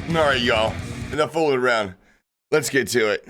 All right, y'all. Enough fooling around. Let's get to it.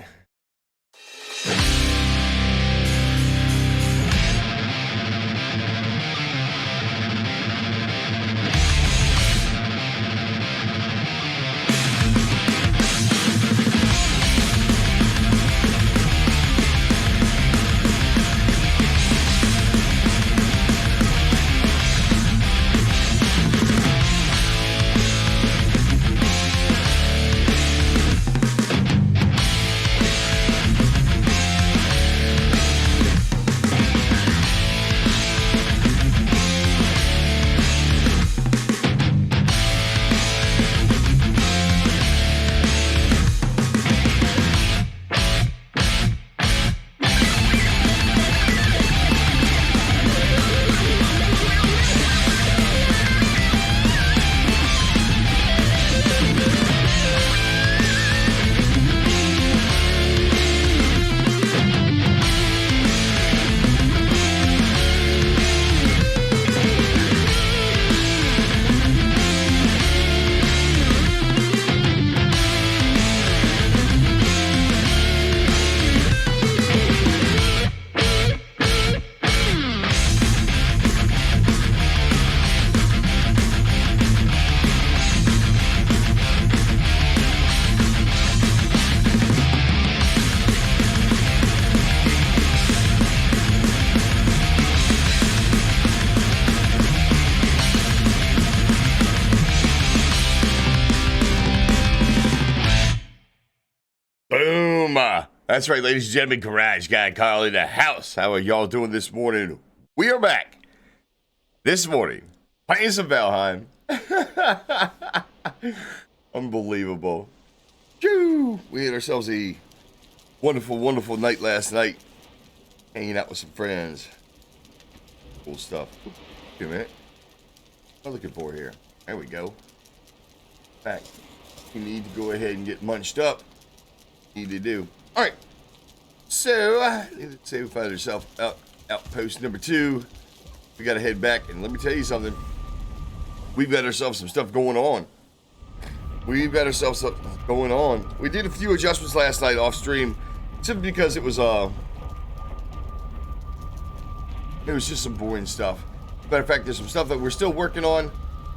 Boom. That's right, ladies and gentlemen. Garage Guy Kyle in the house. How are y'all doing this morning? We are back this morning playing some Valheim. Unbelievable. Whew. We had ourselves a wonderful, wonderful night last night. Hanging out with some friends. Cool stuff. Wait a minute. What am I looking for here? There we go. Back. You need to go ahead and get munched up. Need to do. All right. So, let's say we find ourselves outpost number 2. We got to head back, and let me tell you something. We've got ourselves some stuff going on. We did a few adjustments last night off stream, simply because it was just some boring stuff. Matter of fact, there's some stuff that we're still working on.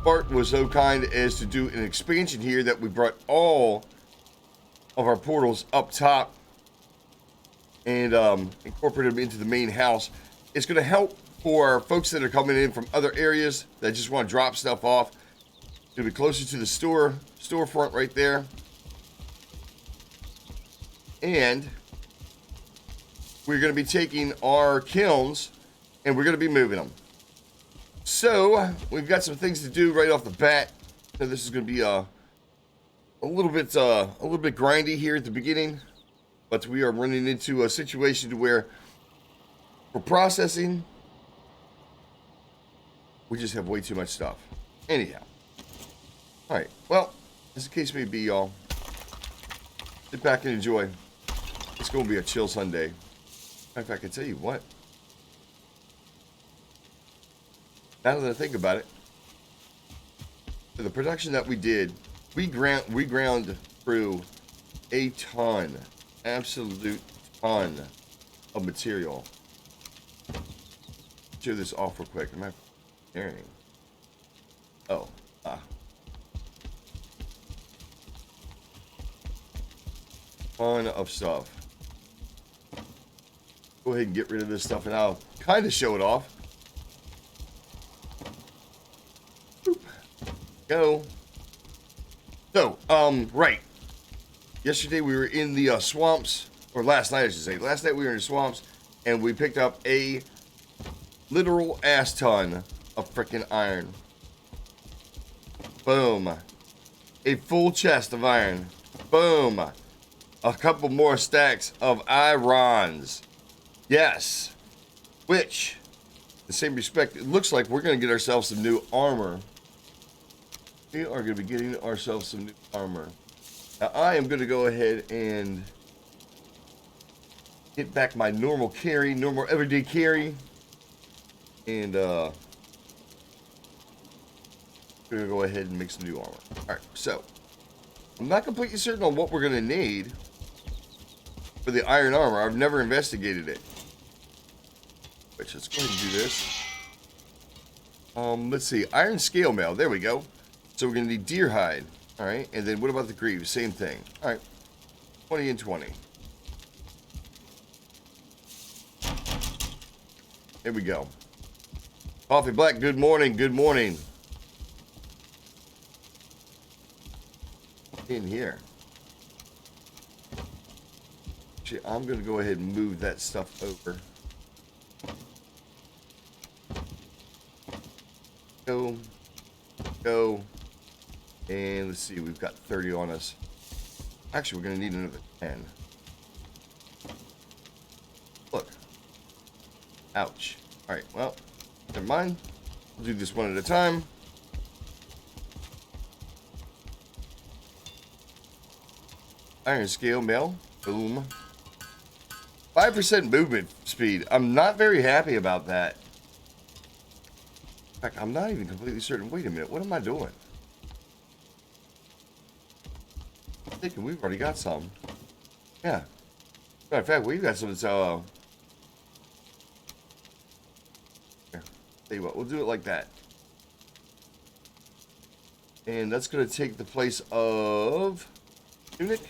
Bart was so kind as to do an expansion here that we brought all of our portals up top and incorporated them into the main house. It's going to help for folks that are coming in from other areas that just want to drop stuff off. It's going to be closer to the storefront right there. And we're going to be taking our kilns and we're going to be moving them. So we've got some things to do right off the bat. So this is going to be a little bit grindy here at the beginning, but we are running into a situation to where for processing, we just have way too much stuff. Anyhow, all right. Well, as the case may be, y'all, sit back and enjoy. It's going to be a chill Sunday. In fact, I can tell you what. Now that I think about it, for the production that we did, we ground through a ton, absolute ton of material. Show this off real quick. Am I hearing? Oh, ton of stuff. Go ahead and get rid of this stuff, and I'll kind of show it off. Boop. Go. So, right. Yesterday we were in the swamps, or last night I should say. Last night we were in the swamps, and we picked up a literal ass ton of freaking iron. Boom. A full chest of iron. Boom. A couple more stacks of irons. Yes. Which, in the same respect, it looks like we're going to get ourselves some new armor. We are going to be getting ourselves some new armor. Now, I am going to go ahead and get back my normal everyday carry. And, we're going to go ahead and make some new armor. Alright, so, I'm not completely certain on what we're going to need for the iron armor. I've never investigated it. Which, let's go ahead and do this. Let's see. Iron scale mail. There we go. So we're going to need deer hide. All right. And then what about the greaves? Same thing. All right. 20 and 20. There we go. Coffee Black, good morning. Good morning. In here. Actually, I'm going to go ahead and move that stuff over. Go. And let's see, we've got 30 on us. Actually, we're going to need another 10. Look. Ouch. All right, well, never mind. We'll do this one at a time. Iron scale mail. Boom. 5% movement speed. I'm not very happy about that. In fact, I'm not even completely certain. Wait a minute. What am I doing? I'm thinking we've already got some. Yeah. Matter of fact, we've got some. So, here. Tell you what. We'll do it like that. And that's going to take the place of tunic.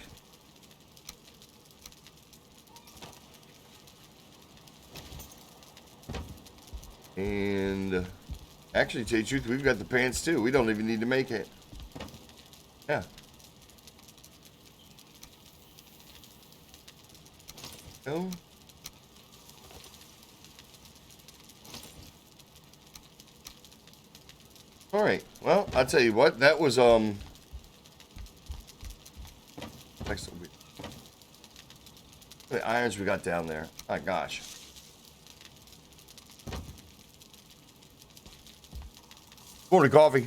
And actually, to tell you the truth, we've got the pants too. We don't even need to make it. Yeah. No. All right. Well, I'll tell you what. That was How many irons we got down there? My gosh. Morning, Coffee.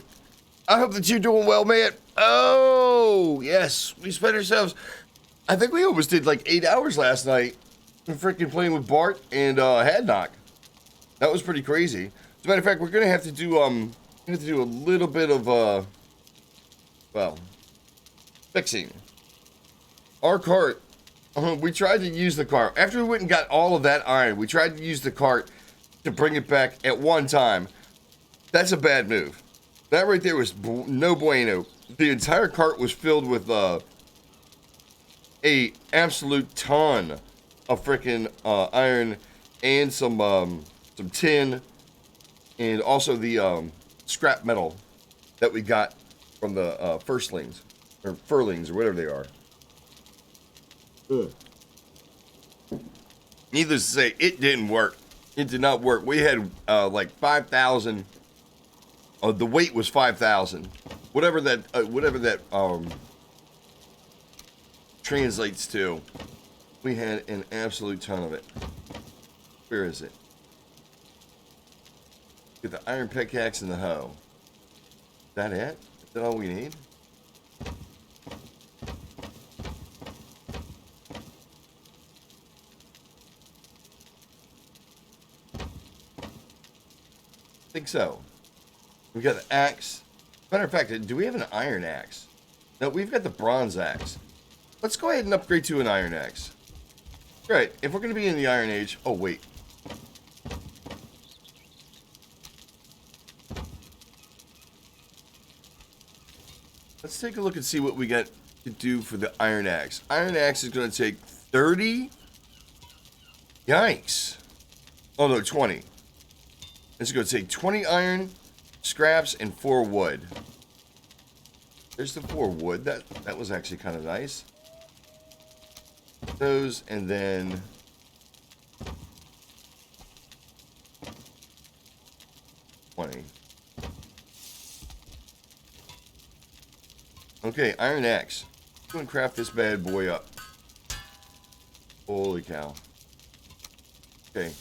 I hope that you're doing well, man. Oh, yes. We spent ourselves. I think we almost did like 8 hours last night. Freaking playing with Bart and Hadnock. That was pretty crazy. As a matter of fact, we're gonna have to do a little bit of well, fixing. Our cart. We tried to use the cart after we went and got all of that iron. We tried to use the cart to bring it back at one time. That's a bad move. That right there was no bueno. The entire cart was filled with a absolute ton of freaking iron and some tin and also the scrap metal that we got from the firstlings or furlings or whatever they are. Ugh. Needless to say, it didn't work. It did not work. We had like 5,000. The weight was 5,000. Whatever that translates to. We had an absolute ton of it. Where is it? Get the iron pickaxe and the hoe. Is that it? Is that all we need? I think so. We got the axe. Matter of fact, do we have an iron axe? No, we've got the bronze axe. Let's go ahead and upgrade to an iron axe. Right, if we're going to be in the Iron Age... Oh, wait. Let's take a look and see what we got to do for the iron axe. Iron axe is going to take 30. Yikes. Oh, no, 20. It's going to take 20 iron, scraps, and 4 wood. There's the 4 wood. That was actually kind of nice. Those, and then... Okay, iron axe. Let's go and craft this bad boy up. Holy cow. Okay.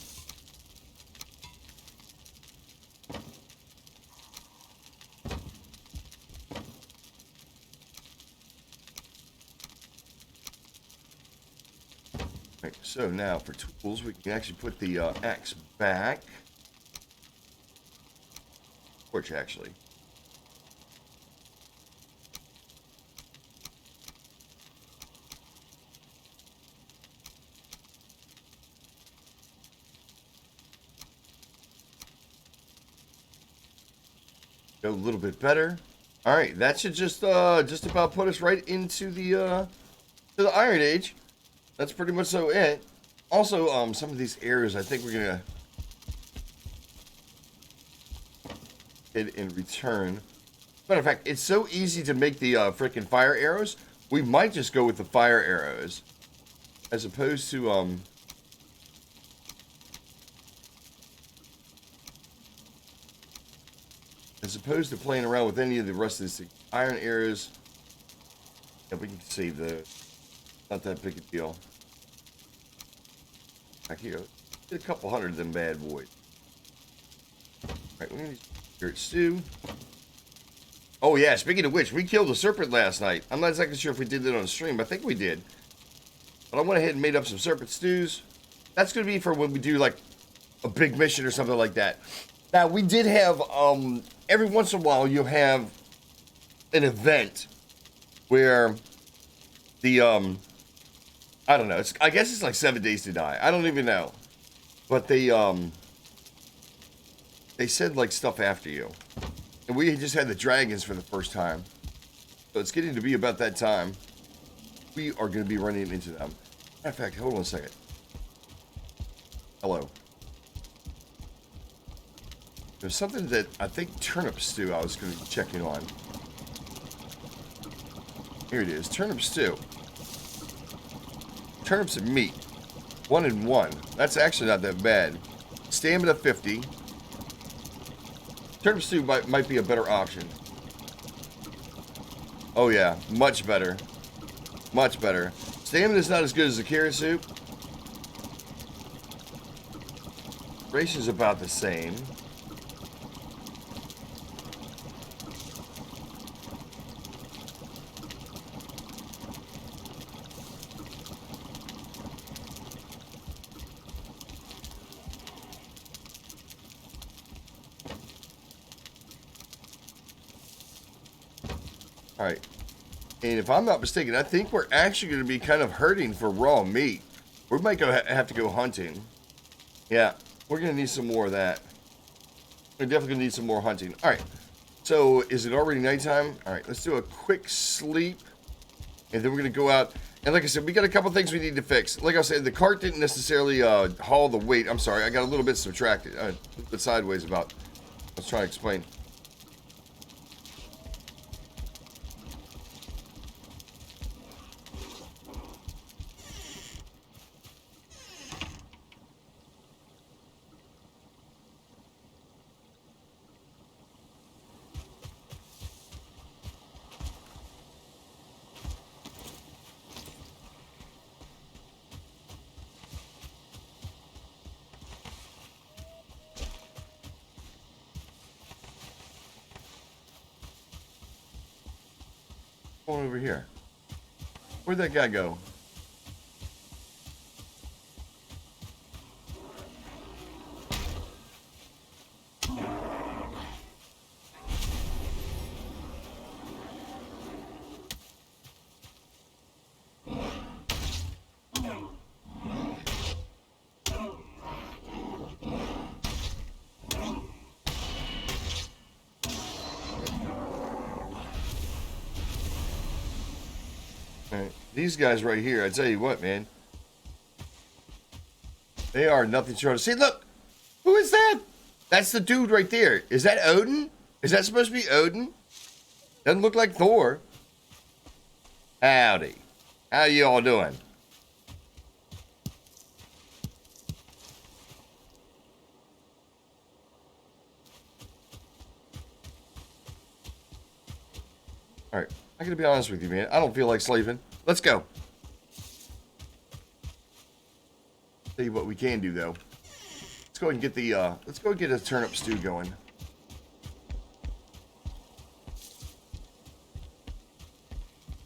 Right, so now for tools, we can actually put the axe back. Torch, actually. Go a little bit better. All right, that should just about put us right into the to the Iron Age. That's pretty much so it. Also, some of these areas, I think we're gonna hit in return. Matter of fact, it's so easy to make the freaking fire arrows. We might just go with the fire arrows as opposed to playing around with any of the rest of these things. Iron arrows. Yeah, we can save those. Not that big a deal. Back here, get a couple hundred of them bad boys. All right, we need carrot stew. Oh yeah, speaking of which, we killed a serpent last night. I'm not exactly sure if we did that on stream. I think we did. But I went ahead and made up some serpent stews. That's going to be for when we do like a big mission or something like that. Now, we did have, every once in a while, you have an event where the, I don't know, I guess it's like 7 days to die. I don't even know. But they said like stuff after you. And we just had the dragons for the first time. So it's getting to be about that time. We are going to be running into them. Matter of fact, hold on a second. Hello. There's something that I think turnip stew I was going to be checking on. Here it is. Turnip stew. Turnips and meat. 1 and 1. That's actually not that bad. Stamina 50. Turnip stew might be a better option. Oh yeah, much better. Much better. Stamina is not as good as the carrot soup. Ration's about the same. All right. And if I'm not mistaken, I think we're actually going to be kind of hurting for raw meat. We might have to go hunting. Yeah, we're going to need some more of that. We're definitely going to need some more hunting. All right. So is it already nighttime? All right, let's do a quick sleep. And then we're going to go out. And like I said, we got a couple things we need to fix. Like I said, the cart didn't necessarily haul the weight. I'm sorry, I got a little bit subtracted. A little bit sideways about. Let's try to explain. Going over here. Where'd that guy go? These guys right here, I tell you what, man. They are nothing short of... See, look! Who is that? That's the dude right there. Is that Odin? Is that supposed to be Odin? Doesn't look like Thor. Howdy. How you all doing? Alright, I gotta be honest with you, man. I don't feel like sleeping. Let's go. Tell you what we can do, though. Let's go ahead and get the, let's go get a turnip stew going.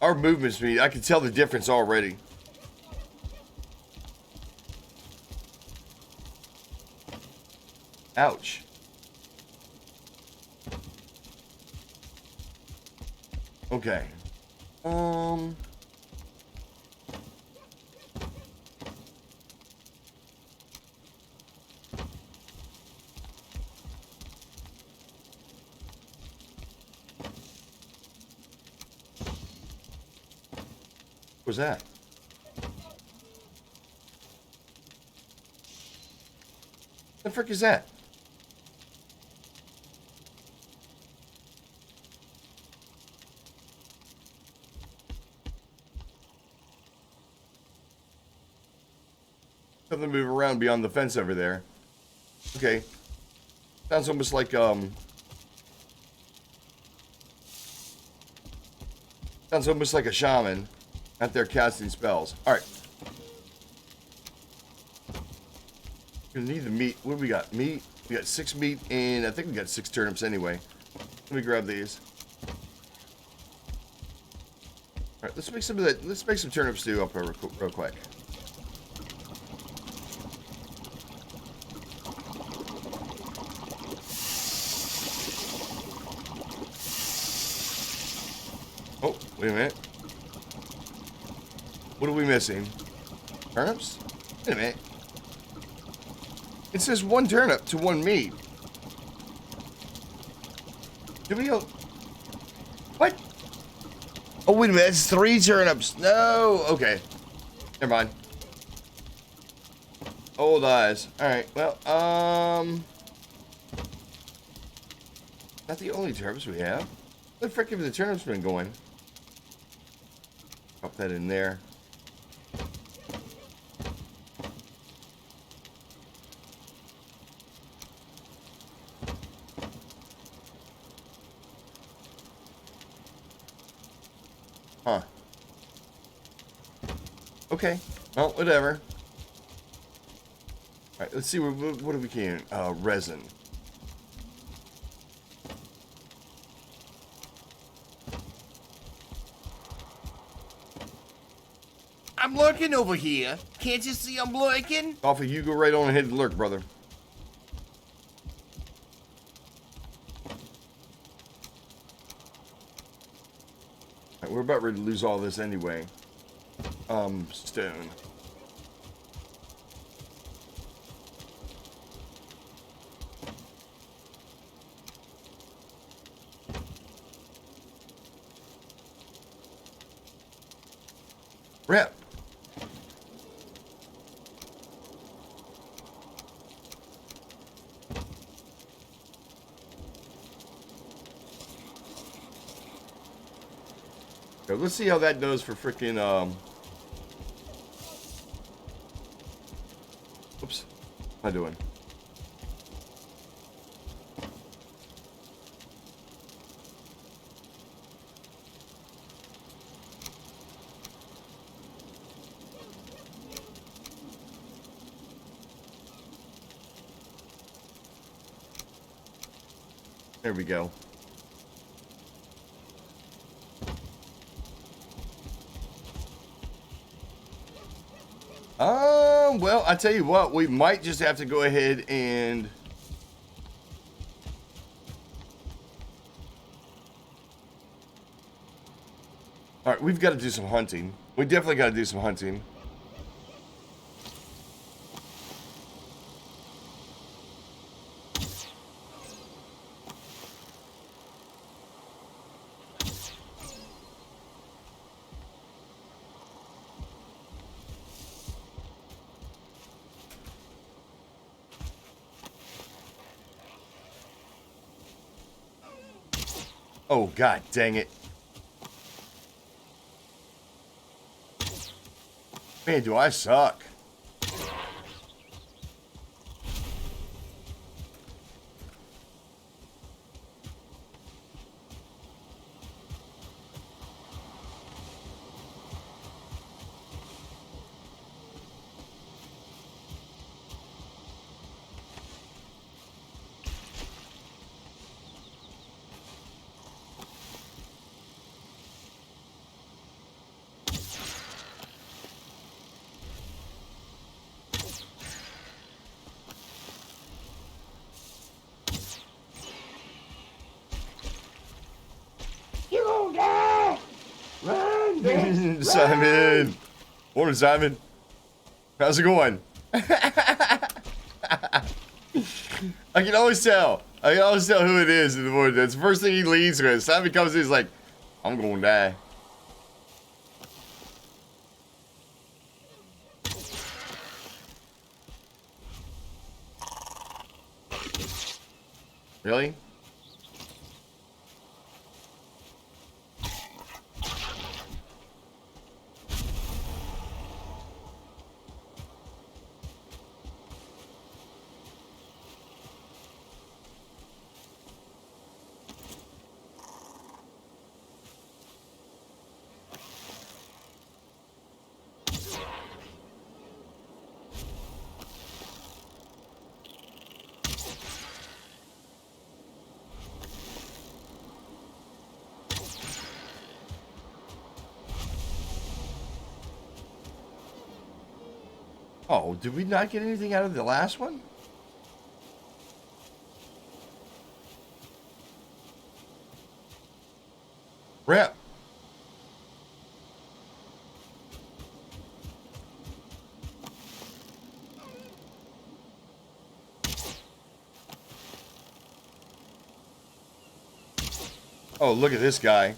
Our movement speed, I can tell the difference already. Ouch. Okay. What was that? The frick is that? Something moving around beyond the fence over there. Okay. Sounds almost like, sounds almost like a shaman out there casting spells. Alright. Gonna need the meat. What do we got? Meat. We got 6 meat and I think we got 6 turnips anyway. Let me grab these. Alright, let's make some of that. Let's make some turnip stew up real quick. Oh, wait a minute. What are we missing? Turnips? Wait a minute. It says 1 turnip to 1 meat. Do we go? What? Oh, wait a minute. It's 3 turnips. No. Okay. Never mind. Old eyes. Alright, well, not the only turnips we have. Where the frick have the turnips been going? Drop that in there. Huh. Okay. Well, whatever. Alright, let's see. What do we can? Resin. I'm lurking over here. Can't you see I'm lurking? Off of you, go right on ahead and lurk, brother. Alright, we're about ready to lose all this anyway. Stone. Rep. So let's see how that does for freaking oops. What am I doing? There we go. Well, I tell you what, we might just have to go ahead and all right, we've got to do some hunting. We definitely got to do some hunting. Oh, god dang it. Man, do I suck. Simon. Morning, Simon. How's it going? I can always tell. I can always tell who it is in the morning. That's the first thing he leads with. Simon comes in, he's like, I'm gonna die. Really? Oh, did we not get anything out of the last one? Rip. Oh, look at this guy.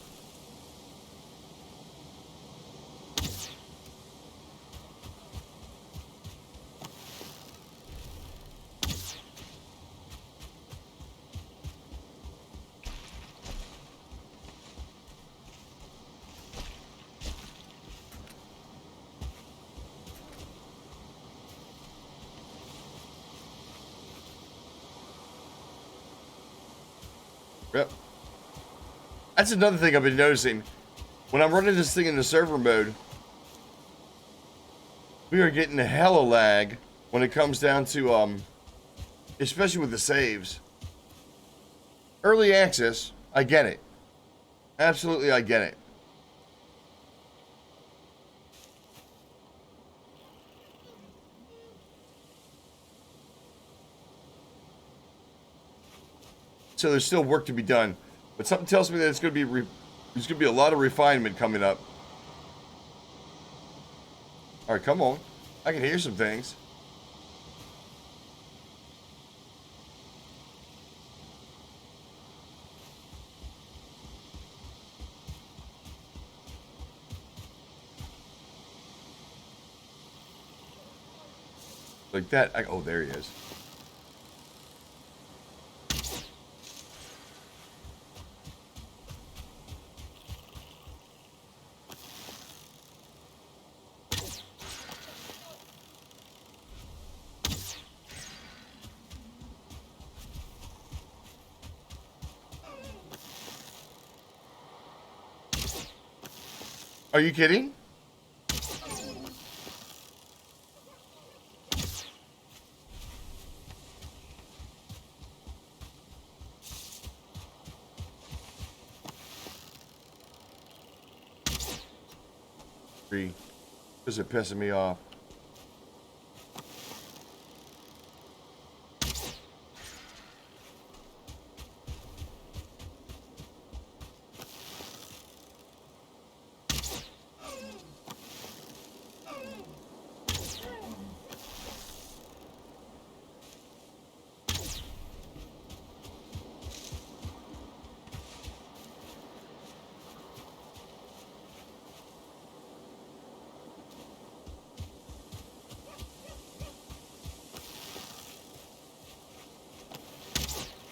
Yep. That's another thing I've been noticing. When I'm running this thing in the server mode, we are getting hella lag when it comes down to, especially with the saves. Early access, I get it. Absolutely, I get it. So there's still work to be done, but something tells me that it's going to be there's going to be a lot of refinement coming up. All right, come on. I can hear some things. Like that. Oh, there he is. Are you kidding? This is pissing me off.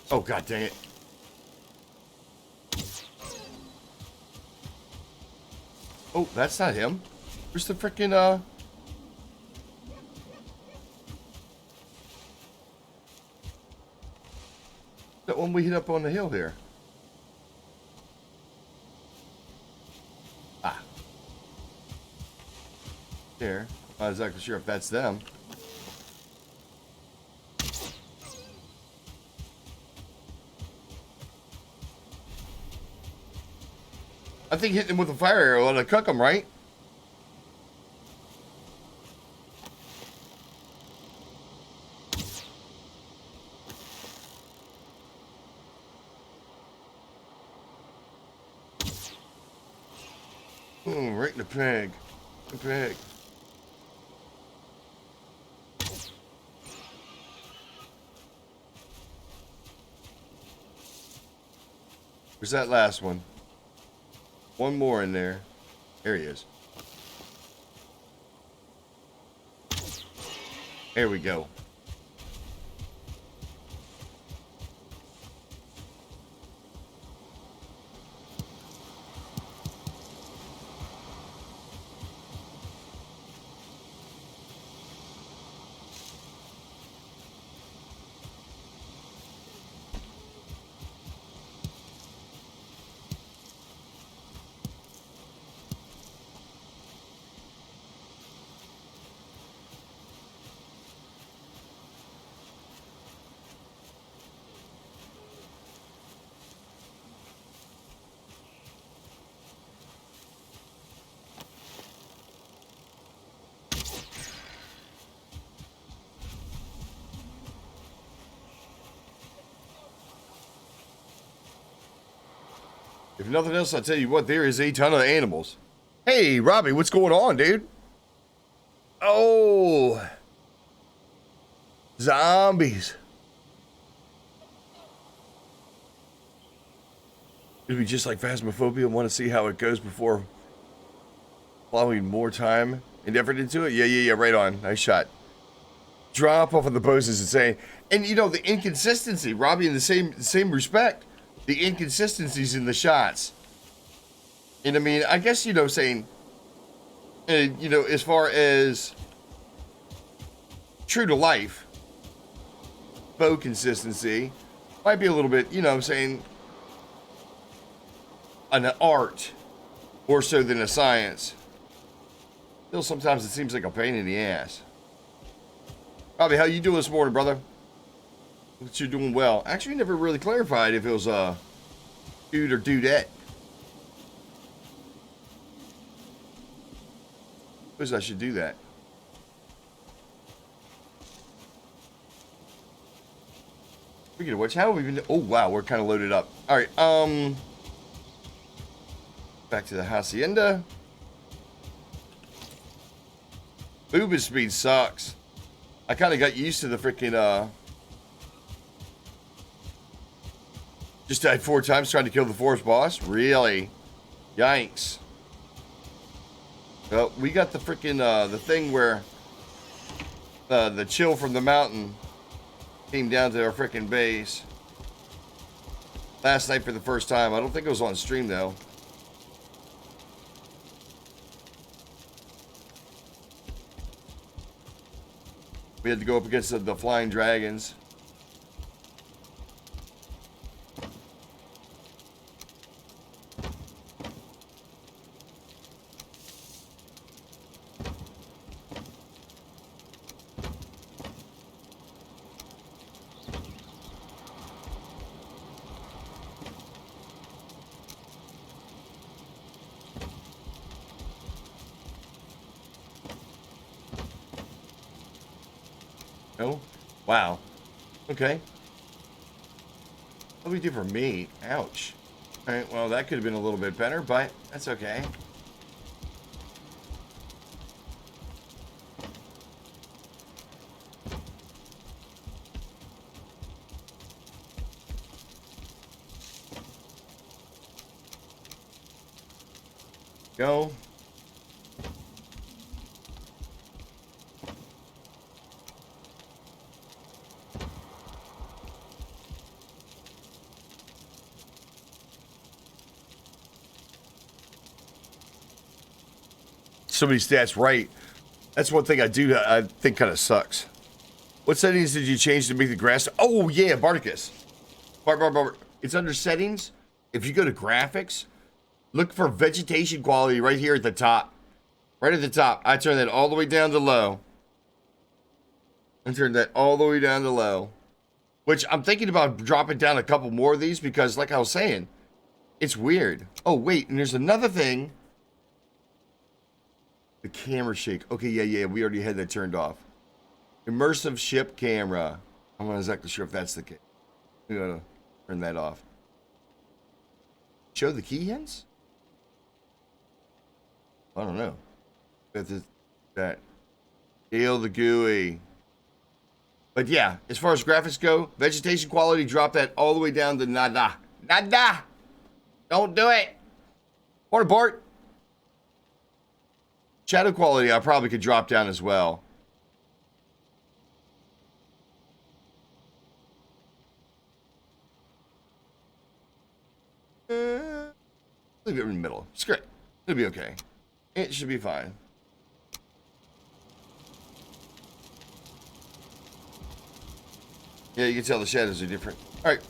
Oh, god dang it. Oh, that's not him. Where's the frickin', that one we hit up on the hill here? Ah. There. Not exactly sure if that's them. I think hitting him with a fire arrow ought to cook him, right? Right in the peg. The peg. Where's that last one? One more in there. There he is. There we go. If nothing else, I'll tell you what, there is a ton of animals. Hey, Robbie, what's going on, dude? Oh, zombies. It'd be just like Phasmophobia and want to see how it goes before plowing more time and effort into it. Yeah, right on. Nice shot. Drop off of the post is insane. And you know, the inconsistency, Robbie, in the same respect, the inconsistencies in the shots. And I mean, I guess, you know, saying, you know, as far as true to life, faux consistency might be a little bit, you know what I'm saying, an art more so than a science. Still, sometimes it seems like a pain in the ass. Robbie, how you doing this morning, brother? Hope you're doing well. Actually, never really clarified if it was a dude or dudette. Suppose I should do that. Speaking of which, how have we been? Oh wow, we're kind of loaded up. All right, back to the hacienda. Movement speed sucks. I kind of got used to the freaking just died 4 times trying to kill the forest boss. Really? Yikes. Well, we got the freaking the thing where the chill from the mountain came down to our freaking base last night for the first time. I don't think it was on stream though. We had to go up against the flying dragons. No? Wow. Okay. What do we do for meat? Ouch. Alright, well, that could have been a little bit better, but that's okay. Go. So many stats right. That's one thing I think kind of sucks. What settings did you change to make the grass? Oh yeah, Barticus. It's under settings. If you go to graphics, look for vegetation quality right here at the top. Right at the top. I turn that all the way down to low. And turn that all the way down to low. Which I'm thinking about dropping down a couple more of these because like I was saying, it's weird. Oh wait, and there's another thing. The camera shake. Okay, yeah. We already had that turned off. Immersive ship camera. I'm not exactly sure if that's the case. We gotta turn that off. Show the key hints? I don't know. That. Scale the GUI. But yeah, as far as graphics go, vegetation quality, drop that all the way down to nada. Nada! Don't do it! Morning, Bart. Shadow quality, I probably could drop down as well. Leave it in the middle. It's great. It'll be okay. It should be fine. Yeah, you can tell the shadows are different. All right.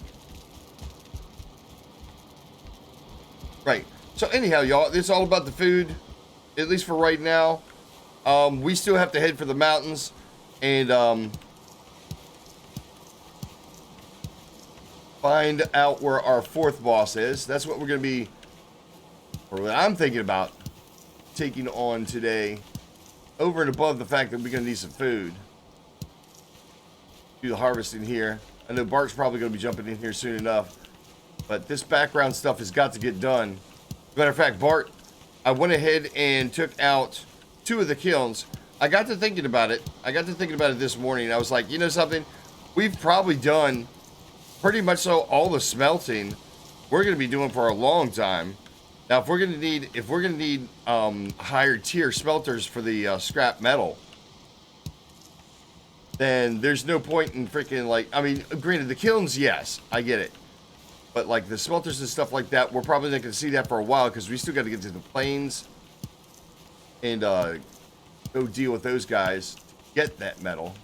Right. So anyhow, y'all, it's all about the food. At least for right now. We still have to head for the mountains and find out where our 4th boss is. That's what we're going to be, or what I'm thinking about taking on today, over and above the fact that we're going to need some food. Do the harvesting here. I know Bart's probably going to be jumping in here soon enough. But this background stuff has got to get done. Matter of fact, Bart, I went ahead and took out 2 of the kilns. I got to thinking about it. This morning. I was like, you know something? We've probably done pretty much so all the smelting we're going to be doing for a long time. Now, if we're going to need higher tier smelters for the scrap metal, then there's no point in freaking like, I mean, granted, the kilns, yes, I get it. But like the smelters and stuff like that, we're probably not going to see that for a while because we still got to get to the plains and go deal with those guys to get that metal.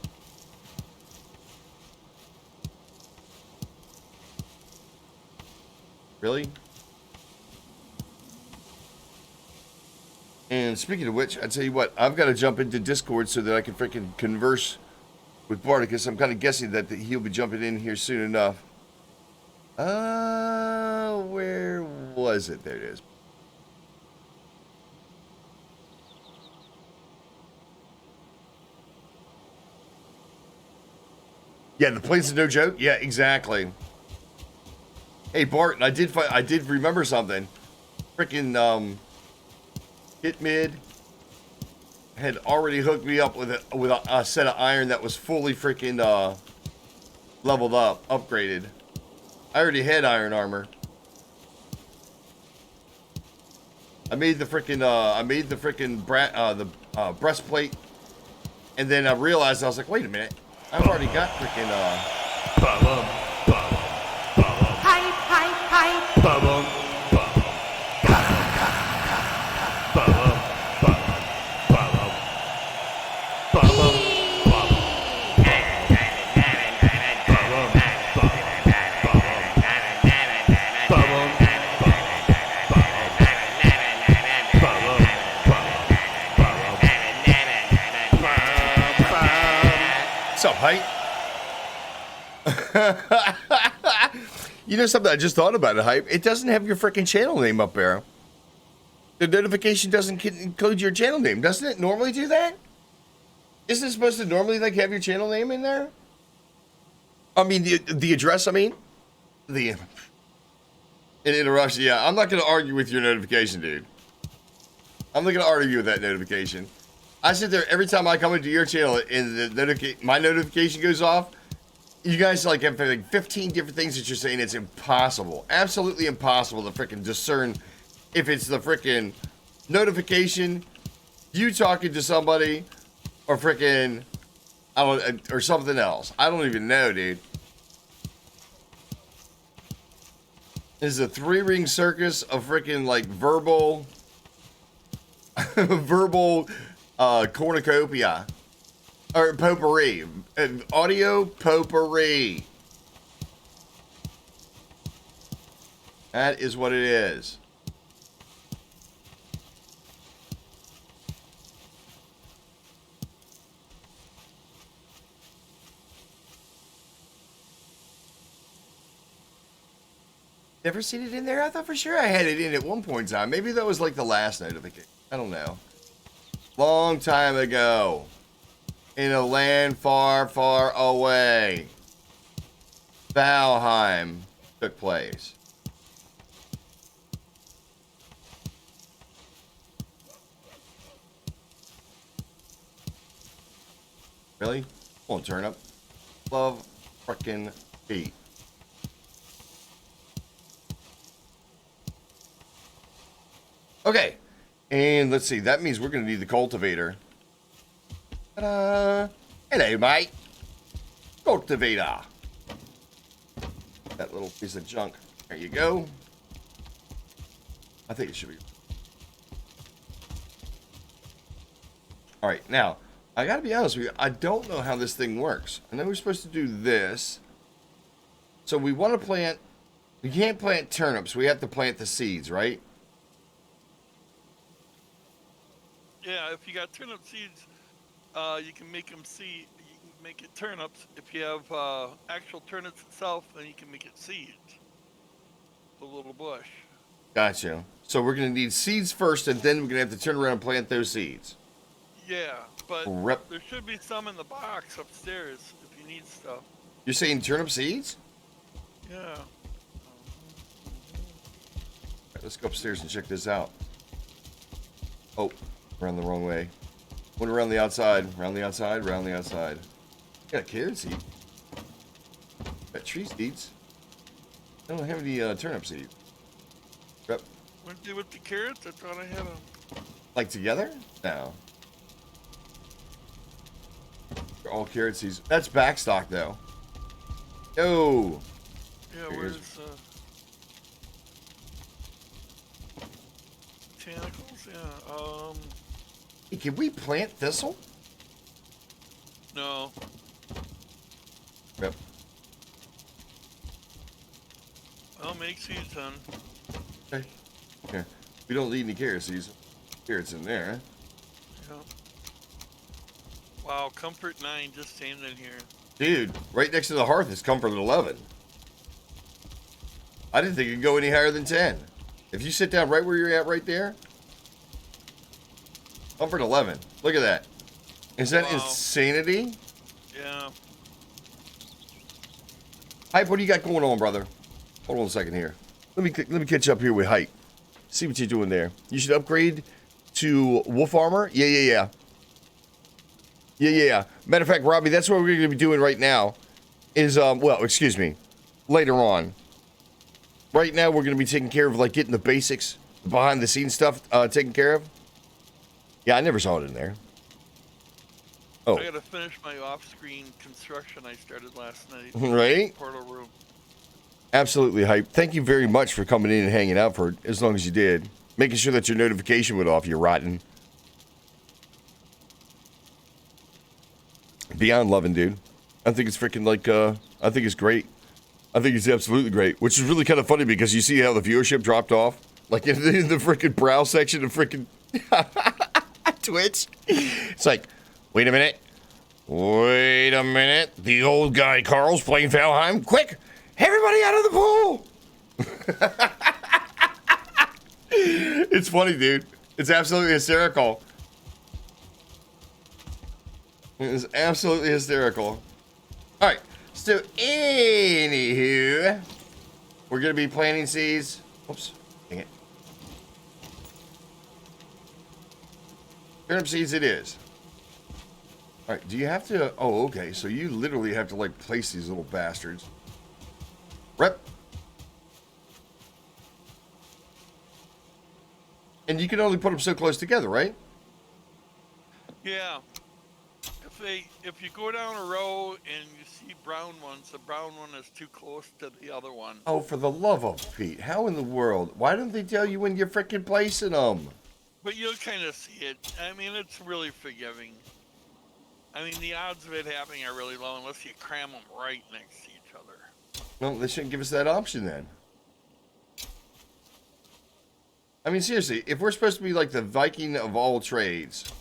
Really? And speaking of which, I tell you what, I've got to jump into Discord so that I can freaking converse with Bardicus. I'm kind of guessing that he'll be jumping in here soon enough. Where was it? There it is. Yeah, the plane's no joke. Yeah, exactly. Hey Bart, I did remember something. Freaking Hit Mid had already hooked me up with a set of iron that was fully freaking leveled up, upgraded. I already had iron armor. I made the freaking breastplate, and then I realized I was like, wait a minute, I've already got freaking What's up, height? You know something I just thought about it, hype? It doesn't have your freaking channel name up there. The notification doesn't include your channel name, doesn't it normally do that? Isn't it supposed to normally like have your channel name in there? I mean the address, I mean. It interrupts. Yeah, I'm not gonna argue with your notification, dude. I'm not gonna argue with that notification. I sit there every time I come into your channel and my notification goes off. You guys like have like 15 different things that you're saying. It's impossible, absolutely impossible to freaking discern if it's the freaking notification, you talking to somebody, or freaking or something else. I don't even know, dude. This is a 3-ring circus of freaking like verbal cornucopia. Or potpourri. Audio potpourri. That is what it is. Never seen it in there? I thought for sure I had it in at one point in time. Maybe that was like the last notification. I don't know. Long time ago. In a land far, far away. Valheim took place. Really? Come on, turnip. Love frickin' beat. Okay. And let's see. That means we're going to need the cultivator. Ta-da! Hello, mate. Cultivator. That little piece of junk. There you go. I think it should be. All right, now, I got to be honest with you. I don't know how this thing works. I know we're supposed to do this. So we want to plant. We can't plant turnips. We have to plant the seeds, right? Yeah, if you got turnip seeds, you can make them seed. You can make it turnips. If you have actual turnips itself, then you can make it seeds. The little bush. Gotcha. So we're gonna need seeds first, and then we're gonna have to turn around and plant those seeds. Yeah, but there should be some in the box upstairs if you need stuff. You're saying turnip seeds? Yeah. let's go upstairs and check this out. Oh, around the wrong way. Went around the outside, around the outside, around the outside. Got a carrot seed. Got tree seeds. I don't have any turnip seeds. Yep. Weren't they with the carrots? I thought I had them. Like together? No. They're all carrot seeds. That's backstock though. Yo. Yeah, Here where's is- botanicals? Yeah. Hey, can we plant thistle? No. Yep. I'll make seeds, hun. Okay. Here. We don't need any carrot seeds. Carrots in there. Yeah. Wow, Comfort 9 just came in here. Dude, right next to the hearth is Comfort 11. I didn't think it could go any higher than 10. If you sit down right where you're at right there, Comfort 11. Look at that. Is that Wow. insanity? Yeah. Hype, what do you got going on, brother? Hold on a second here. Let me catch up here with Hype. See what you're doing there. You should upgrade to wolf armor. Yeah. Matter of fact, Robbie, that's what we're going to be doing right now. Is well, excuse me, later on. Right now, we're going to be taking care of like getting the basics, behind the scenes stuff taken care of. Yeah, I never saw it in there. Oh, I gotta finish my off-screen construction I started last night. right? Portal room. Absolutely, Hype. Thank you very much for coming in and hanging out for as long as you did. Making sure that your notification went off, you rotten. Beyond loving, dude. I think it's freaking like, I think it's great. I think it's absolutely great. Which is really kind of funny because you see how the viewership dropped off? Like in the freaking browse section of freaking Twitch. It's like, wait a minute. The old guy Carl's playing Valheim. Quick! Everybody out of the pool! It's funny, dude. It's absolutely hysterical. It is absolutely hysterical. Alright, so anywho, we're going to be planting seeds. Oops, dang it. Turnip seeds it is. Alright, do you have to... Oh, okay, so you literally have to, like, place these little bastards. Rep. And you can only put them so close together, right? Yeah. If you go down a row and you see brown ones, the brown one is too close to the other one. Oh, for the love of Pete. How in the world? Why don't they tell you when you're freaking placing them? But you'll kind of see it. I mean, it's really forgiving. I mean, the odds of it happening are really low unless you cram them right next to each other. No, they shouldn't give us that option then. I mean, seriously, if we're supposed to be like the Viking of all trades,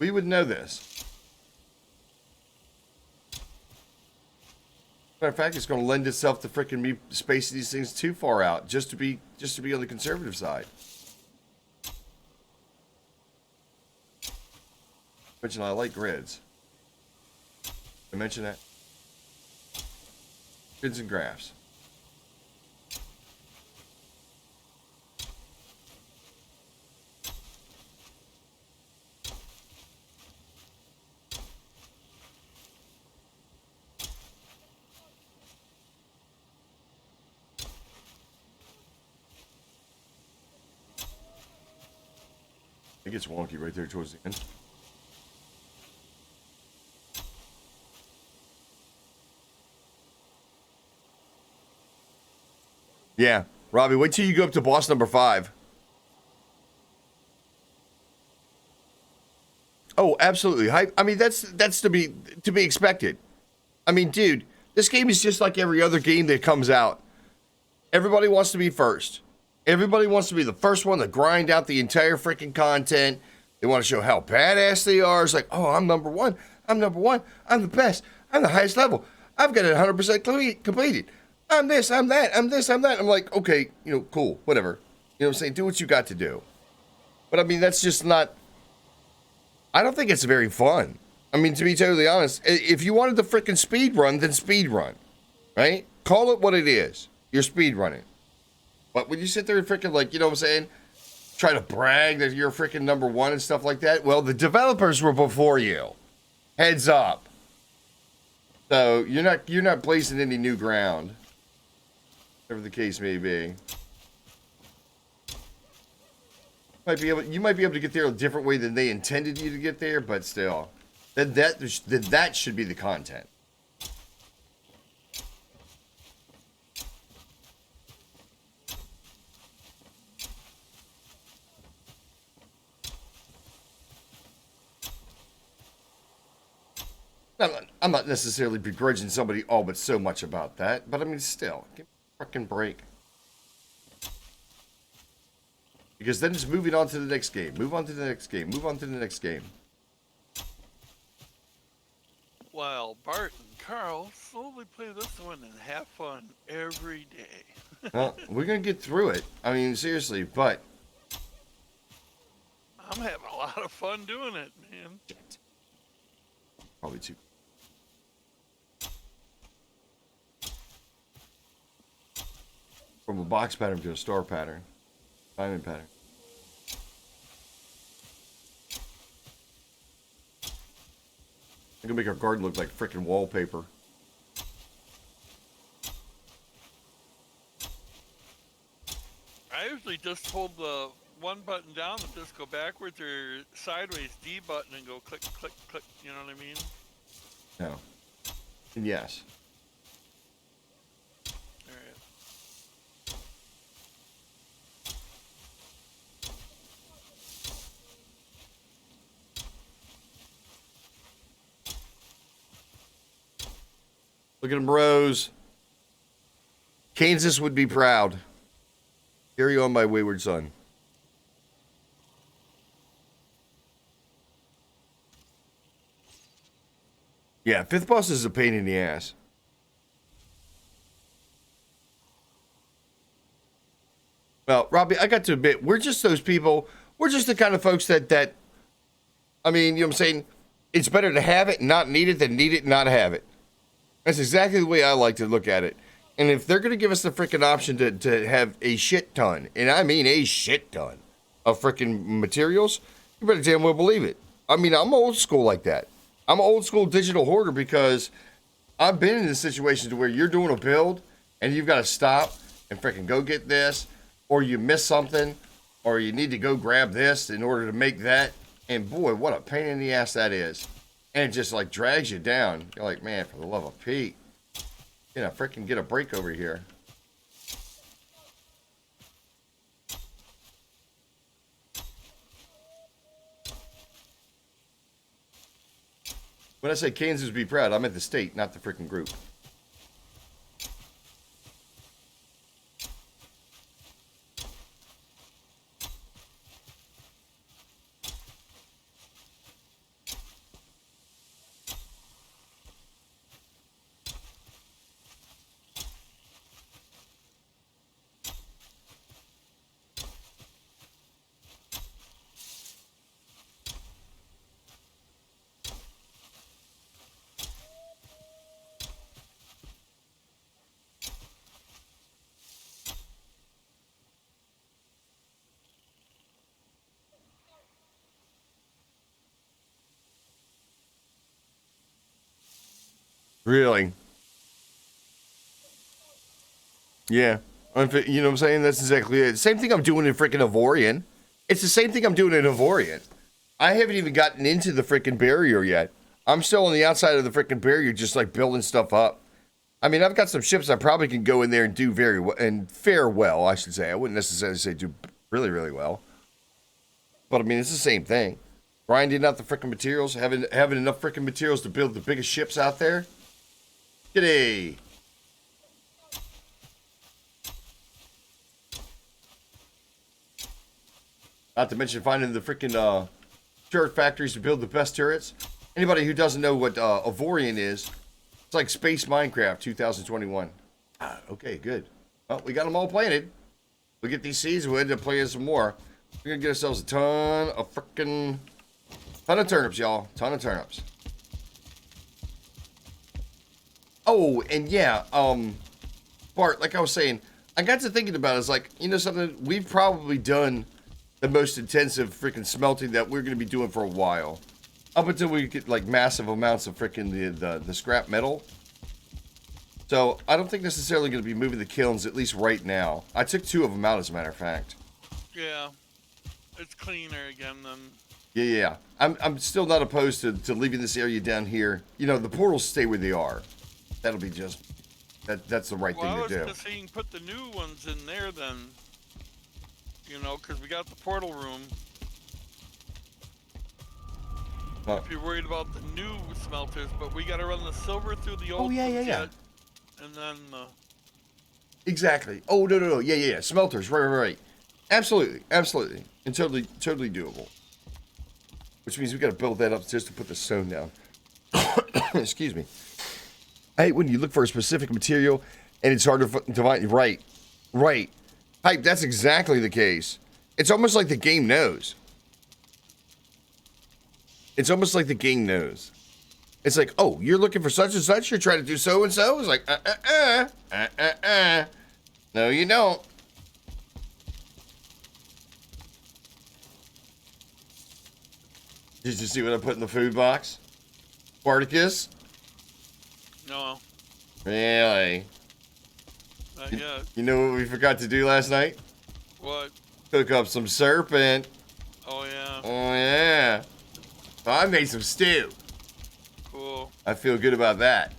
we would know this. Matter of fact, it's going to lend itself to freaking me spacing these things too far out, just to be on the conservative side. Mention I like grids. I mention that. Grids and graphs. It gets wonky right there towards the end. Yeah, Robbie, wait till you go up to boss number 5. Oh, absolutely. I mean, that's to be expected. I mean, dude, this game is just like every other game that comes out. Everybody wants to be first. Everybody wants to be the first one to grind out the entire freaking content. They want to show how badass they are. It's like, oh, I'm number one. I'm number one. I'm the best. I'm the highest level. I've got it 100% completed. I'm this, I'm that, I'm this, I'm that. I'm like, okay, cool, whatever. You know what I'm saying? Do what you got to do. But I mean, that's just not... I don't think it's very fun. I mean, to be totally honest, if you wanted to freaking speed run, then speed run. Right? Call it what it is. You're speed running. But when you sit there and freaking, like, you know what I'm saying, try to brag that you're freaking number one and stuff like that, well, the developers were before you. Heads up. So you're not blazing any new ground, whatever the case may be. You might be able to get there a different way than they intended you to get there, but still, that should be the content. I'm not necessarily begrudging somebody all but so much about that, but I mean, still, give me a fucking break. Because then it's moving on to the next game. Move on to the next game. Move on to the next game. While Bart and Carl slowly play this one and have fun every day. Well, we're going to get through it. I mean, seriously, but... I'm having a lot of fun doing it, man. Probably too. From a box pattern to a star pattern. Diamond pattern. I'm gonna make our garden look like freaking wallpaper. I usually just hold the one button down and just go backwards or sideways D button and go click, click, click. You know what I mean? No. And yes. All right. Look at him, Rose. Kansas would be proud. Carry on, my wayward son. Yeah, fifth boss is a pain in the ass. Well, Robbie, I got to admit, we're just those people. We're just the kind of folks that I mean, you know what I'm saying? It's better to have it and not need it than need it and not have it. That's exactly the way I like to look at it. And if they're going to give us the freaking option to have a shit ton, and I mean a shit ton, of freaking materials, you better damn well believe it. I mean, I'm old school like that. I'm an old school digital hoarder because I've been in the situation to where you're doing a build and you've got to stop and freaking go get this, or you miss something, or you need to go grab this in order to make that. And boy, what a pain in the ass that is. And it just like drags you down. You're like, man, for the love of Pete, you know, freaking get a break over here. When I say Kansas be proud, I meant the state, not the freaking group. Really? Yeah. You know what I'm saying? That's exactly it. Same thing I'm doing in freaking Avorian. It's the same thing I'm doing in Avorian. I haven't even gotten into the freaking barrier yet. I'm still on the outside of the freaking barrier, just like building stuff up. I mean, I've got some ships I probably can go in there and do very well, and fare well, I should say. I wouldn't necessarily say do really, really well. But I mean, it's the same thing. Grinding out the freaking materials, having enough freaking materials to build the biggest ships out there. G'day. Not to mention finding the freaking turret factories to build the best turrets. Anybody who doesn't know what Avorian is, it's like Space Minecraft 2021. Okay, good. Well, we got them all planted. We get these seeds, we'll end up planting some more. We're going to get ourselves a ton of freaking... ton of turnips, y'all. Ton of turnips. Oh, and yeah, Bart, like I was saying, I got to thinking about it. It's like, you know something? We've probably done the most intensive freaking smelting that we're going to be doing for a while. Up until we get like massive amounts of freaking the scrap metal. So I don't think necessarily going to be moving the kilns, at least right now. I took 2 of them out, as a matter of fact. Yeah, it's cleaner again than. Yeah. I'm still not opposed to leaving this area down here. You know, the portals stay where they are. That'll be just that's the right Well, I thing was to do. just saying put the new ones in there then. You know, because we got the portal room. If you're worried about the new smelters, but we got to run the silver through the old yeah. yet, and then. Exactly. Oh no. Yeah. Smelters. Right. Absolutely. And totally doable. Which means we got to build that upstairs to put the stone down. Excuse me. I hate when you look for a specific material and it's hard to find. Right. Hype, that's exactly the case. It's almost like the game knows. It's like, oh, you're looking for such and such. You're trying to do so and so. It's like, No, you don't. Did you see what I put in the food box? Spartacus? No. Really? Not yet. You know what we forgot to do last night? What? Cook up some serpent. Oh yeah. Oh, yeah. So I made some stew. Cool. I feel good about that.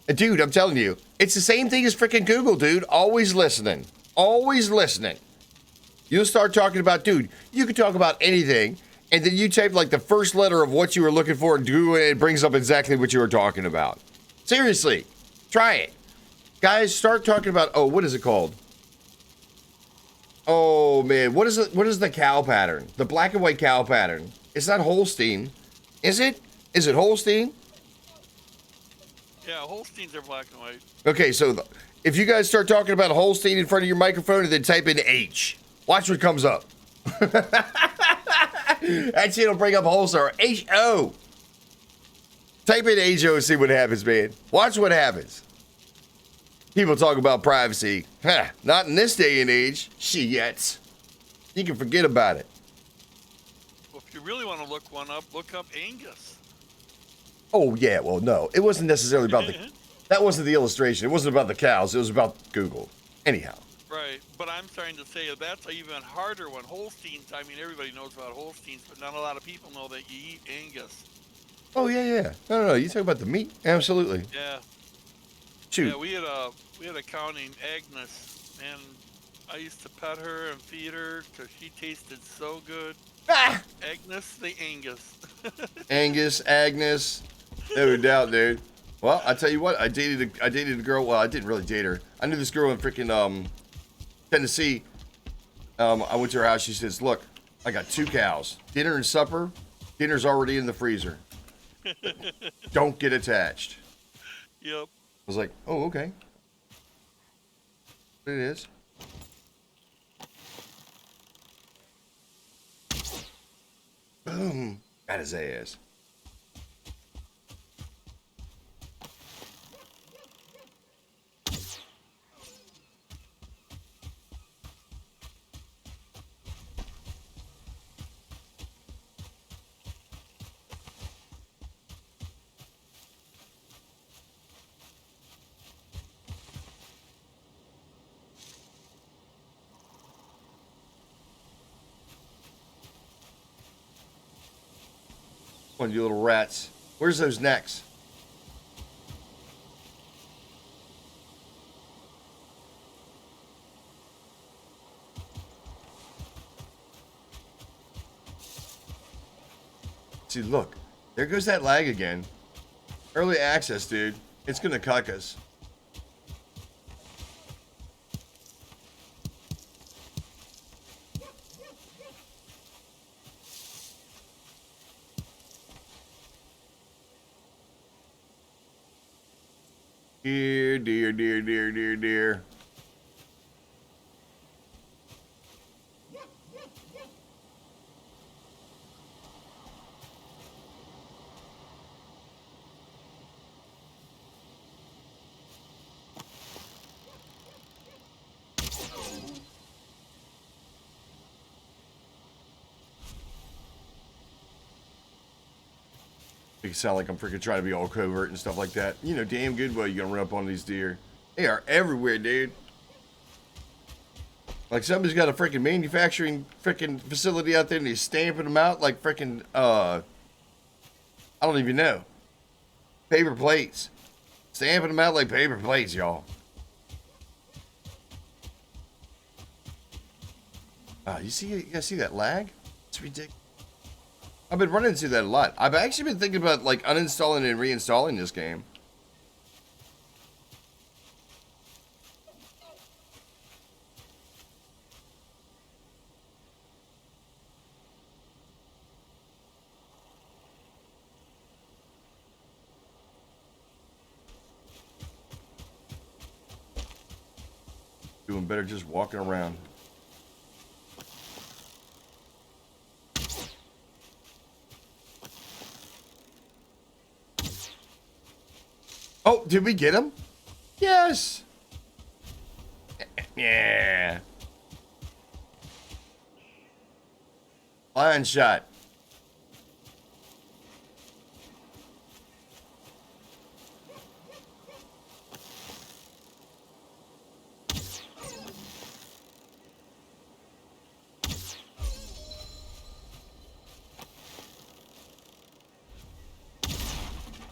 And dude, I'm telling you, it's the same thing as freaking Google, dude. Always listening. You'll start talking about, dude, you can talk about anything, and then you type like the first letter of what you were looking for and do it, it brings up exactly what you were talking about. Seriously, try it. Guys, start talking about, oh, what is it called? Oh, man, what is the cow pattern? The black and white cow pattern. It's not Holstein. Is it? Is it Holstein? Yeah, Holsteins are black and white. Okay, so if you guys start talking about Holstein in front of your microphone and then type in H, watch what comes up. That shit will bring up Holstein. H-O. Type in H-O and see what happens, man. Watch what happens. People talk about privacy. Not in this day and age. Shit. You can forget about it. Well, if you really want to look one up, look up Angus. Oh, yeah, well, no. It wasn't necessarily about that wasn't the illustration. It wasn't about the cows. It was about Google. Anyhow. Right, but I'm trying to say that's an even harder one. Holsteins, I mean, everybody knows about Holsteins, but not a lot of people know that you eat Angus. Oh, yeah. No. You talk about the meat? Absolutely. Yeah. Shoot. Yeah, we had a cow named Agnes, and I used to pet her and feed her because she tasted so good. Ah! Agnes the Angus. Angus, Agnes. No doubt, dude. Well, I tell you what, I dated a girl. Well, I didn't really date her. I knew this girl in freaking Tennessee. I went to her house. She says, "Look, I got 2 cows. Dinner and supper. Dinner's already in the freezer. Don't get attached." Yep. I was like, "Oh, okay." It is. Boom. Got his ass. Come on, you little rats. Where's those necks? See, look. There goes that lag again. Early access, dude. It's gonna cuck us. Dear. Make it sound like I'm freaking trying to be all covert and stuff like that. You know damn good well you're gonna run up on these deer. They are everywhere, dude. Like somebody's got a freaking manufacturing freaking facility out there and he's stamping them out like freaking, I don't even know. Paper plates. Stamping them out like paper plates, y'all. You guys see that lag? It's ridiculous. I've been running into that a lot. I've actually been thinking about like uninstalling and reinstalling this game. Doing better just walking around. Oh, did we get him? Yes. Yeah. Lion shot.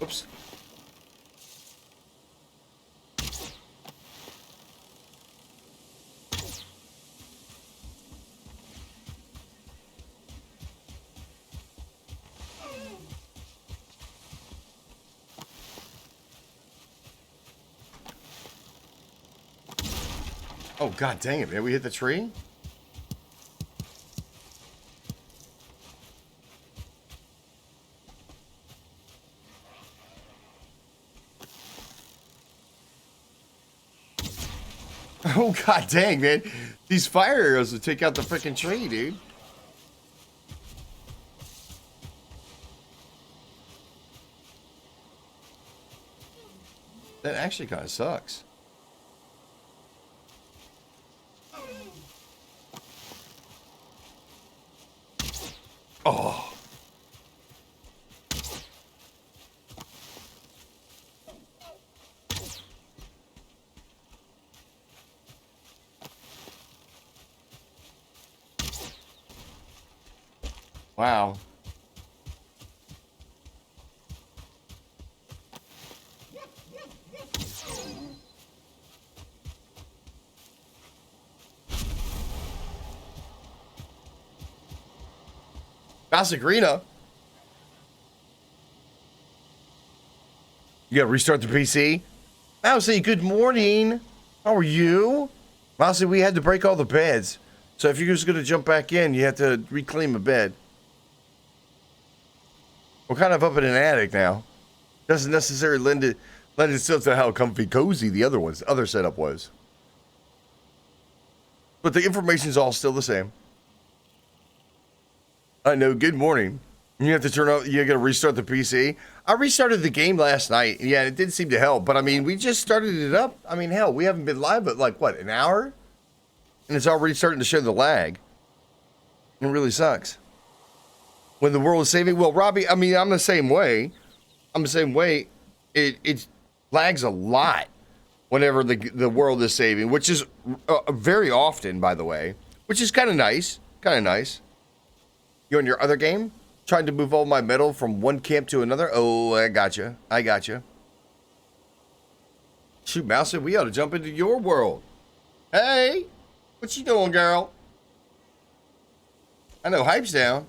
Oops. Oh, god dang it, man. We hit the tree? Oh, god dang, man. These fire arrows will take out the freaking tree, dude. That actually kind of sucks. Oh. Wow. Masagrina. You gotta restart the PC? Mousy, good morning. How are you? Mousy, we had to break all the beds. So if you're just gonna jump back in, you have to reclaim a bed. We're kind of up in an attic now. Doesn't necessarily lend itself to how comfy cozy the other setup was. But the information's all still the same. I know, good morning. You have to you gotta restart the PC. I restarted the game last night. Yeah, it did seem to help, but I mean, we just started it up. I mean, hell, we haven't been live but like, what, an hour? And it's already starting to show the lag. It really sucks. When the world is saving, well, Robbie, I mean, I'm the same way. It lags a lot whenever the world is saving, which is very often, by the way, which is kind of nice. You on your other game? Trying to move all my metal from one camp to another? Oh, I gotcha. Shoot, Mouse, we ought to jump into your world. Hey, what you doing, girl? I know, Hype's down.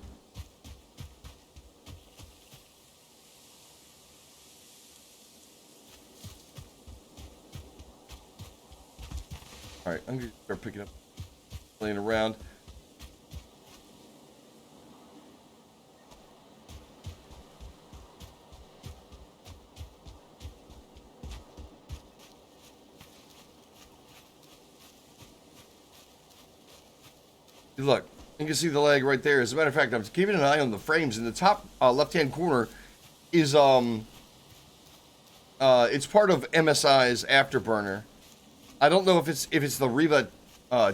All right, I'm gonna start picking up, playing around. Look, you can see the lag right there. As a matter of fact, I'm keeping an eye on the frames. In the top left-hand corner is it's part of MSI's Afterburner. I don't know if it's the Riva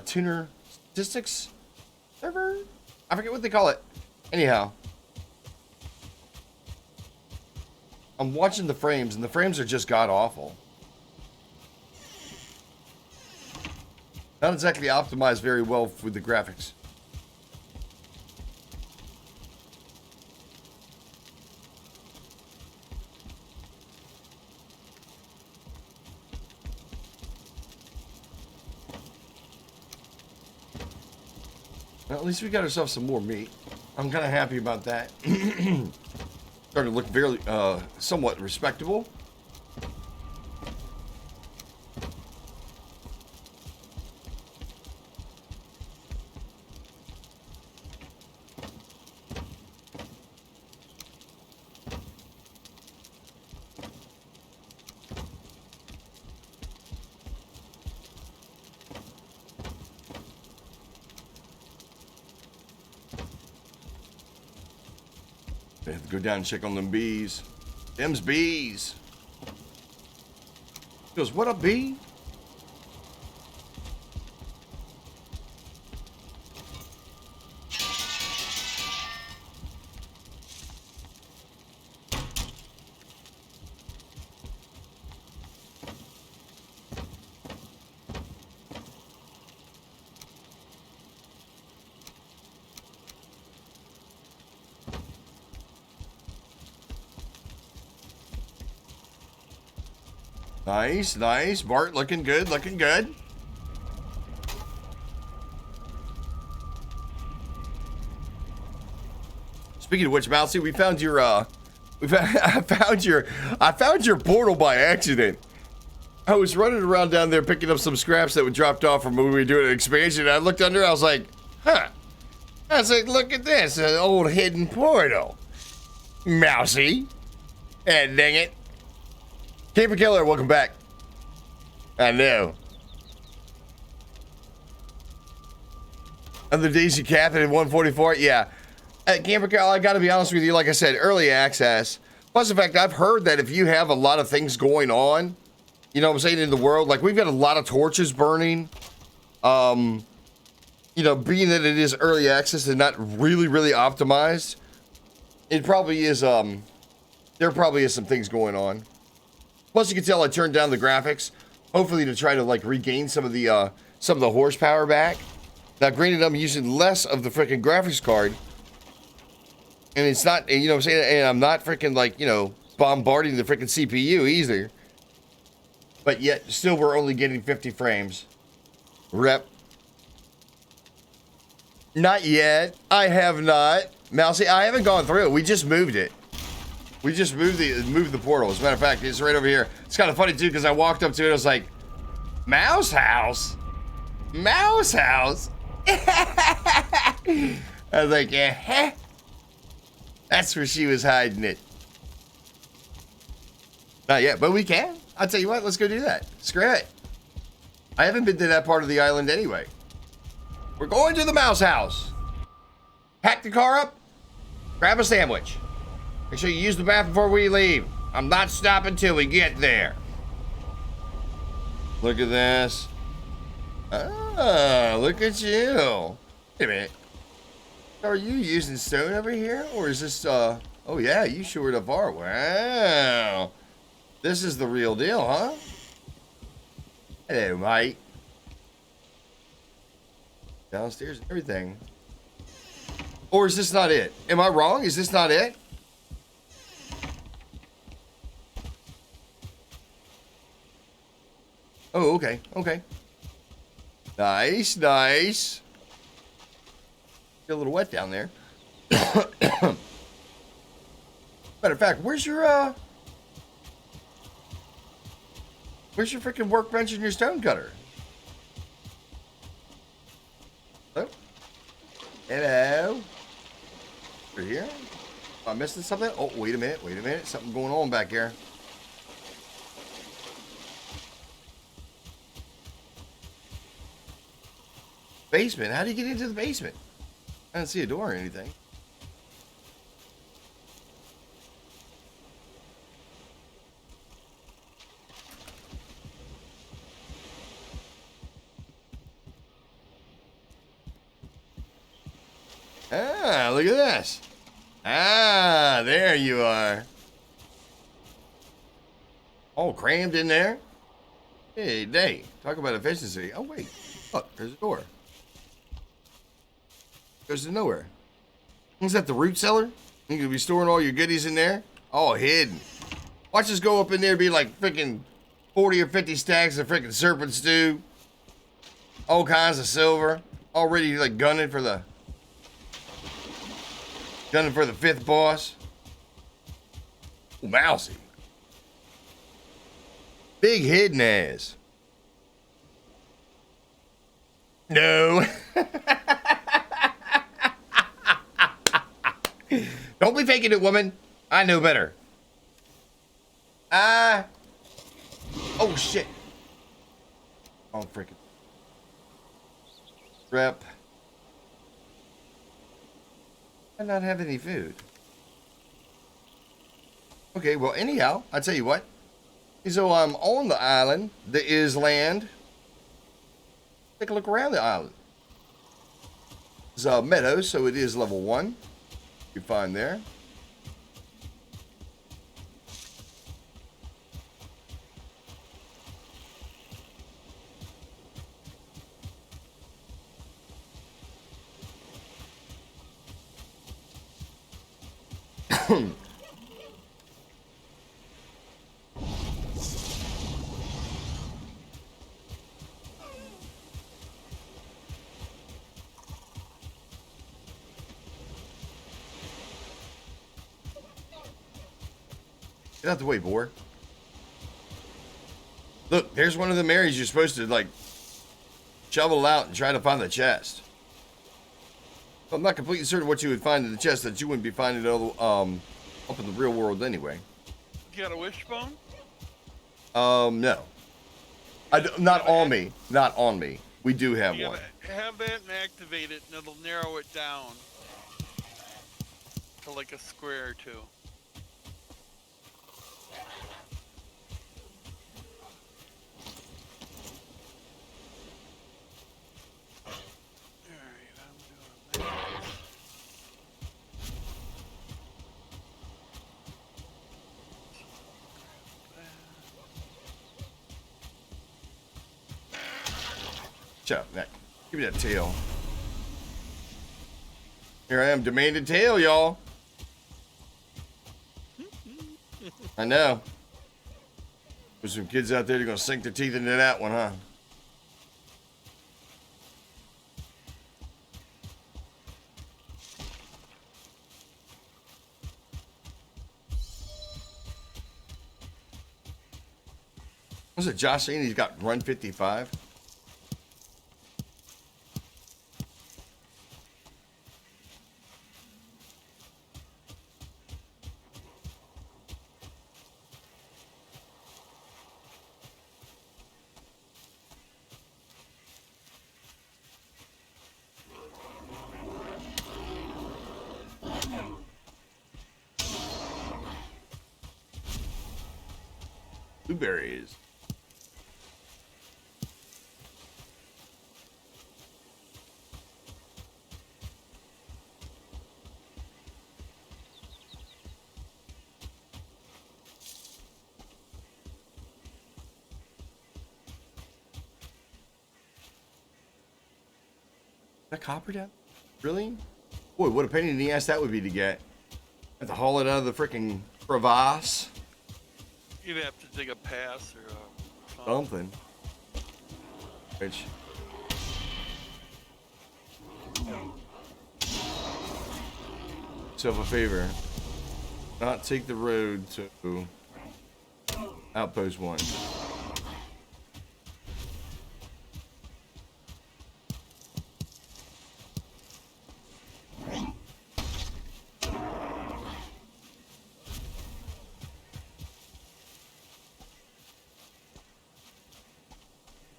tuner statistics server. I forget what they call it. Anyhow, I'm watching the frames, and the frames are just god awful. Not exactly optimized very well with the graphics. Well, at least we got ourselves some more meat. I'm kind of happy about that. Starting to look very, somewhat respectable. I have to go down and check on them bees. Them's bees. He goes, what up, bee? Nice, nice. Bart looking good, looking good. Speaking of which, Mousy, we found your I found your portal by accident. I was running around down there picking up some scraps that were dropped off from when we were doing an expansion, and I looked under, I was like, huh. I was like, look at this, an old hidden portal. Mousy. And dang it. Caper Killer, welcome back. I know. And the Daisy Catherine at 144, yeah. Camper Killer, I gotta be honest with you, like I said, early access. Plus the fact I've heard that if you have a lot of things going on, you know what I'm saying, in the world, like we've got a lot of torches burning. You know, being that it is early access and not really, really optimized, it probably is, there probably is some things going on. Plus, you can tell I turned down the graphics, hopefully to try to like regain some of the horsepower back. Now, granted, I'm using less of the freaking graphics card, and it's not, you know what I'm saying, and I'm not freaking like, you know, bombarding the freaking CPU either. But yet, still, we're only getting 50 frames. Rep. Not yet. I have not. Mousy, I haven't gone through it. We just moved it. We just moved the portal. As a matter of fact, it's right over here. It's kind of funny too because I walked up to it. I was like, "Mouse house, mouse house." I was like, "Yeah, that's where she was hiding it." Not yet, but we can. I'll tell you what. Let's go do that. Screw it. I haven't been to that part of the island anyway. We're going to the mouse house. Pack the car up. Grab a sandwich. Make sure you use the bathroom before we leave. I'm not stopping till we get there. Look at this. Ah, look at you. Wait a minute. Are you using stone over here? Or is this, oh yeah, you sure enough are. Wow. This is the real deal, huh? Hello, mate. Downstairs and everything. Or is this not it? Am I wrong? Is this not it? Oh, okay, okay. Nice, nice. Get a little wet down there. Matter of fact, where's your freaking workbench and your stone cutter? Oh. Hello. Over here? Am I missing something? Oh, wait a minute. Something going on back here. Basement? How do you get into the basement? I don't see a door or anything. Ah, look at this. Ah, there you are. all crammed in there. Hey, day. Talk about efficiency. Oh, wait. Look, there's a door. Goes to nowhere. Is that the root cellar? You could be storing all your goodies in there? All hidden. Watch us go up in there and be like freaking 40 or 50 stacks of freaking serpent stew. All kinds of silver. Already like gunning for the fifth boss. Ooh, mousy. Big hidden ass. No. Don't be faking it, woman. I know better. Oh, shit. Oh, freaking. Rep. I not have any food. Okay, well, anyhow, I'll tell you what. So I'm on the island. There is land. Take a look around the island. It's a meadow, so it is level 1. You find there. Get out the way, boar. Look, there's one of the Marys you're supposed to, like, shovel out and try to find the chest. I'm not completely certain what you would find in the chest that you wouldn't be finding up in the real world anyway. You got a wishbone? No. Not on me. Not on me. We do have You one. gotta have that and activate it, and it'll narrow it down to like a square or two. Shut up, Nick. Give me that tail. Here I am, demanding tail, y'all. I know. There's some kids out there that are going to sink their teeth into that one, huh? Was it Josh saying he's got run 55? Blueberries. That copper down? Really? Boy, what a pain in the ass that would be to get. Have to haul it out of the freaking crevasse. You'd have to dig a pass or Something. Which. Yourself a favor. Not take the road to Outpost 1.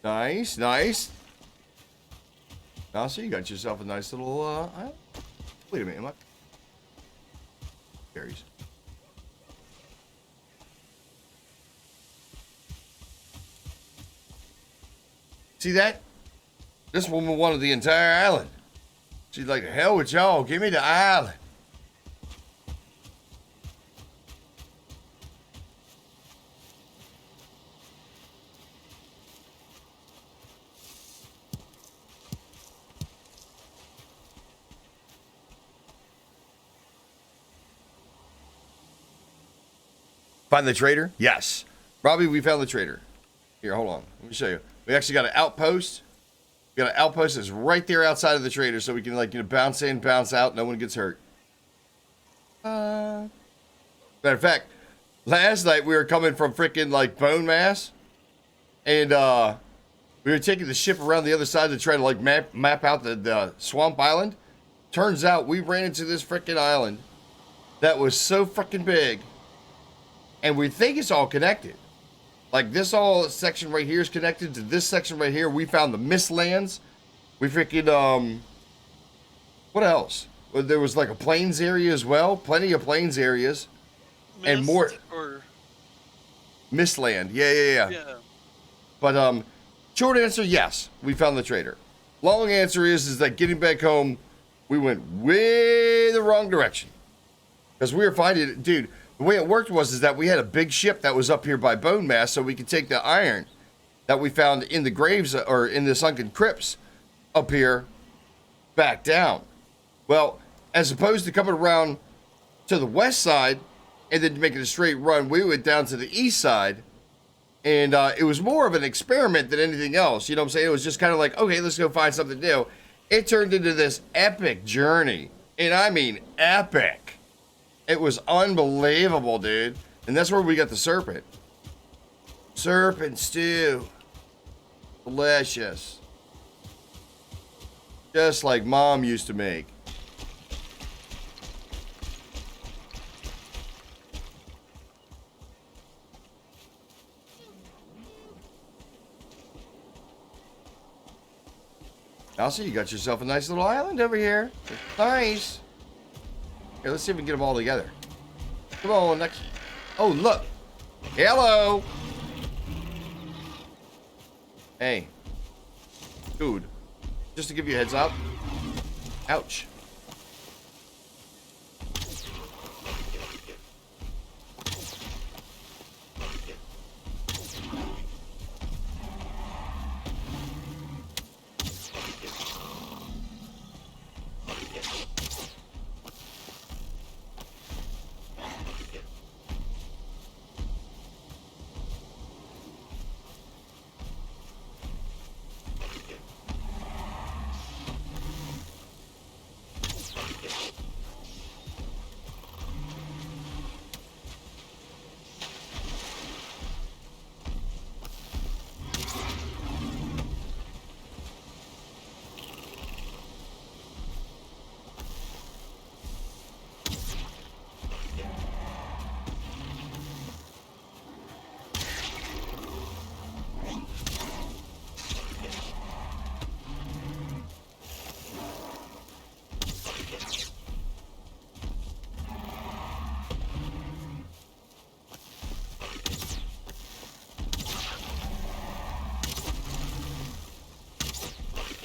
Nice, nice. Now, so you got yourself a nice little, island. Wait a minute, am I? Berries. See that? This woman wanted the entire island. She's like, hell with y'all, give me the island. Find the trader? Yes. Robbie, we found the trader. Here, hold on. Let me show you. We actually got an outpost. We got an outpost that's right there outside of the trader, so we can, like, bounce in, bounce out. No one gets hurt. Matter of fact, last night we were coming from freaking, like, Bone Mass. And, we were taking the ship around the other side to try to, like, map out the swamp island. Turns out we ran into this freaking island that was so freaking big. And we think it's all connected. Like, this all section right here is connected to this section right here. We found the Mistlands. We freaking, what else? Well, there was, like, a plains area as well. Plenty of plains areas. And more. Or... Mistland. Yeah. But, short answer, yes. We found the trader. Long answer is that getting back home, we went way the wrong direction. Because we were finding it, dude. The way it worked was that we had a big ship that was up here by Bone Mass, so we could take the iron that we found in the graves or in the sunken crypts up here back down. Well, as opposed to coming around to the west side and then making a straight run, we went down to the east side, and it was more of an experiment than anything else. You know what I'm saying? It was just kind of like, okay, let's go find something new. It turned into this epic journey, and I mean epic. It was unbelievable, dude. And that's where we got the serpent. Serpent stew. Delicious. Just like Mom used to make. Also, you got yourself a nice little island over here. Nice. Here, let's see if we can get them all together. Come on, next. Oh, look. Hello. Hey. Dude. Just to give you a heads up. Ouch.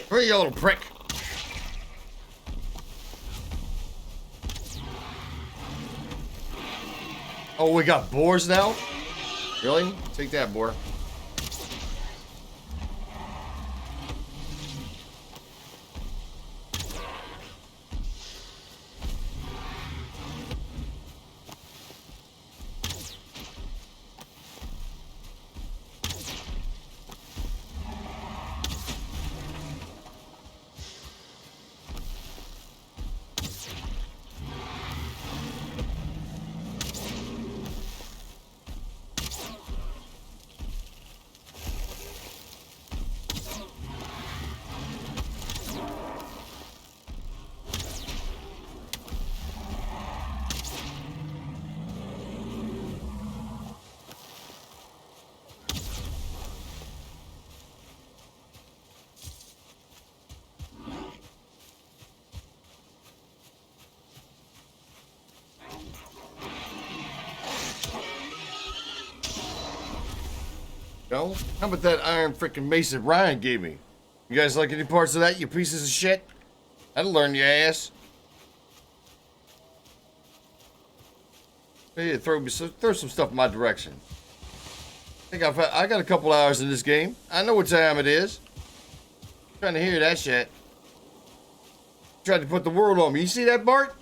Where are you, little prick? Oh, we got boars now? Really? Take that, boar. No? How about that iron freaking mace that Ryan gave me? You guys like any parts of that, you pieces of shit? That'll learn your ass. Hey, throw some stuff in my direction. I think I got a couple hours in this game. I know what time it is. Trying to hear that shit. Tried to put the world on me. You see that, Bart?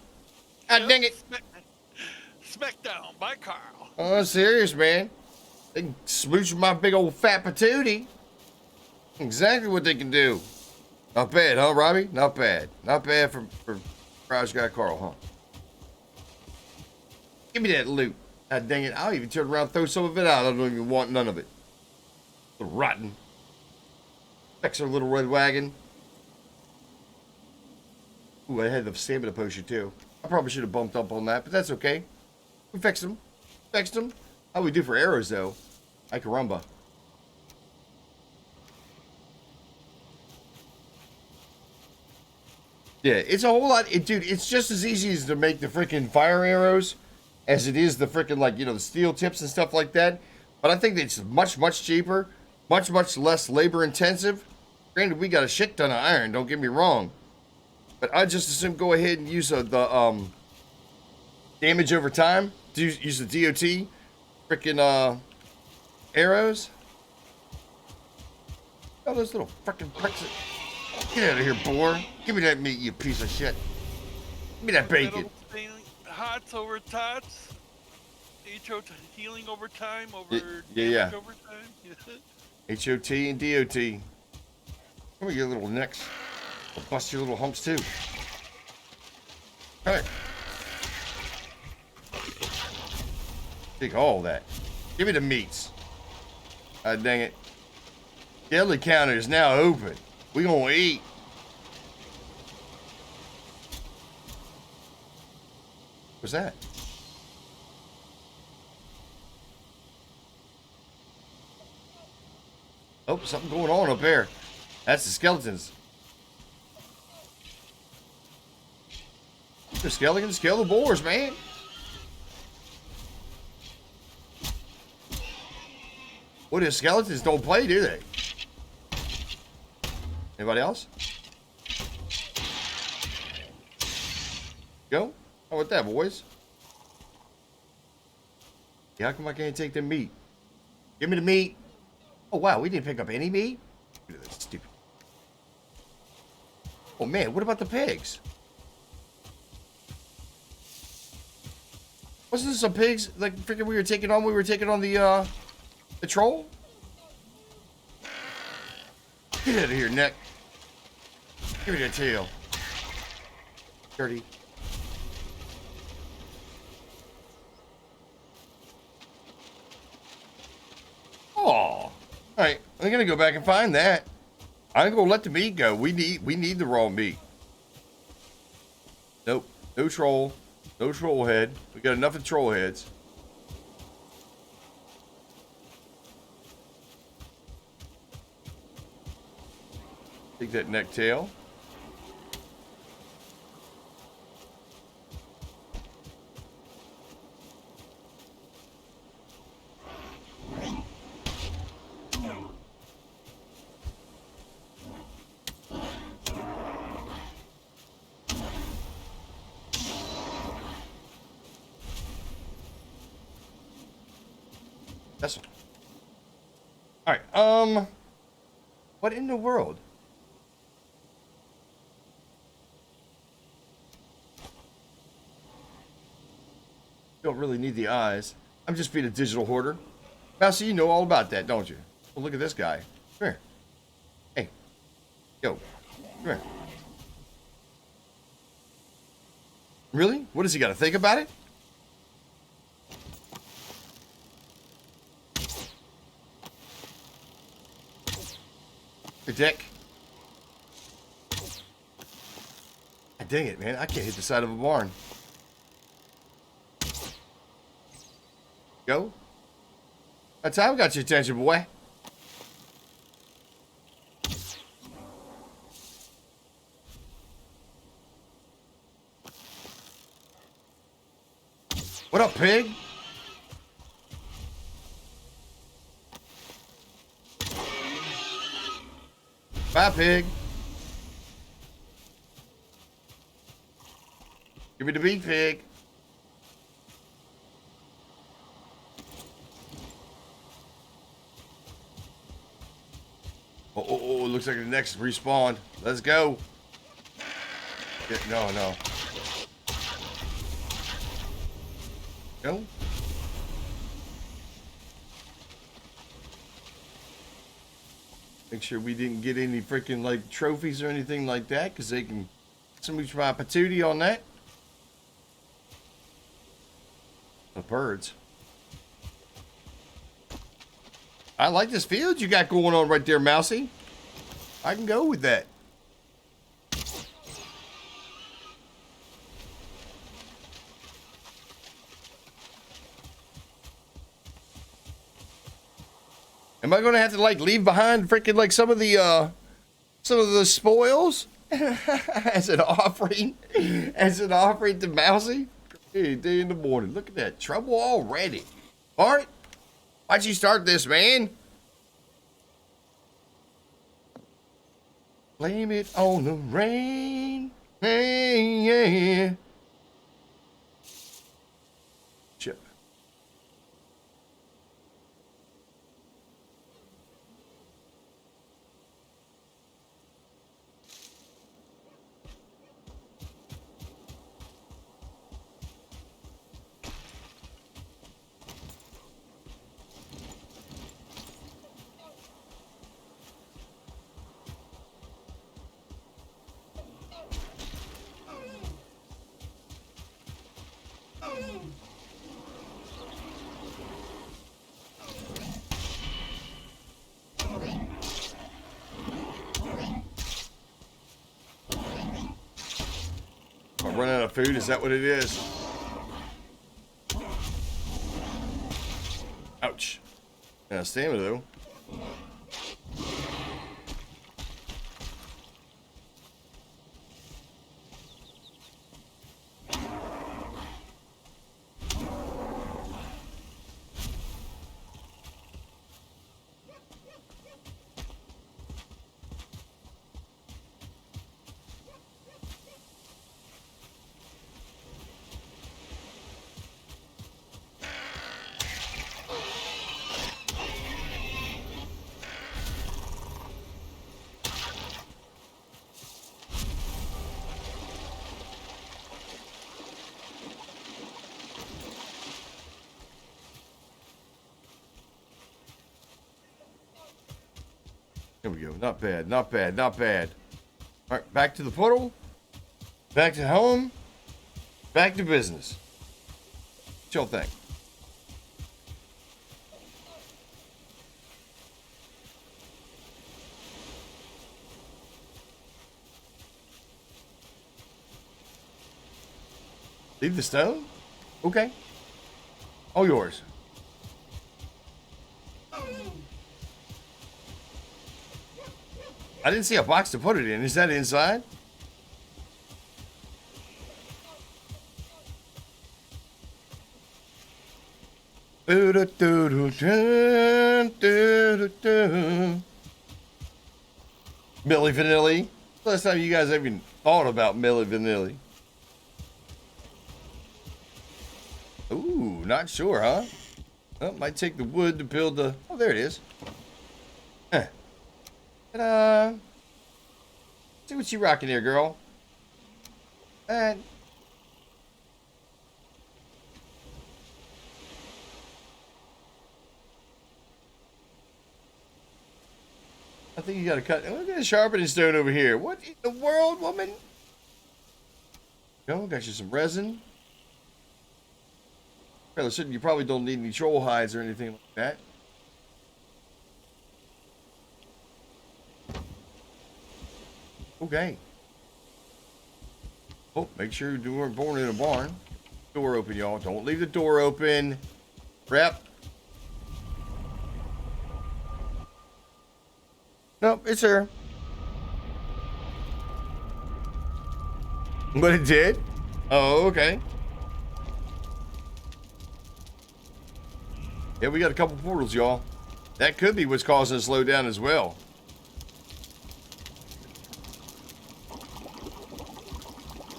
God dang it. Smackdown by Carl. Oh, serious, man. They can smooch my big old fat patootie. Exactly what they can do. Not bad, huh, Robbie? Not bad. Not bad for Garage Guy Carl, huh? Give me that loot. God dang it. I'll even turn around and throw some of it out. I don't even want none of it. Little rotten. Fix our little red wagon. Ooh, I had the stamina potion too. I probably should have bumped up on that, but that's okay. We fixed them. Fixed them. How we do for arrows, though? Ay caramba. Yeah, it's a whole lot. Dude, it's just as easy as to make the freaking fire arrows as it is the freaking, like, you know, the steel tips and stuff like that. But I think it's much, much cheaper. Much, much less labor intensive. Granted, we got a shit ton of iron, don't get me wrong. But I just assume go ahead and use the damage over time. Use the DOT freaking arrows. Oh, those little freaking pricks. Get out of here, boar. Give me that meat, you piece of shit. Give me that bacon. Hots over tots. HOT healing over time over yeah. over time. HOT and DOT. Come here, your little necks. I'll bust your little humps too. All right. Take all that. Give me the meats. God dang it. Deli counter is now open. We gonna eat. What's that? Oh, something going on up there. That's the skeletons. The skeletons kill the boars, man. What if skeletons don't play, do they? Anybody else? Go? How about that, boys? Yeah, how come I can't take the meat? Give me the meat. Oh, wow, we didn't pick up any meat? Look at that stupid. Oh, man, what about the pigs? Wasn't there some pigs, like, freaking we were taking on the troll? Get out of here, Nick. Give me that tail. Dirty. Oh. Alright, I'm gonna go back and find that. I'm gonna let the meat go. We need the raw meat. Nope. No troll. No troll head. We got enough of troll heads. Take that neck tail. That's all right. What in the world? Don't really need the eyes. I'm just being a digital hoarder. Mousy, you know all about that, don't you? Well, look at this guy. Come here. Hey. Yo. Come here. Really? What does he got to think about it? Your dick. God dang it, man. I can't hit the side of a barn. Go. That's how I got your attention, boy. What up, pig? Bye, pig. Give me the beef, pig. Oh, looks like the next respawn. Let's go. No. Go. Make sure we didn't get any freaking like trophies or anything like that, because they can somebody try patootie on that. The birds. I like this field you got going on right there, Mousy. I can go with that. Am I gonna have to like leave behind freaking like some of the spoils as an offering, to Mousy? Hey, day in the morning. Look at that trouble already. All right, why'd you start this, man? Blame it on the rain. Hey, yeah. Chip. I'm running out of food. Is that what it is? Ouch. Yeah, stamina though. There we go. Not bad, not bad, not bad. All right, back to the portal. Back to home. Back to business. What y'all think? Leave the stone? Okay. All yours. I didn't see a box to put it in. Is that inside? Milli Vanilli. Last time you guys even thought about Milli Vanilli. Ooh, not sure, huh? Well, might take the wood to build the... Oh, there it is. Huh. Ta-da! See what you rocking here, girl. And... I think you gotta cut... Look at the sharpening stone over here. What in the world, woman? Go, got you some resin. Well, you probably don't need any troll hides or anything like that. Okay. Oh, make sure you weren't born in a barn. Door open, y'all. Don't leave the door open. Rep. Nope, it's her. But it did? Oh, okay. Yeah, we got a couple portals, y'all. That could be what's causing us to slow down as well.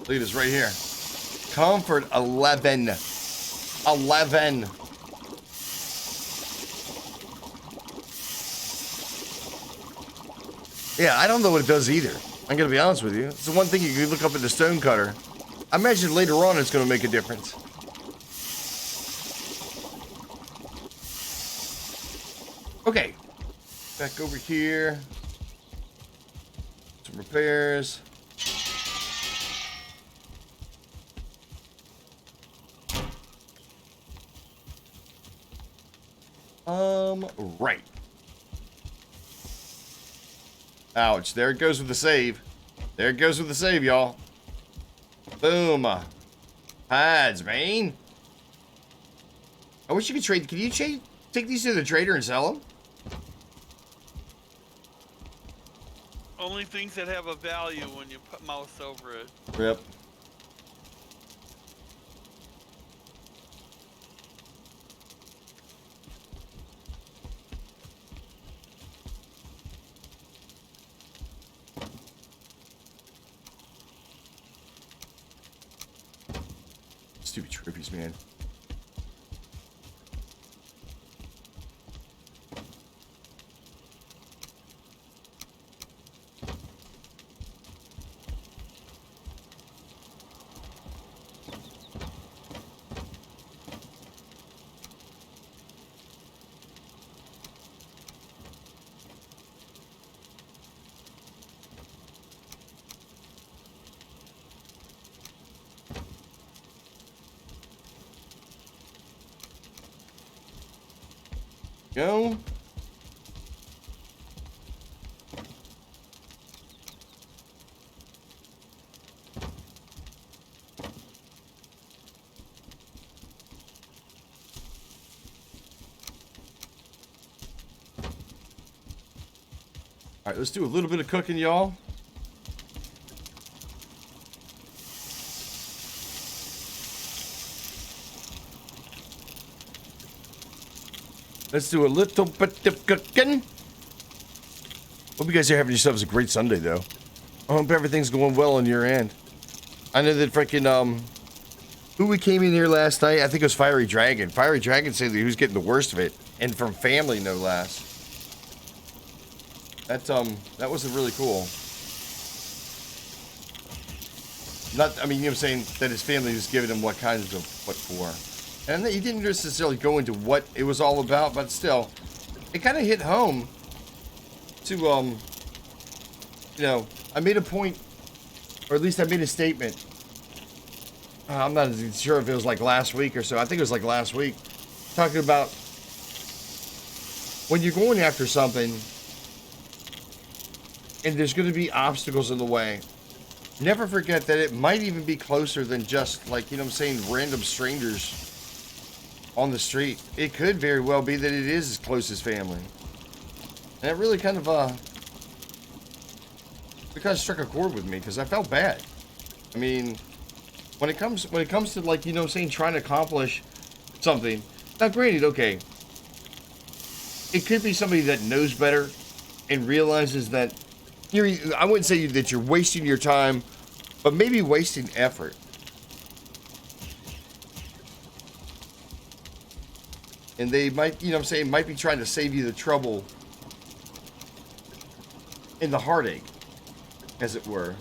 Lead us right here. Comfort 11. 11. Yeah, I don't know what it does either. I'm gonna be honest with you. It's the one thing you can look up at the stone cutter. I imagine later on it's gonna make a difference. Okay. Back over here. Some repairs. Right. Ouch. There it goes with the save. There it goes with the save, y'all. Boom. Hides, man. I wish you could trade. Can you take these to the trader and sell them? Only things that have a value when you put mouse over it. Yep. Stupid trophies, man. Go. All right, let's do a little bit of cooking, y'all. Let's do a little bit of cooking. Hope you guys are having yourselves a great Sunday, though. I hope everything's going well on your end. I know that freaking, who we came in here last night, I think it was Fiery Dragon. Fiery Dragon said that he was getting the worst of it, and from family, no less. That was really cool. Not, I mean, you know what I'm saying, that his family was giving him what kinds of, what for. And he didn't necessarily go into what it was all about, but still, it kind of hit home to, you know, I made a point, or at least I made a statement. I'm not sure if it was like last week or so. I think it was like last week. Talking about when you're going after something and there's going to be obstacles in the way, never forget that it might even be closer than just like, you know what I'm saying, random strangers on the street. It could very well be that it is his closest family. And it really kind of struck a chord with me because I felt bad. I mean, when it comes to, like, you know what I'm saying, trying to accomplish something. Now granted, okay, it could be somebody that knows better and realizes that I wouldn't say that you're wasting your time, but maybe wasting effort. And they might, you know what I'm saying, might be trying to save you the trouble and the heartache, as it were.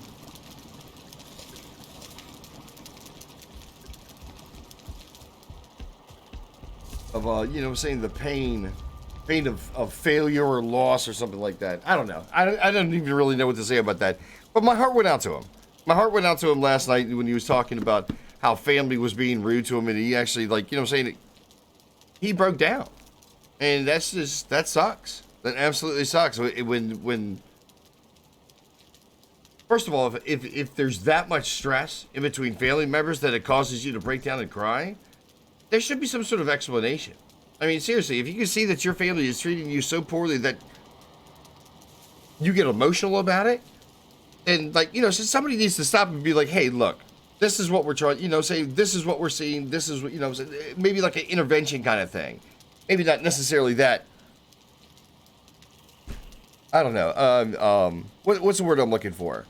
Of, you know what I'm saying, the pain of failure or loss or something like that. I don't know. I don't even really know what to say about that. But my heart went out to him. My heart went out to him last night when he was talking about how family was being rude to him, and he actually, like, you know what I'm saying, he broke down. And that's just, that sucks. That absolutely sucks. When first of all, if there's that much stress in between family members that it causes you to break down and cry, there should be some sort of explanation. I mean, seriously, if you can see that your family is treating you so poorly that you get emotional about it, then, like, you know, so somebody needs to stop and be like, hey, look, this is what we're trying, you know, say, this is what we're seeing, this is what, you know, maybe like an intervention kind of thing. Maybe not necessarily that. I don't know. What's the word I'm looking for?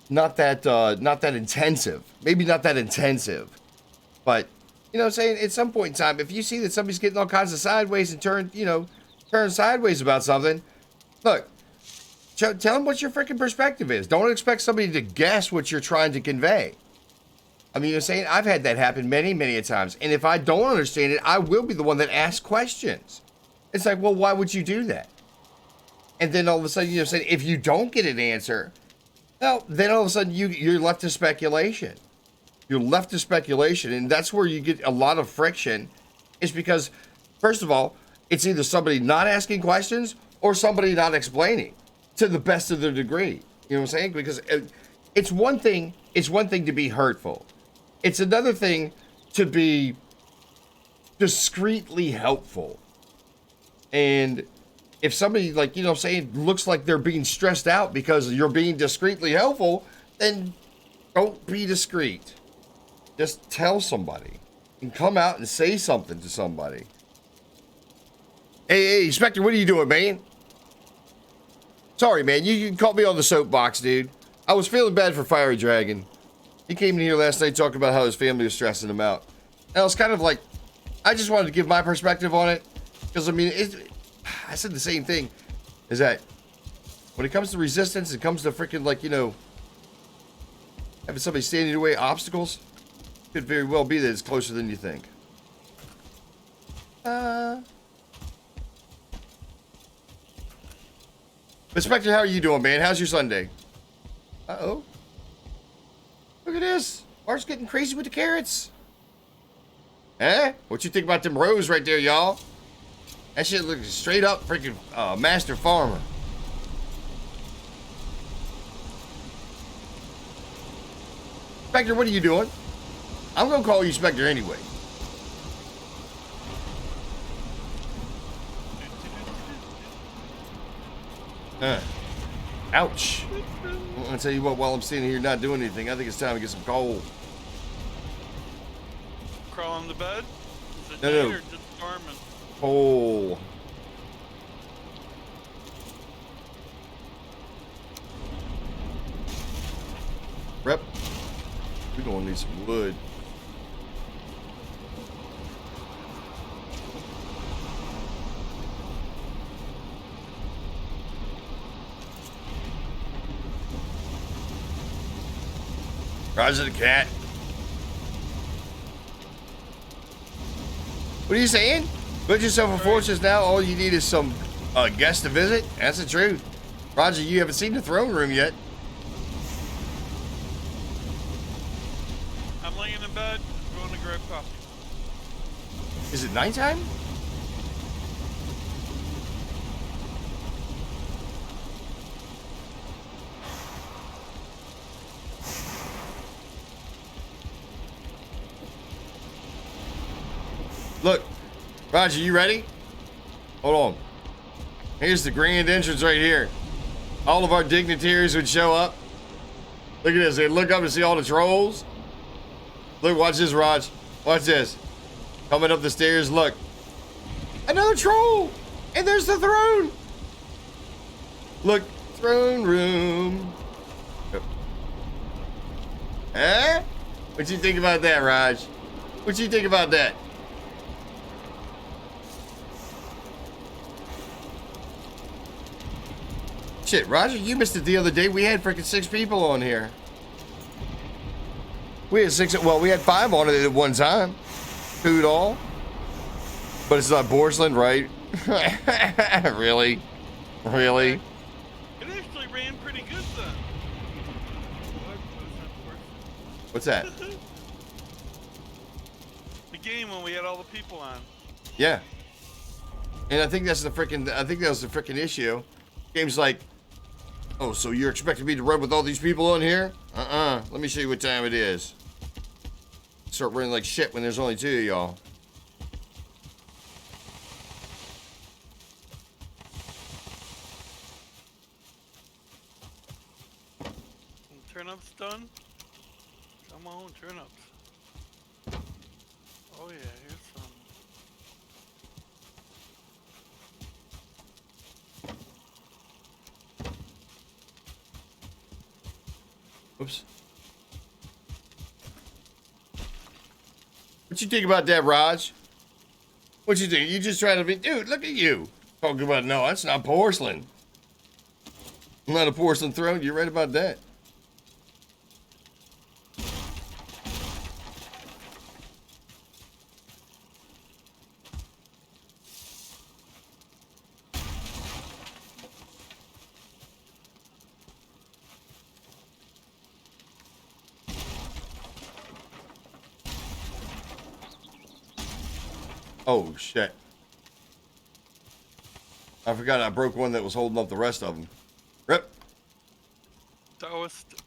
Not that intensive. Maybe not that intensive. But, you know what I'm saying? At some point in time, if you see that somebody's getting all kinds of sideways and turn sideways about something, look, tell them what your freaking perspective is. Don't expect somebody to guess what you're trying to convey. I mean, you know what I'm saying? I've had that happen many, many a times. And if I don't understand it, I will be the one that asks questions. It's like, well, why would you do that? And then all of a sudden, you know, saying if you don't get an answer, well, then all of a sudden you're left to speculation. You're left to speculation, and that's where you get a lot of friction. Is because, first of all, it's either somebody not asking questions or somebody not explaining to the best of their degree. You know what I'm saying? Because it's one thing. It's one thing to be hurtful. It's another thing to be discreetly helpful. And if somebody, like, you know what I'm saying, looks like they're being stressed out because you're being discreetly helpful, then don't be discreet. Just tell somebody and come out and say something to somebody. Hey, Spectre, what are you doing, man? Sorry, man, you caught me on the soapbox, dude. I was feeling bad for Fiery Dragon. He came in here last night talking about how his family was stressing him out. And I was kind of like, I just wanted to give my perspective on it. Because, I mean, I said the same thing. Is that when it comes to resistance, it comes to freaking, like, you know, having somebody standing in your way, obstacles, could very well be that it's closer than you think. But Spectre, how are you doing, man? How's your Sunday? Uh-oh. Look at this. Mark's getting crazy with the carrots. Eh? What you think about them rows right there, y'all? That shit looks straight up freaking master farmer. Spectre, what are you doing? I'm gonna call you Spectre anyway. Ouch. I'm gonna tell you what, while I'm standing here not doing anything, I think it's time to get some coal. Crawl on the bed? Is it No, day no. or just farming? Coal. Rep. We're gonna need some wood. Roger the cat. What are you saying? Build yourself a fortress now. All you need is some guests to visit. That's the truth. Roger, you haven't seen the throne room yet. I'm laying in bed, going to grab coffee. Is it nighttime? Look, Roger, you ready? Hold on. Here's the grand entrance right here. All of our dignitaries would show up. Look at this. They'd look up and see all the trolls. Look, watch this, Raj. Watch this. Coming up the stairs, look. Another troll! And there's the throne! Look, throne room. Huh? What you think about that, Raj? What you think about that? Shit, Roger, you missed it the other day. We had freaking 6 people on here. We had 6, well, we had 5 on it at one time. Food all. But it's not porcelain, right? Really? Really? It actually ran pretty good then. What's that? The game when we had all the people on. Yeah. And I think that's the freaking, I think that was the freaking issue. Game's like, oh, so you're expecting me to run with all these people on here? Let me show you what time it is. Start running like shit when there's only 2 of y'all. Turnips done? Come on, turnips. Oh yeah, here's some. Oops. What you think about that, Raj? What you think? You just trying to be, dude, look at you. Talking about, no, that's not porcelain. Not a porcelain throne. You're right about that. Oh, shit. I forgot I broke one that was holding up the rest of them. Rip. Toast.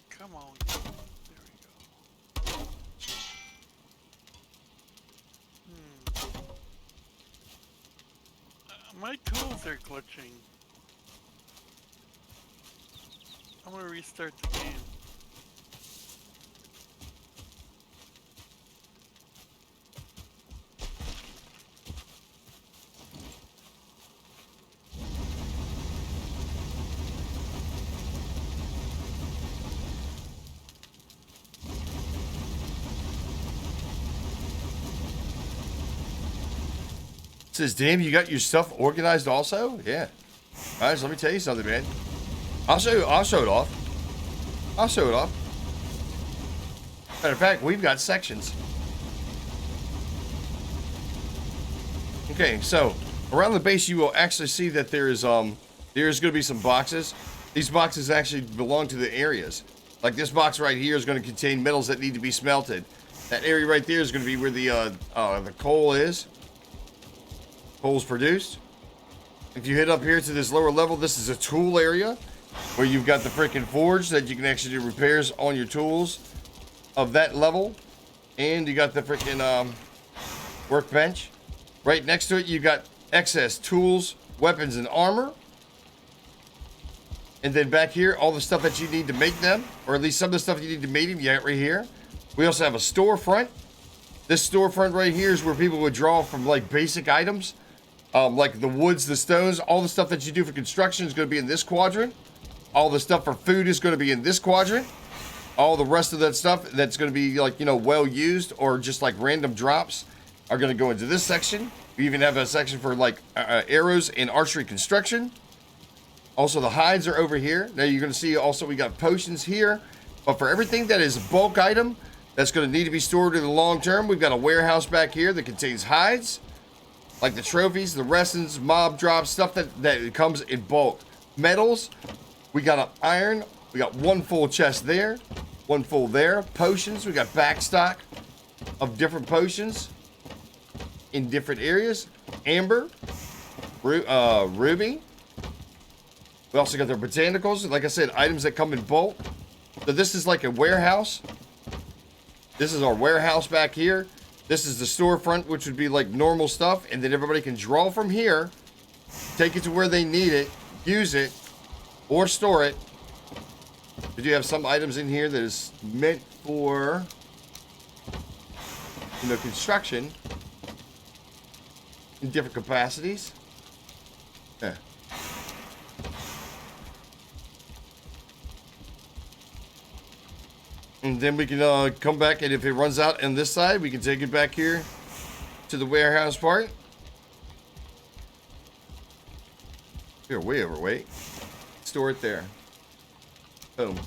Come on. There we go. My tools are glitching. I'm gonna restart the game. Says, damn, you got your stuff organized also? Yeah. All right, so let me tell you something, man. I'll show it off. I'll show it off. Matter of fact, we've got sections. Okay, so around the base, you will actually see that there's going to be some boxes. These boxes actually belong to the areas. Like this box right here is going to contain metals that need to be smelted. That area right there is going to be where the coal is. Coal's produced. If you hit up here to this lower level, this is a tool area where you've got the freaking forge that you can actually do repairs on your tools of that level. And you got the freaking workbench. Right next to it, you got excess tools, weapons, and armor. And then back here, all the stuff that you need to make them, or at least some of the stuff you need to make them, you got right here. We also have a storefront. This storefront right here is where people would draw from like basic items. Like the woods, the stones, all the stuff that you do for construction is going to be in this quadrant. All the stuff for food is going to be in this quadrant. All the rest of that stuff that's going to be like, you know, well used or just like random drops are going to go into this section. We even have a section for like arrows and archery construction. Also, the hides are over here. Now you're going to see also we got potions here. But for everything that is a bulk item that's going to need to be stored in the long term, we've got a warehouse back here that contains hides. Like the trophies, the resins, mob drops, stuff that comes in bulk. Metals, we got an iron. We got one full chest there, one full there. Potions, we got back stock of different potions in different areas. Amber, ruby. We also got the botanicals. Like I said, items that come in bulk. So this is like a warehouse. This is our warehouse back here. This is the storefront, which would be like normal stuff. And then everybody can draw from here, take it to where they need it, use it, or store it. We do have some items in here that is meant for, you know, construction in different capacities. Yeah. And then we can come back, and if it runs out on this side, we can take it back here to the warehouse part. We're way overweight. Store it there. Boom.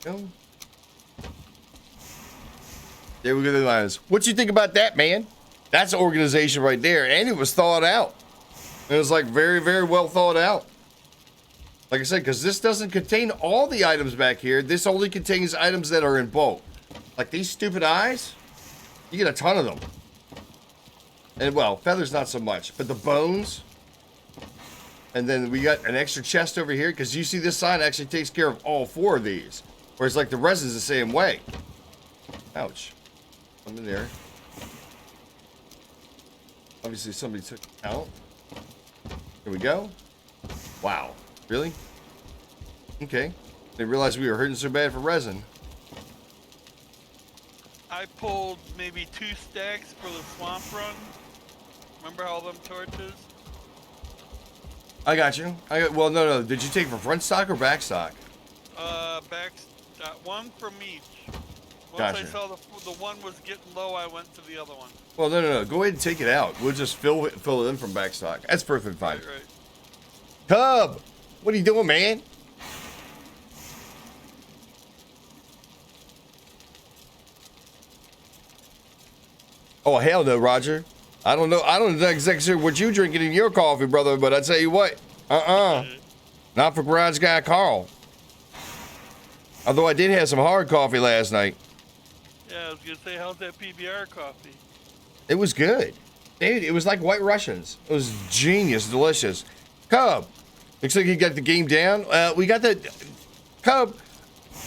Boom. There we go. The lines. What you think about that, man? That's organization right there, and it was thought out. It was like very, very well thought out. Like I said, because this doesn't contain all the items back here. This only contains items that are in bulk. Like these stupid eyes, you get a ton of them. And well, feathers not so much, but the bones. And then we got an extra chest over here because you see this sign actually takes care of all four of these. Whereas like the resin's the same way. Ouch. I'm in there. Obviously somebody took it out. Here we go. Wow. Really? Okay. Didn't realize we were hurting so bad for resin. I pulled maybe 2 stacks for the swamp run. Remember all them torches? I got you. Well, no. Did you take for front stock or back stock? One from each. Once Gotcha. I saw the one was getting low, I went to the other one. Well, no. Go ahead and take it out. We'll just fill it in from back stock. That's perfect fine. Right. Cub, what are you doing, man? Oh, hell no, Roger. I don't know exactly what you drinking in your coffee, brother, but I tell you what, Not for Garage Guy Carl. Although I did have some hard coffee last night. Yeah, I was gonna say, how's that PBR coffee? It was good. Dude, it was like White Russians. It was genius, delicious. Cub, looks like you got the game down. We got the... Cub,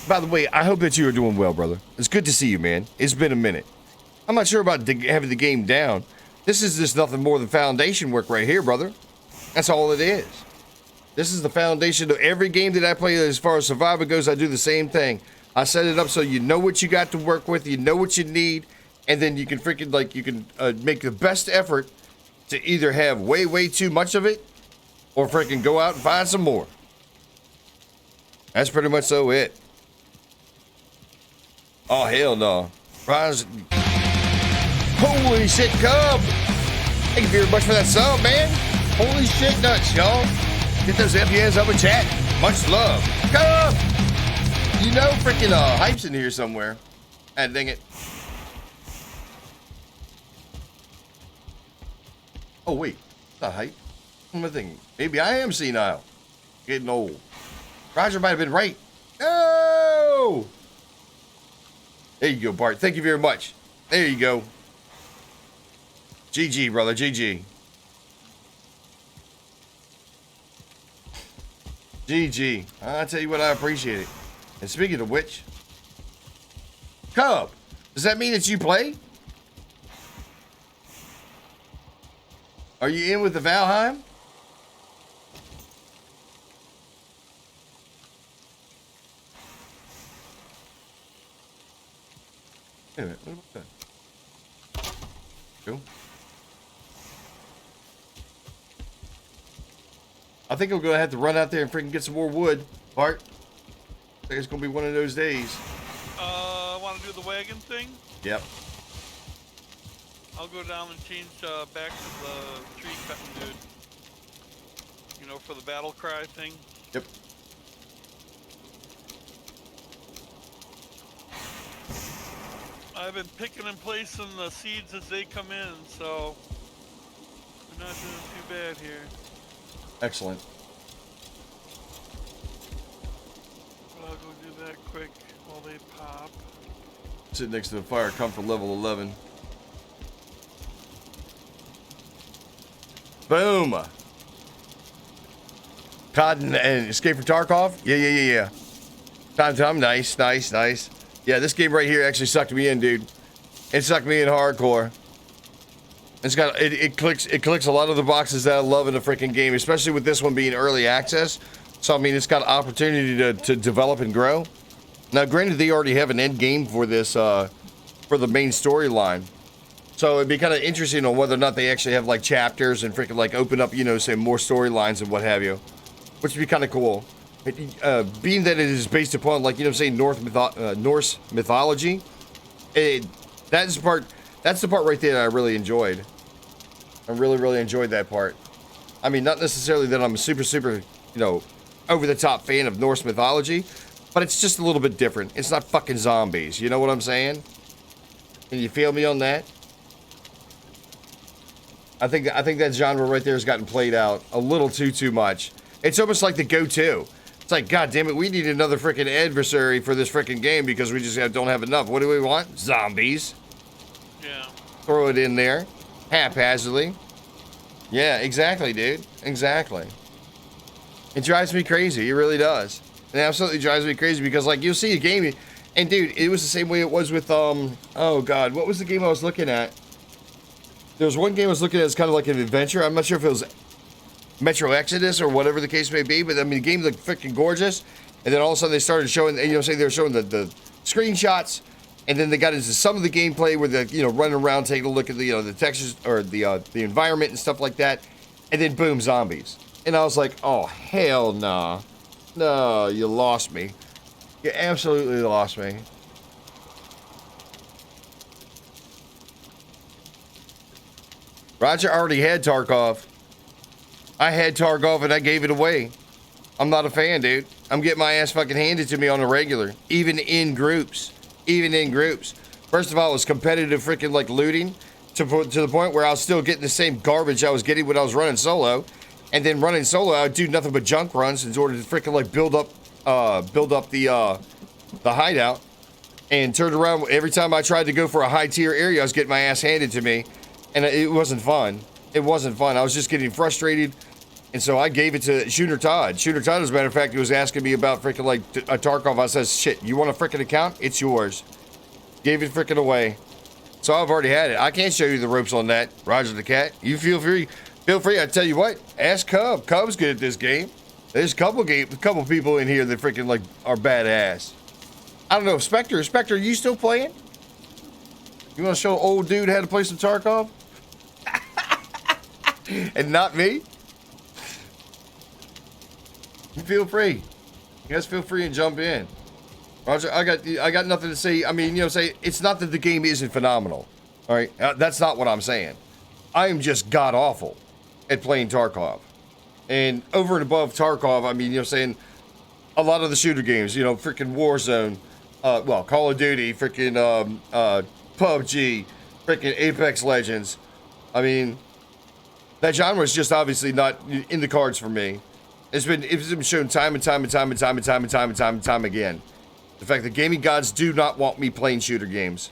by the way, I hope that you are doing well, brother. It's good to see you, man. It's been a minute. I'm not sure about having the game down. This is just nothing more than foundation work right here, brother. That's all it is. This is the foundation of every game that I play. As far as Survivor goes, I do the same thing. I set it up so you know what you got to work with, you know what you need, and then you can freaking, like, you can make the best effort to either have way too much of it or freaking go out and find some more. That's pretty much so it. Oh, hell no. Rise. Holy shit, Cub! Thank you very much for that sub, man. Holy shit nuts, y'all. Get those FPS up in chat. Much love. Cub! You know freaking Hype's in here somewhere. Ah, dang it. Oh, wait. It's not Hype. I'm thinking, maybe I am senile. Getting old. Roger might have been right. No! There you go, Bart. Thank you very much. There you go. GG, brother. GG. GG. I'll tell you what, I appreciate it. And speaking of which, Cub, does that mean that you play? Are you in with the Valheim? Wait a minute, what about that? Cool. I think I'm gonna have to run out there and freaking get some more wood, Bart. I think it's gonna be one of those days. Want to do the wagon thing? Yep. I'll go down and change back to the tree cutting dude. You know, for the battle cry thing. Yep. I've been picking and placing the seeds as they come in, so we're not doing too bad here. Excellent. But I'll go do that quick while they pop. Sit next to the fire, comfort level 11. Boom. Cotton and Escape from Tarkov? Yeah. Time. Nice. Yeah, this game right here actually sucked me in, dude. It sucked me in hardcore. It's got it clicks a lot of the boxes that I love in a freaking game, especially with this one being early access. So I mean, it's got opportunity to develop and grow. Now, granted, they already have an end game for this for the main storyline. So it'd be kind of interesting on whether or not they actually have like chapters and freaking like open up, you know, say more storylines and what have you, which would be kind of cool. Being that it is based upon, like, you know what I'm saying, Norse mythology, that's the part right there that I really enjoyed. I really enjoyed that part. I mean, not necessarily that I'm a super, you know, over the top fan of Norse mythology, but it's just a little bit different. It's not fucking zombies. You know what I'm saying? Can you feel me on that? I think that genre right there has gotten played out a little too much. It's almost like the go-to. It's like, God damn it, we need another freaking adversary for this freaking game because we just don't have enough. What do we want? Zombies. Yeah. Throw it in there, haphazardly. Yeah, exactly, dude. Exactly. It drives me crazy. It really does. It absolutely drives me crazy because, like, you'll see a game, and dude, it was the same way it was with oh God, what was the game I was looking at? There was one game I was looking at as kind of like an adventure. I'm not sure if it was Metro Exodus or whatever the case may be, but I mean, the game looked freaking gorgeous. And then all of a sudden they started showing, you know, say they were showing the screenshots, and then they got into some of the gameplay where they're, you know, running around taking a look at the, you know, the textures or the environment and stuff like that, and then boom, zombies. And I was like, oh hell nah, no, you lost me. You absolutely lost me. Roger already had Tarkov. I had Tarkov and I gave it away. I'm not a fan, dude. I'm getting my ass fucking handed to me on a regular. Even in groups. First of all, it was competitive freaking like looting to the point where I was still getting the same garbage I was getting when I was running solo. And then running solo, I would do nothing but junk runs in order to freaking like build up the hideout. And turned around every time I tried to go for a high tier area, I was getting my ass handed to me, and it wasn't fun. It wasn't fun. I was just getting frustrated, and so I gave it to Shooter Todd. Shooter Todd, as a matter of fact, he was asking me about freaking like a Tarkov. I says, "Shit, you want a freaking account? It's yours." Gave it freaking away. So I've already had it. I can't show you the ropes on that, Roger the Cat. You feel free. Feel free. I tell you what. Ask Cub. Cub's good at this game. There's a couple people in here that freaking like are badass. I don't know, Spectre, are you still playing? You want to show old dude how to play some Tarkov? And not me? Feel free. You guys feel free and jump in. Roger, I got nothing to say. I mean, say it's not that the game isn't phenomenal. All right, that's not what I'm saying. I am just god awful at playing Tarkov. And over and above Tarkov, I mean, saying a lot of the shooter games, freaking Warzone, Call of Duty, freaking PUBG, freaking Apex Legends. I mean, that genre is just obviously not in the cards for me. It's been shown time and time again. The fact that gaming gods do not want me playing shooter games.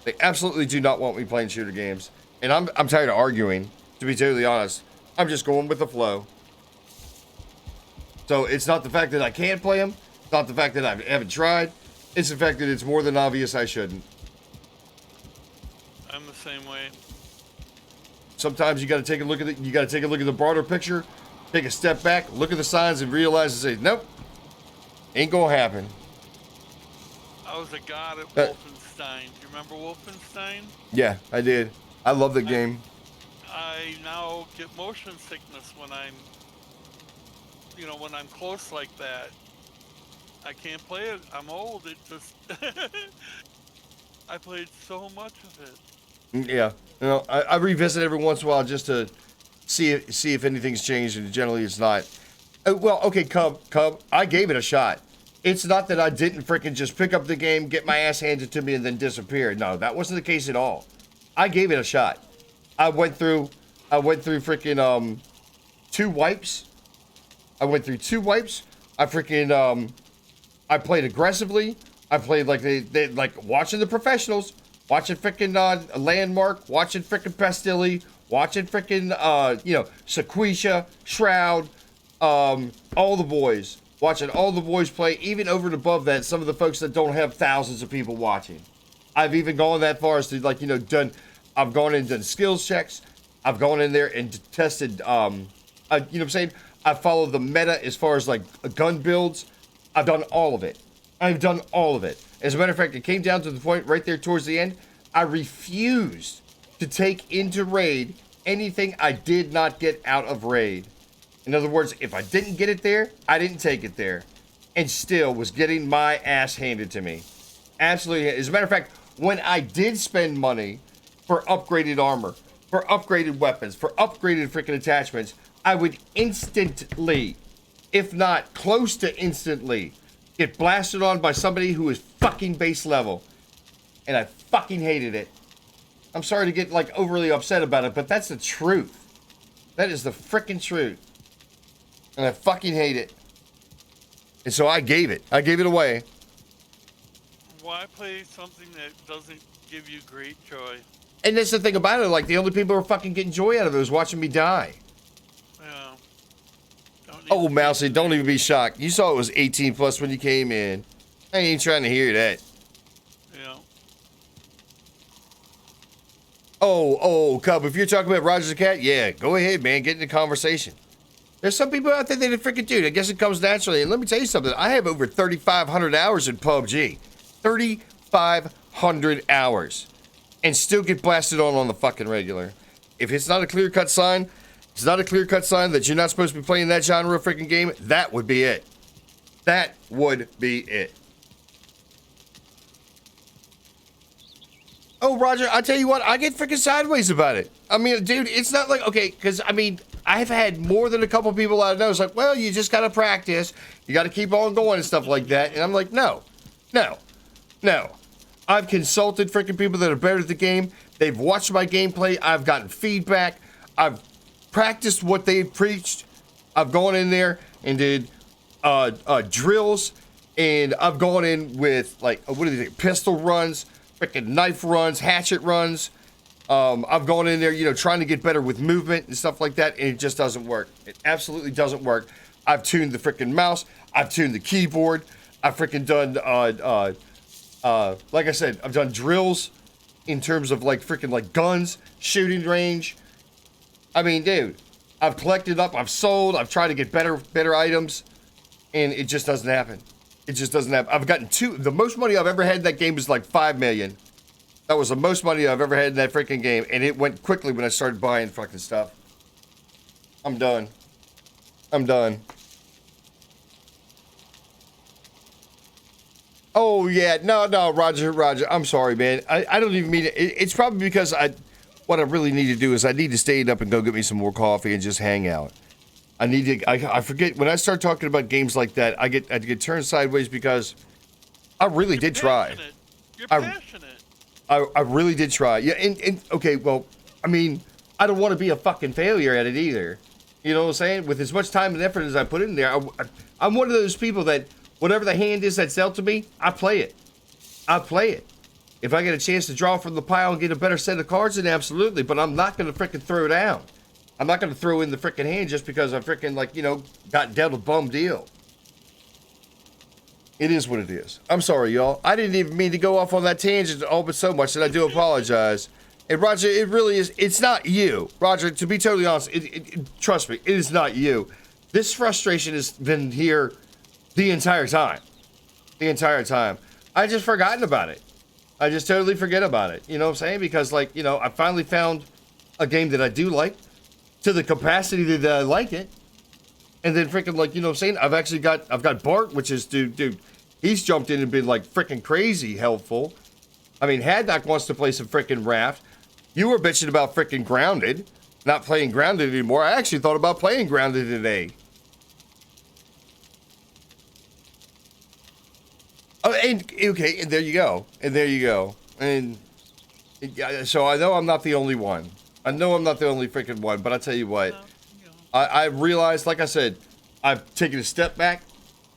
They absolutely do not want me playing shooter games. And I'm tired of arguing, to be totally honest. I'm just going with the flow. So it's not the fact that I can't play them. It's not the fact that I haven't tried. It's the fact that it's more than obvious I shouldn't. I'm the same way. Sometimes you got to take a look at it. You got to take a look at the broader picture, take a step back, look at the signs, and realize and say, nope, ain't gonna happen. I was a god at Wolfenstein. Do you remember Wolfenstein? Yeah, I did. I love the game. I now get motion sickness when I'm close like that. I can't play it. I'm old. It just I played so much of it. Yeah, I revisit every once in a while just to see if anything's changed, and generally it's not. Well, okay, Cub, I gave it a shot. It's not that I didn't freaking just pick up the game, get my ass handed to me, and then disappear. No, that wasn't the case at all. I gave it a shot. I went through freaking 2 wipes. I went through 2 wipes. I freaking I played aggressively. I played like they like watching the professionals, watching freaking Landmark, watching freaking Pastilli, watching freaking Sequisha, Shroud, all the boys, watching all the boys play. Even over and above that, some of the folks that don't have thousands of people watching. I've even gone that far as to I've gone in and done skills checks. I've gone in there and tested. I followed the meta as far as like gun builds. I've done all of it. As a matter of fact, it came down to the point right there towards the end. I refused to take into raid anything I did not get out of raid. In other words, if I didn't get it there, I didn't take it there. And still was getting my ass handed to me. Absolutely. As a matter of fact, when I did spend money for upgraded armor, for upgraded weapons, for upgraded freaking attachments, I would instantly, if not close to instantly, get blasted on by somebody who is fucking base level. And I fucking hated it. I'm sorry to get like overly upset about it, but that's the truth. That is the freaking truth. And I fucking hate it. And so I gave it away. Why play something that doesn't give you great joy? And that's the thing about it, like the only people who are fucking getting joy out of it was watching me die. Yeah. Oh, Mousy, don't even be shocked. You saw it was 18 plus when you came in. I ain't trying to hear that. Yeah. Oh, Cub, if you're talking about Roger the Cat, yeah, go ahead, man. Get in the conversation. There's some people out there that are freaking dude. I guess it comes naturally. And let me tell you something. I have over 3,500 hours in PUBG. 3,500 hours. And still get blasted on the fucking regular. If it's not a clear-cut sign, that you're not supposed to be playing that genre of freaking game, that would be it. That would be it. Oh, Roger, I tell you what, I get freaking sideways about it. I mean, dude, it's not like, okay, because, I mean, I've had more than a couple people I know. It's like, well, you just got to practice. You got to keep on going and stuff like that. And I'm like, no. I've consulted freaking people that are better at the game. They've watched my gameplay. I've gotten feedback. I've practiced what they've preached. I've gone in there and did drills, and I've gone in with like what do they pistol runs, freaking knife runs, hatchet runs. I've gone in there, you know, trying to get better with movement and stuff like that, and it just doesn't work. It absolutely doesn't work. I've tuned the freaking mouse. I've tuned the keyboard. I've freaking done, like I said, I've done drills in terms of like freaking like guns, shooting range. I mean, dude, I've collected up. I've sold. I've tried to get better items, and it just doesn't happen. It just doesn't happen. I've gotten the most money I've ever had in that game was like $5 million. That was the most money I've ever had in that freaking game, and it went quickly when I started buying fucking stuff. I'm done. I'm done. Oh, yeah. No, Roger. I'm sorry, man. I don't even mean it. It's probably because what I really need to do is I need to stay up and go get me some more coffee and just hang out. I need to, I forget, when I start talking about games like that, I get turned sideways because I really did try. You're passionate. I really did try. Yeah, and okay, well, I mean, I don't want to be a fucking failure at it either. You know what I'm saying? With as much time and effort as I put in there, I'm one of those people that whatever the hand is that's dealt to me, I play it. I play it. If I get a chance to draw from the pile and get a better set of cards, then absolutely. But I'm not going to freaking throw down. I'm not going to throw in the freaking hand just because I freaking, like, you know, got dealt a bum deal. It is what it is. I'm sorry, y'all. I didn't even mean to go off on that tangent all but so much, and I do apologize. And Roger, it really is. It's not you, Roger. To be totally honest, trust me, it is not you. This frustration has been here the entire time. The entire time. I just forgotten about it. I just totally forget about it. You know what I'm saying? Because, like, you know, I finally found a game that I do like to the capacity that I like it. And then freaking, like, you know what I'm saying? I've got Bart, which is, dude, he's jumped in and been, like, freaking crazy helpful. I mean, Haddock wants to play some freaking Raft. You were bitching about freaking Grounded. Not playing Grounded anymore. I actually thought about playing Grounded today. Oh, and, okay, and there you go. And so I know I'm not the only one. I know I'm not the only freaking one, but I tell you what. I realized, like I said, I've taken a step back.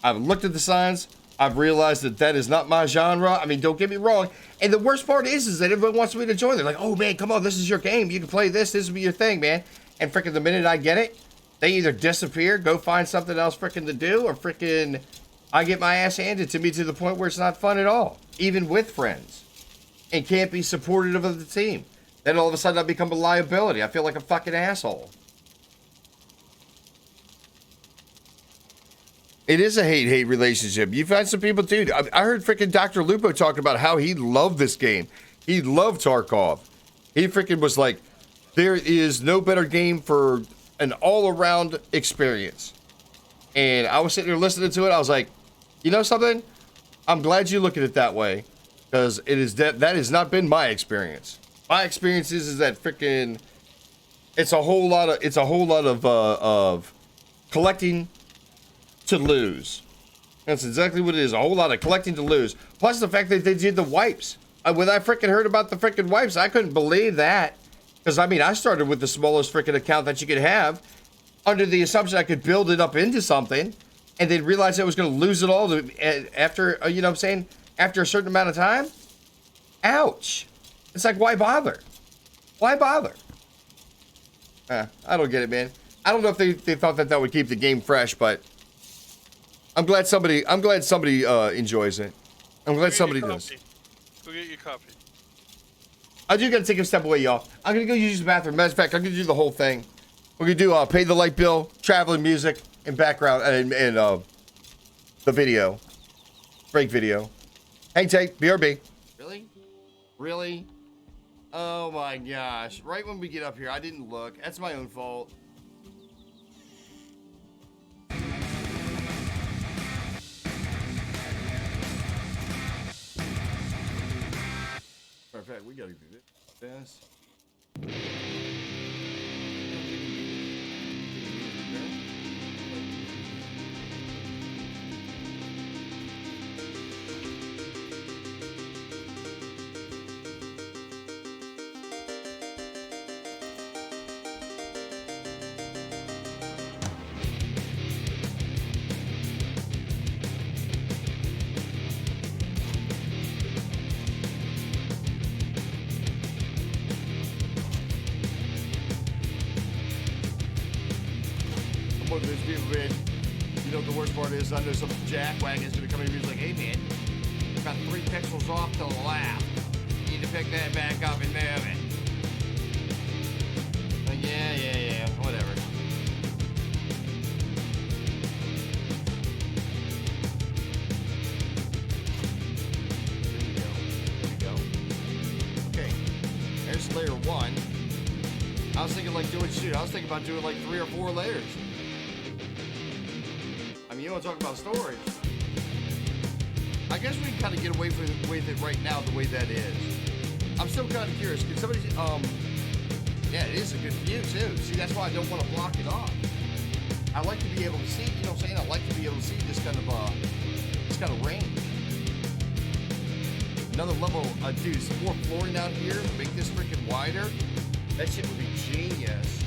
I've looked at the signs. I've realized that is not my genre. I mean, don't get me wrong. And the worst part is that everyone wants me to join. They're like, oh, man, come on. This is your game. You can play this. This will be your thing, man. And freaking the minute I get it, they either disappear, go find something else freaking to do, or freaking I get my ass handed to me to the point where it's not fun at all, even with friends, and can't be supportive of the team. Then all of a sudden I become a liability. I feel like a fucking asshole. It is a hate-hate relationship. You've had some people, dude. I heard freaking Dr. Lupo talk about how he loved this game. He loved Tarkov. He freaking was like, there is no better game for an all-around experience. And I was sitting there listening to it. I was like, you know something? I'm glad you look at it that way, because it is that has not been my experience. My experience is that freaking it's a whole lot of collecting to lose. That's exactly what it is. A whole lot of collecting to lose. Plus the fact that they did the wipes. When I freaking heard about the freaking wipes, I couldn't believe that. Because, I mean, I started with the smallest freaking account that you could have under the assumption I could build it up into something and then realize I was going to lose it all after, you know what I'm saying, after a certain amount of time. Ouch. It's like, why bother? Why bother? I don't get it, man. I don't know if they thought that would keep the game fresh, but I'm glad somebody enjoys it. I'm glad somebody does. Go get your coffee. I do got to take a step away, y'all. I'm going to go use the bathroom. Matter of fact, I'm going to do the whole thing. We're going to do pay the light bill, traveling music, and background, and the video. Break video. Hang tight. BRB. Really? Really? Oh my gosh. Right when we get up here, I didn't look. That's my own fault. Perfect. We gotta do this. I'm one of those people, man. You know what the worst part is? I know some jackwagon's gonna come in and be like, hey man, about 3 pixels off to the left. You need to pick that back up and move it. Like, yeah, whatever. There we go. Okay, there's layer 1. I was thinking like I was thinking about doing like 3 or 4 layers. I mean, you want to talk about storage? I guess we can kind of get away with it right now the way that is. I'm still kind of curious. Can somebody, yeah, it is a good view too. See, that's why I don't want to block it off. I like to be able to see, you know what I'm saying? I like to be able to see this kind of range. Another level, dude, some more flooring down here, make this freaking wider. That shit would be genius.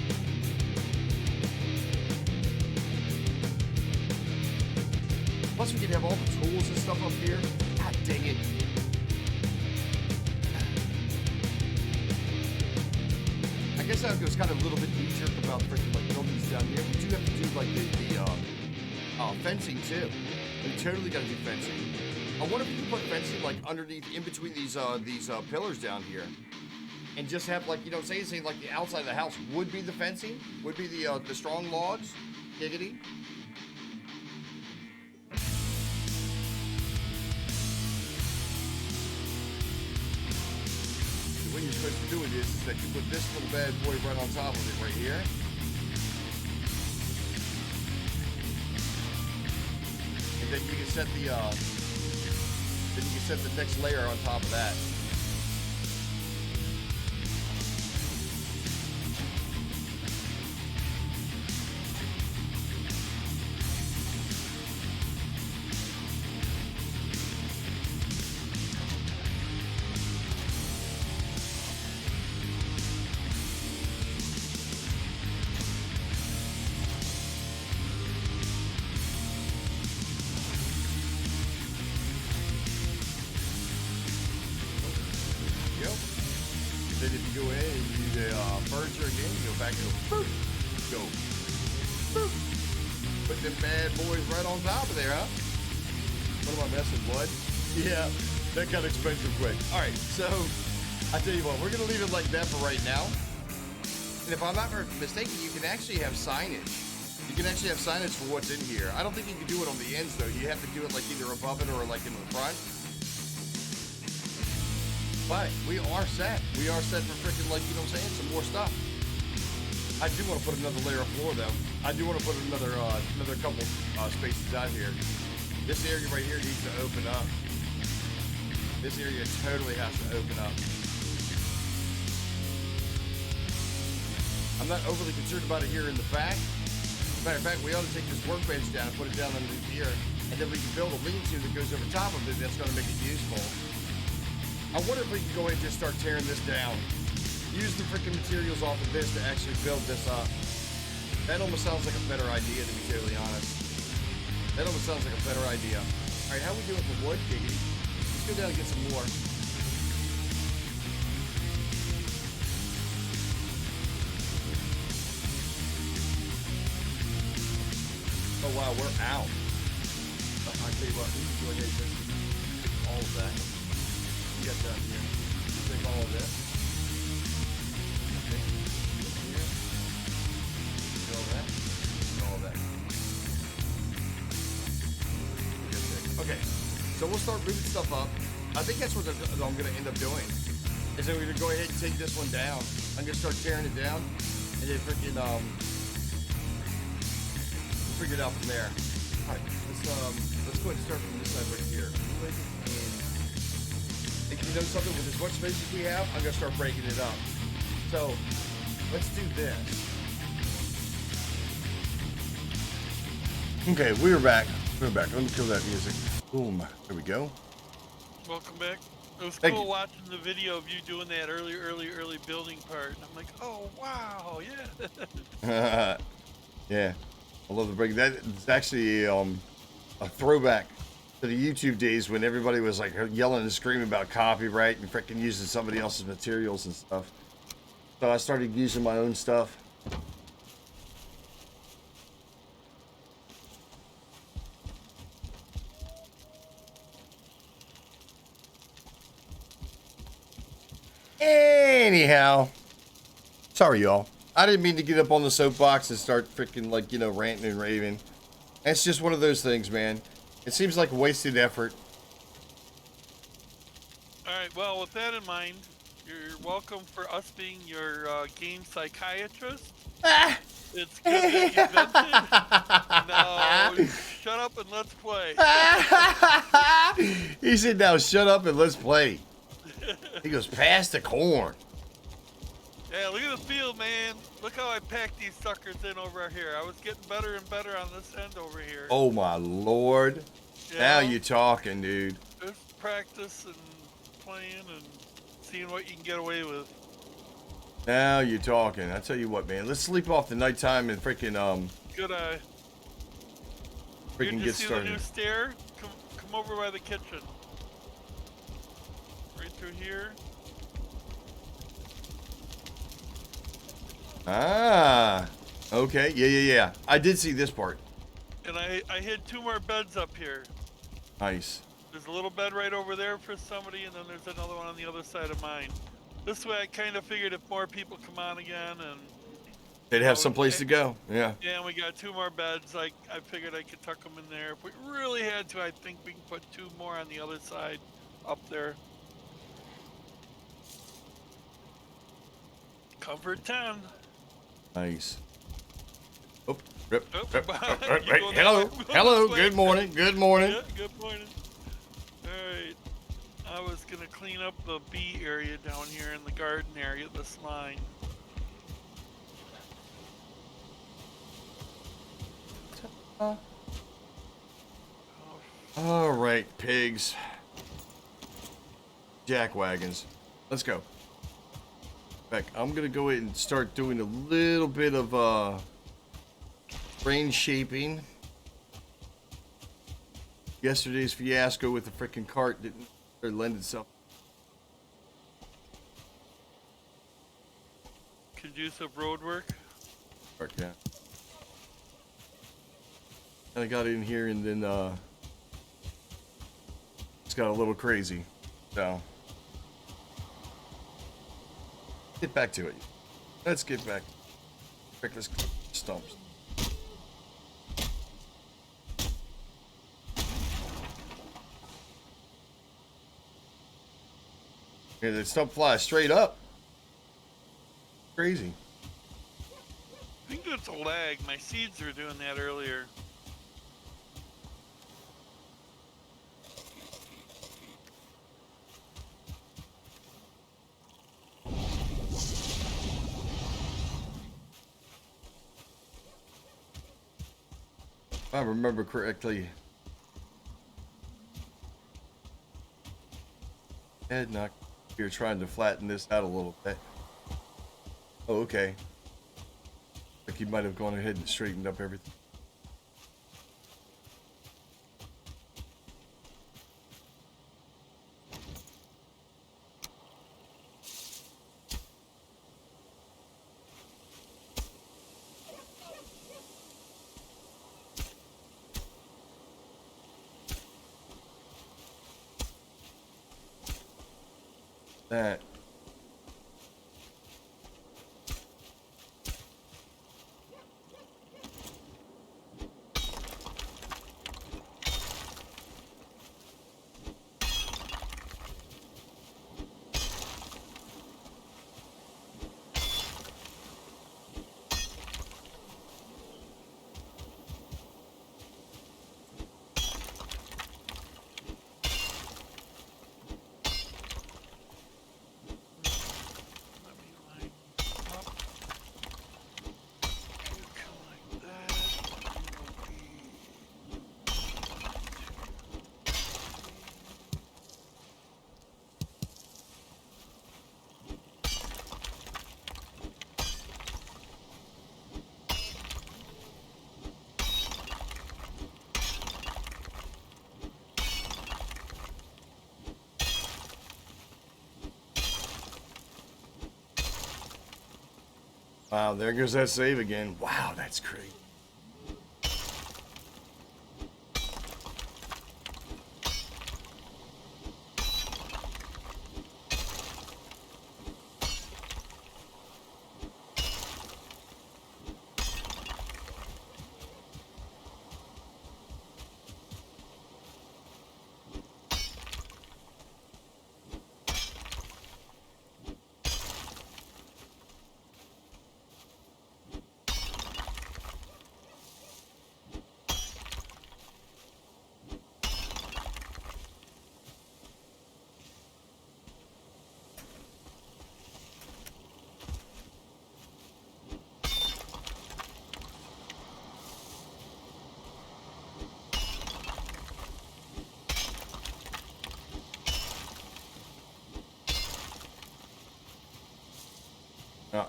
Plus we can have all the tools and stuff up here. God dang it. I guess that was kind of a little bit knee-jerk about freaking like buildings down here. We do have to do like the fencing too. We totally gotta do fencing. I wonder if we can put fencing like underneath, in between these pillars down here. And just have like, you know, say like the outside of the house would be the fencing, would be the strong logs, giggity. The way you're supposed to do it is that you put this little bad boy right on top of it right here. And then you can set the next layer on top of that. Then if you go in and you do the furniture again, you go back and go, boop. Put them bad boys right on top of there, huh? What am I messing, blood? Yeah, that got expensive quick. All right, so I tell you what, we're gonna leave it like that for right now. And if I'm not mistaken, you can actually have signage. You can actually have signage for what's in here. I don't think you can do it on the ends though. You have to do it like either above it or like in the front. But we are set. We are set for freaking, like, you know what I'm saying, some more stuff. I do want to put another layer of floor, though. I do want to put another couple spaces out here. This area right here needs to open up. This area totally has to open up. I'm not overly concerned about it here in the back. As a matter of fact, we ought to take this workbench down and put it down underneath here, and then we can build a lean-to that goes over top of it that's going to make it useful. I wonder if we can go ahead and just start tearing this down. Use the freaking materials off of this to actually build this up. That almost sounds like a better idea, to be totally honest. That almost sounds like a better idea. All right, how we doing for wood, Piggy? Let's go down and get some more. Oh wow, we're out. I tell you what, we can go ahead and just take all of that. Get down here. Take all of this. Okay. Here. Do all that. Do all that. Okay. So we'll start moving stuff up. I think that's what I'm going to end up doing. Is that we're going to go ahead and take this one down. I'm going to start tearing it down, and then freaking we'll figure it out from there. All right. Let's go ahead and start from this side right here. And you know something, with as much space as we have, I'm going to start breaking it up. So, let's do this. Okay, we're back. Let me kill that music. Boom. There we go. Welcome back. It was Thank cool you. watching the video of you doing that early building part. And I'm like, oh, wow, yeah. Yeah. I love the break. That is actually a throwback to the YouTube days when everybody was like yelling and screaming about copyright and freaking using somebody else's materials and stuff. So I started using my own stuff. Anyhow, sorry, y'all. I didn't mean to get up on the soapbox and start freaking, like, you know, ranting and raving. It's just one of those things, man. It seems like wasted effort. Alright, well, with that in mind, you're welcome for us being your game psychiatrist. Ah! It's good that you vented. Now, shut up and let's play. He said, now shut up and let's play. He goes, pass the corn. Yeah, look at the field, man. Look how I packed these suckers in over here. I was getting better and better on this end over here. Oh, my Lord. You Now know? you're talking, dude. Just practice and playing and seeing what you can get away with. Now you're talking. I tell you what, man. Let's sleep off the nighttime and freaking Good eye. freaking Did you get see started. the new stair? Come over by the kitchen. Right through here. Ah. Okay. Yeah. I did see this part. And I hid 2 more beds up here. Nice. There's a little bed right over there for somebody, and then there's another one on the other side of mine. This way I kind of figured if more people come on again and... They'd have some place to go. Yeah. Yeah, and we got 2 more beds. I figured I could tuck them in there. If we really had to, I think we can put 2 more on the other side up there. Comfort 10. Nice. Oh, rip. Oh, Rip. you going that Hello. way? Hello. This way? Good morning. Good morning. Yeah, good morning. Alright. I was gonna clean up the bee area down here in the garden area, this line. All right, pigs. Jack wagons. Let's go. Back. I'm gonna go ahead and start doing a little bit of brain shaping. Yesterday's fiasco with the freaking cart didn't lend itself. Conducive road work. Yeah. And I got in here and then it's got a little crazy. So get back to it. Let's get back. Reckless stumps. Yeah, the stump flies straight up. Crazy. I think that's a lag. My seeds were doing that earlier. If I remember correctly. Head knock. You're trying to flatten this out a little bit. Oh, okay. Like you might have gone ahead and straightened up everything. That. Let me line up. Like that. Wow, there goes that save again. Wow, that's crazy.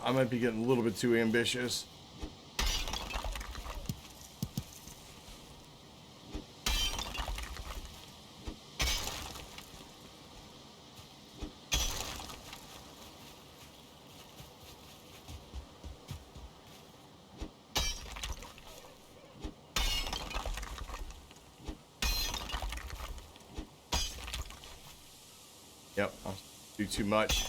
I might be getting a little bit too ambitious. Yep, I'll do too much.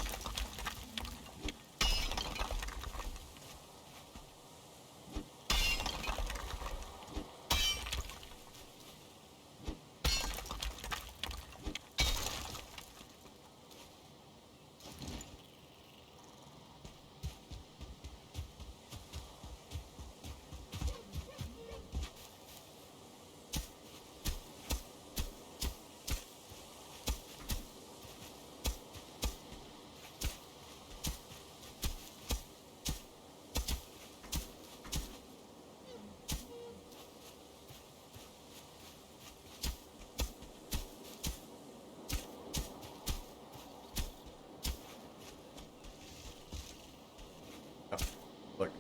Look.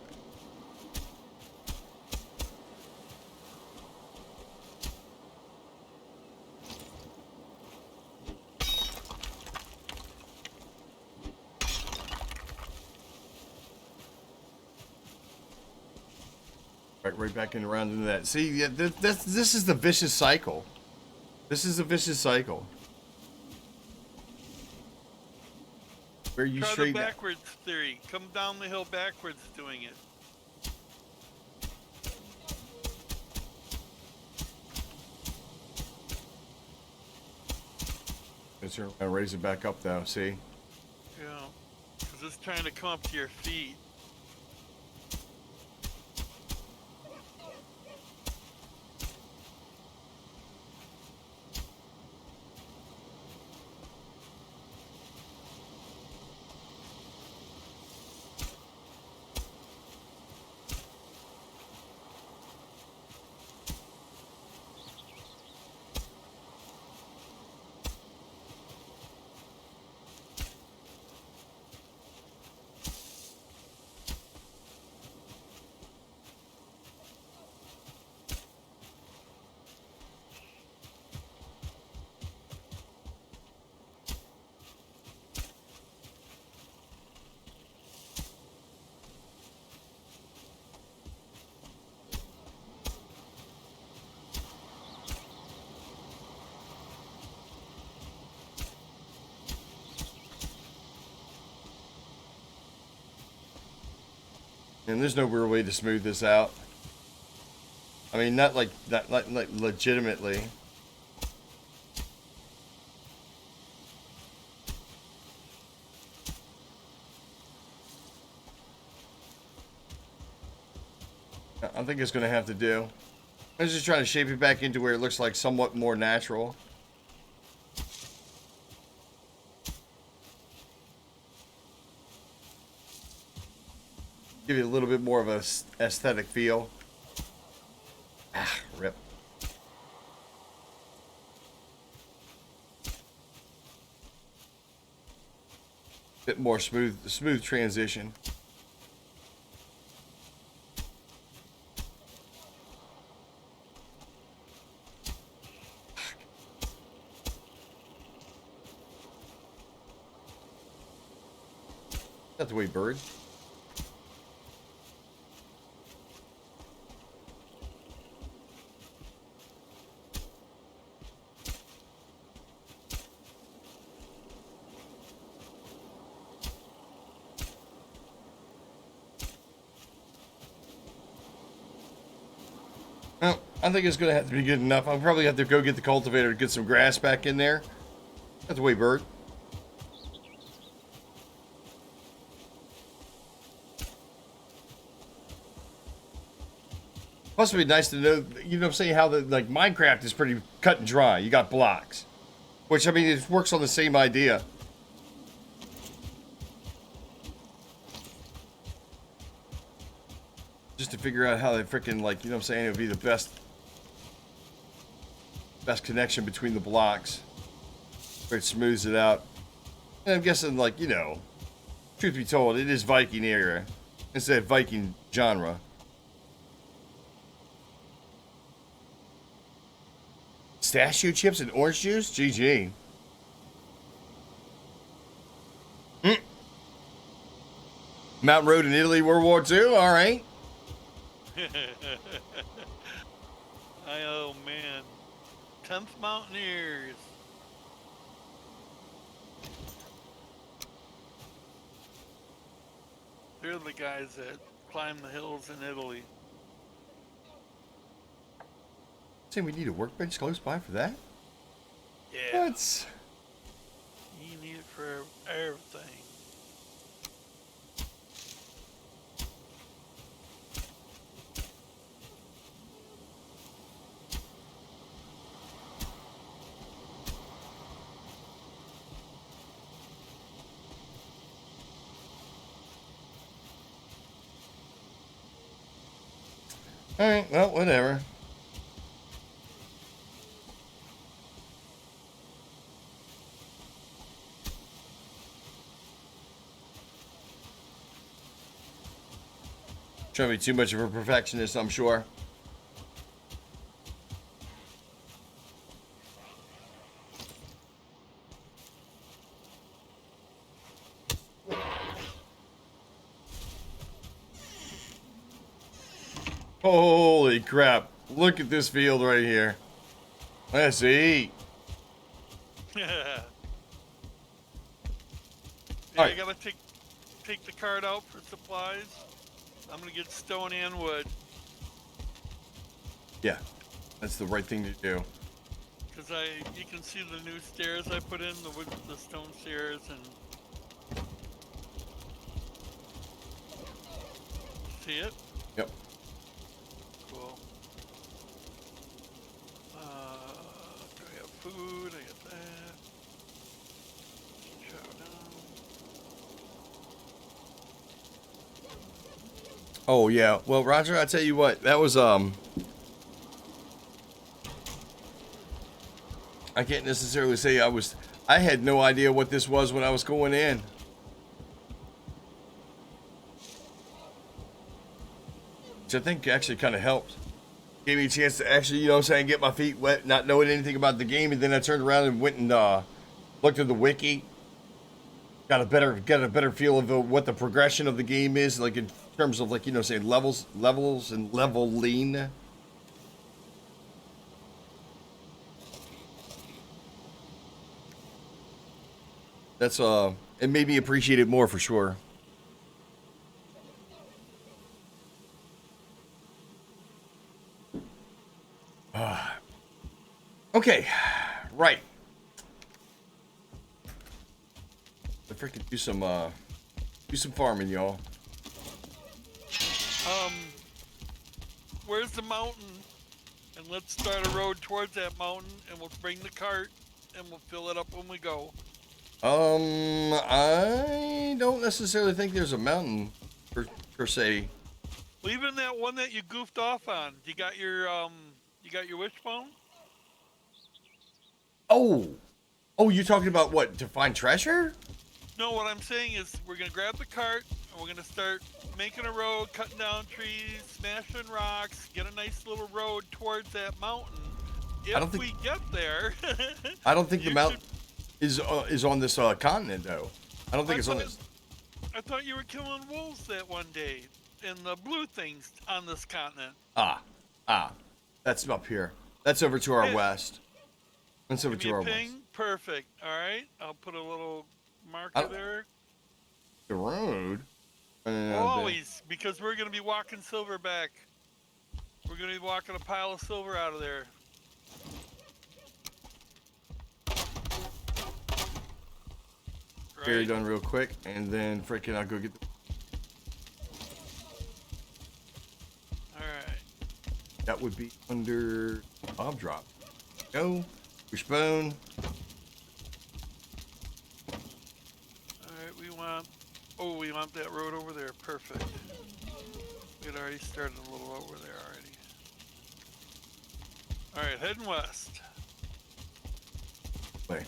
Right back in around into that. See, yeah, this is the vicious cycle. This is a vicious cycle. Where you Try the straighten out. backwards theory. Come down the hill backwards doing it. It's gonna raise it back up though. See. Yeah. Because it's trying to come up to your feet. And there's no real way to smooth this out. I mean, not like legitimately. I think it's going to have to do. I'm just trying to shape it back into where it looks like somewhat more natural. Give you a little bit more of a aesthetic feel. Ah, rip. Bit more smooth transition. That's the way, bird. Well, I think it's going to have to be good enough. I'll probably have to go get the cultivator to get some grass back in there. That's the way, bird. Plus, it'd be nice to know, you know what I'm saying, how the, like, Minecraft is pretty cut and dry. You got blocks. Which, I mean, it works on the same idea. Just to figure out how they freaking, like, you know what I'm saying, it would be the best connection between the blocks. Where it smooths it out. And I'm guessing, like, you know, Truth be told, it is Viking era instead of Viking genre. Pistachio chips and orange juice? GG. Mountain Road in Italy, World War II? All right. Oh man. 10th Mountaineers. They're the guys that climb the hills in Italy. Say we need a workbench close by for that? Yeah. What? You need it for everything. All right, well, whatever. Trying to be too much of a perfectionist, I'm sure. Holy crap. Look at this field right here. Let's eat. Yeah, All you right. gotta take the cart out for supplies. I'm gonna get stone and wood. Yeah, that's the right thing to do. Cause you can see the new stairs I put in, the stone stairs, and see it? Yep. Cool. Do I have food? I got that. Chow down. Oh yeah. Well, Roger, I tell you what, that was I can't necessarily say I had no idea what this was when I was going in. Which I think actually kind of helped. Gave me a chance to actually, you know what I'm saying, get my feet wet, not knowing anything about the game, and then I turned around and went and looked at the wiki. Got a better feel of what the progression of the game is, like in terms of like, you know, saying levels and leveling. That's it made me appreciate it more for sure. Okay, right. I freaking do some farming, y'all. Where's the mountain? And let's start a road towards that mountain, and we'll bring the cart, and we'll fill it up when we go. I don't necessarily think there's a mountain per se. Well, even that one that you goofed off on. You got your wishbone? Oh, you're talking about what, to find treasure? No, what I'm saying is we're gonna grab the cart and we're gonna start making a road, cutting down trees, smashing rocks, get a nice little road towards that mountain. If we get there, I don't think the mountain is on this continent though. I don't think it's on this. I thought you were killing wolves that one day, and the blue things on this continent. That's up here. That's over to our west. That's over Give to me a our ping. west. Perfect. All right, I'll put a little marker there. The road. Always, because we're gonna be walking silverback. We're gonna be walking a pile of silver out of there. Very done real quick, and then freaking I'll go get the... Alright. That would be under Bob Drop. Go. Wishbone. Alright, we want that road over there. Perfect. We had already started a little over there already. Alright, heading west. Wait.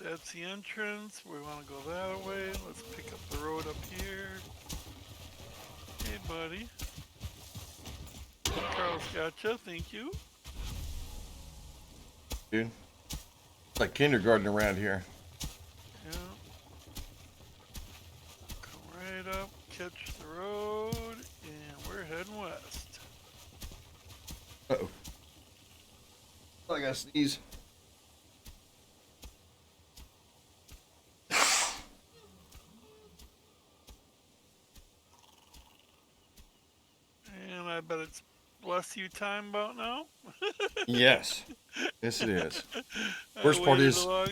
That's the entrance. We want to go that way. Let's pick up the road up here. Hey, buddy. Carl's gotcha. Thank you. Dude. It's like kindergarten around here. Yeah. Come right up, catch the road, and we're heading west. Uh-oh. I gotta sneeze. And I bet it's bless you time about now. Yes. Yes, it is. I Worst part waited is, long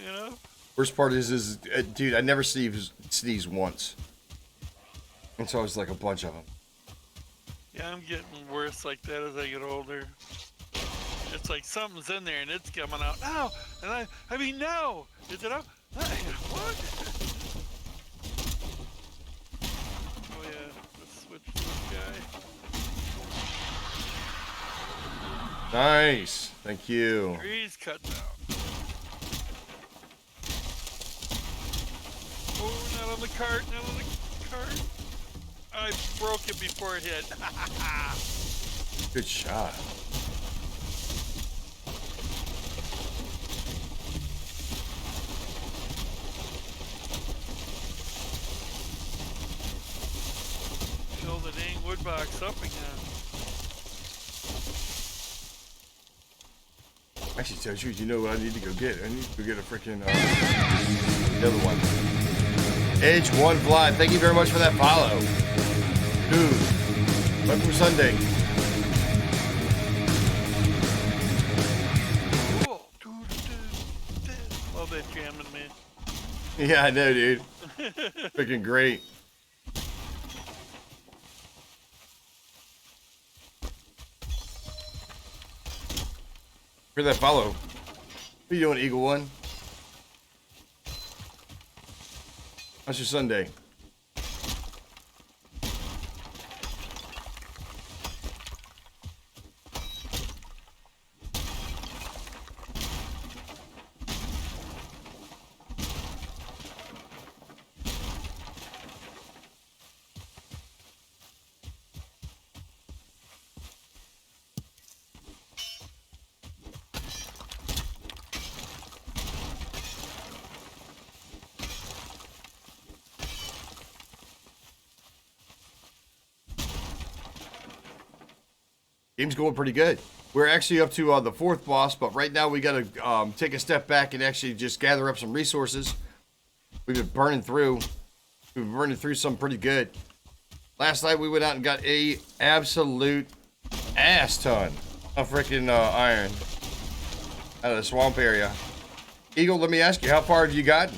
enough. dude, I never sneeze once. It's always like a bunch of them. Yeah, I'm getting worse like that as I get older. It's like something's in there and it's coming out now. And I mean now. Is it out? What? Oh yeah, let's switch to this guy. Nice. Thank you. Trees cut down. Oh, not on the cart, not on the cart. I broke it before it hit. Good shot. Fill the dang wood box up again. Actually, tell you, you know what I need to go get? I need to go get a freaking the other one. Edge One Fly. Thank you very much for that follow. Dude, welcome Sunday. Cool. Love that jamming, man. Yeah, I know, dude. Freaking great. For that follow. What are you doing, Eagle One? How's your Sunday? Game's going pretty good. We're actually up to the fourth boss, but right now we got to take a step back and actually just gather up some resources. We've been burning through. We've been burning through some pretty good. Last night we went out and got a absolute ass ton of freaking iron out of the swamp area. Eagle, let me ask you, how far have you gotten?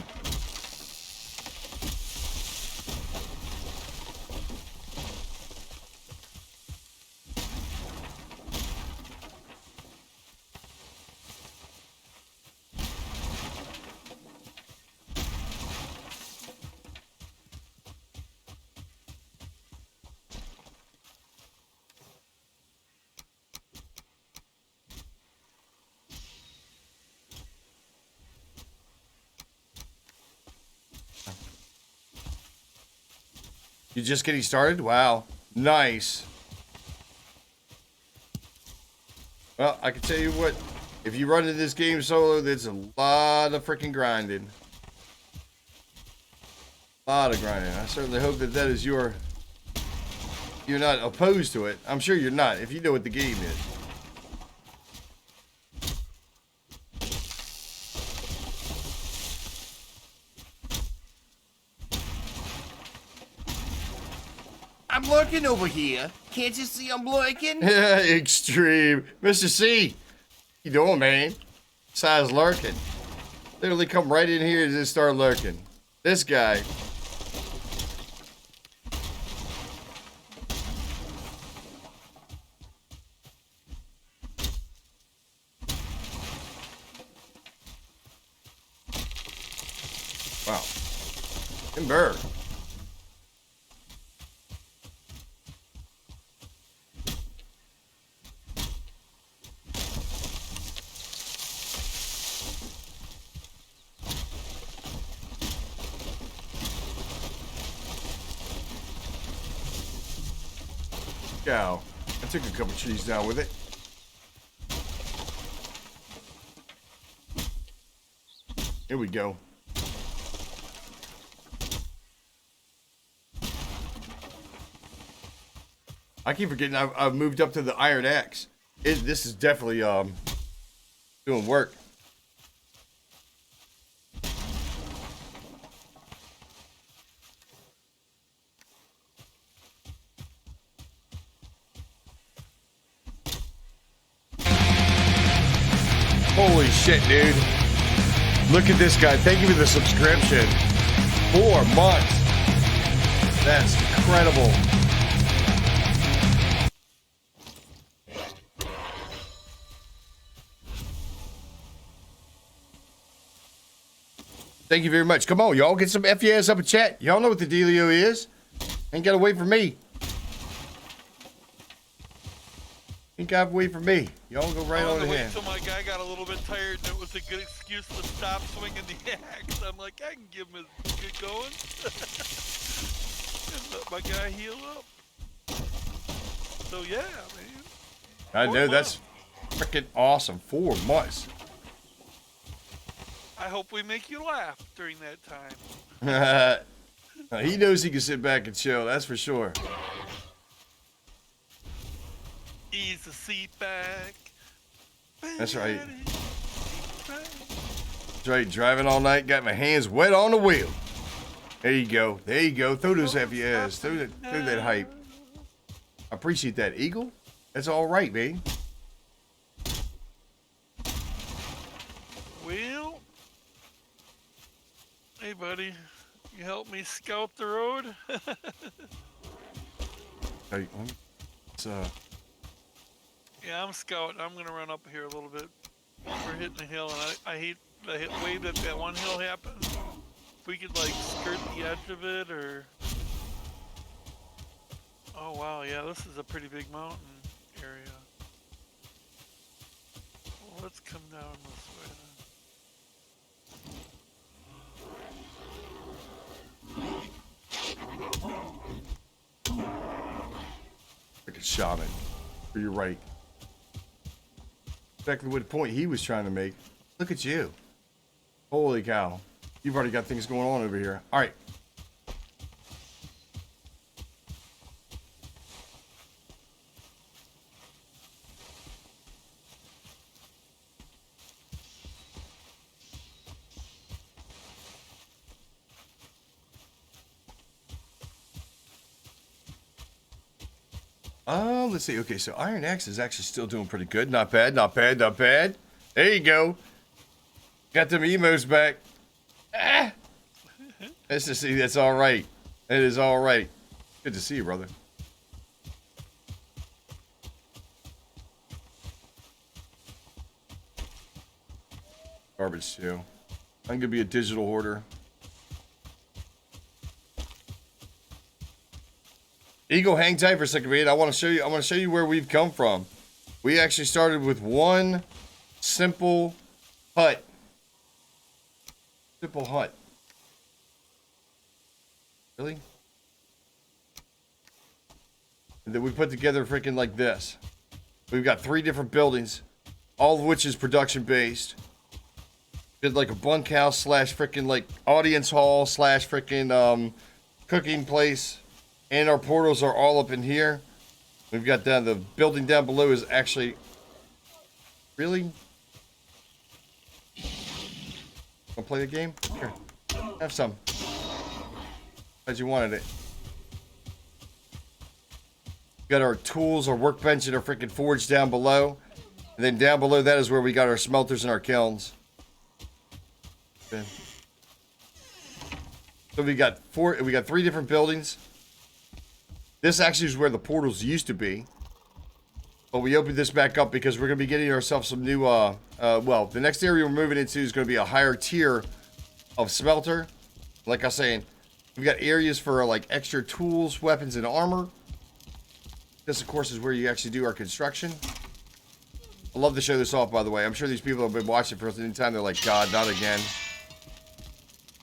You just getting started? Wow. Nice. Well, I can tell you what. If you run into this game solo, there's a lot of freaking grinding. A lot of grinding. I certainly hope that is you're not opposed to it. I'm sure you're not, if you know what the game is. I'm lurking over here. Can't you see I'm lurking? Yeah, extreme. Mr. C, you doing, man? Size lurking. Literally come right in here and just start lurking. This guy. Wow. Timber. Cow. I took a couple trees down with it. Here we go. I keep forgetting I've moved up to the Iron Axe. This is definitely doing work. Holy shit, dude. Look at this guy. Thank you for the subscription. 4 months. That's incredible. Thank you very much. Come on, y'all. Get some FES up in chat. Y'all know what the dealio is. Ain't got to wait for me. Ain't got to wait for me. Y'all go right on ahead. Until my guy got a little bit tired, and it was a good excuse to stop swinging the axe. I'm like, I can give him a good going. And let my guy heal up. So yeah, man. I know, that's freaking awesome. 4 months. I hope we make you laugh during that time. He knows he can sit back and chill, that's for sure. Ease the seat back. That's right. That's right, driving all night, got my hands wet on the wheel. There you go. There you go. Throw those FES. Throw that hype. I appreciate that, Eagle. That's all right, man. Well, hey, buddy. You help me scout the road? Hey, it's, Yeah, I'm scouting. I'm gonna run up here a little bit. We're hitting the hill, and I hate the way that one hill happens. If we could like skirt the edge of it, or oh wow, yeah, this is a pretty big mountain area. Well, let's come down this way then. freaking shaman. You're right. Exactly what point he was trying to make. Look at you. Holy cow. You've already got things going on over here. All right. Let's see. Okay, so Iron Axe is actually still doing pretty good. Not bad, not bad, not bad. There you go. Got them emos back. Ah! Let's just see. That's all right. It is all right. Good to see you, brother. Garbage too. I'm gonna be a digital hoarder. Eagle, hang tight for a second, man. I want to show you. I want to show you where we've come from. We actually started with one simple hut. Simple hut. Really? And then we put together freaking like this. We've got 3 different buildings, all of which is production based. Did like a bunkhouse slash freaking like audience hall slash freaking cooking place. And our portals are all up in here. We've got down the building down below is actually really. Wanna play the game? Here, have some. As you wanted it. Got our tools, our workbench, and our freaking forge down below. And then down below that is where we got our smelters and our kilns. Okay. So we got 3 different buildings. This actually is where the portals used to be. But we opened this back up because we're going to be getting ourselves some new, well, the next area we're moving into is going to be a higher tier of smelter. Like I was saying, we've got areas for like extra tools, weapons, and armor. This, of course, is where you actually do our construction. I love to show this off, by the way. I'm sure these people have been watching for any time. They're like, God, not again.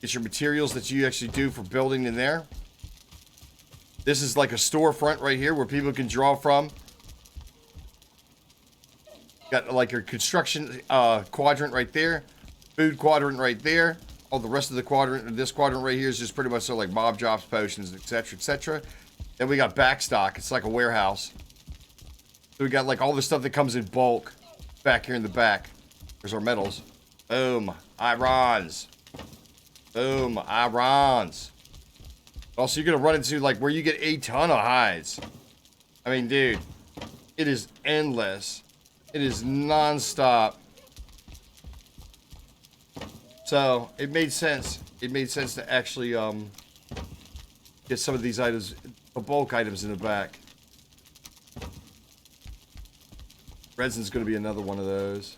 Get your materials that you actually do for building in there. This is like a storefront right here where people can draw from. Got like your construction quadrant right there. Food quadrant right there. All the rest of the quadrant, this quadrant right here is just pretty much so like mob drops, potions, etc., etc. Then we got back stock. It's like a warehouse. So we got like all the stuff that comes in bulk back here in the back. There's our metals. Boom. Irons. Boom. Irons. Also, you're going to run into like where you get a ton of hides. I mean, dude, it is endless. It is non-stop. So it made sense. It made sense to actually get some of these items, the bulk items in the back. Resin's going to be another one of those.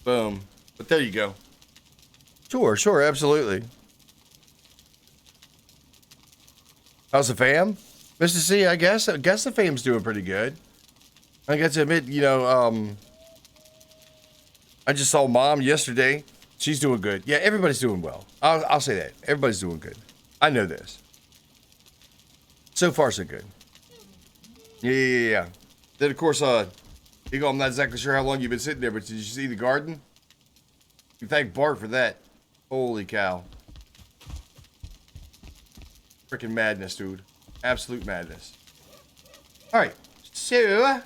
Boom. But there you go. Sure, absolutely. How's the fam? Mr. C, I guess the fam's doing pretty good. I got to admit, you know, I just saw Mom yesterday. She's doing good. Yeah, everybody's doing well. I'll say that. Everybody's doing good. I know this. So far, so good. Yeah. Then, of course, Eagle, I'm not exactly sure how long you've been sitting there, but did you see the garden? You thank Bart for that. Holy cow. Freaking madness, dude. Absolute madness. Alright, so...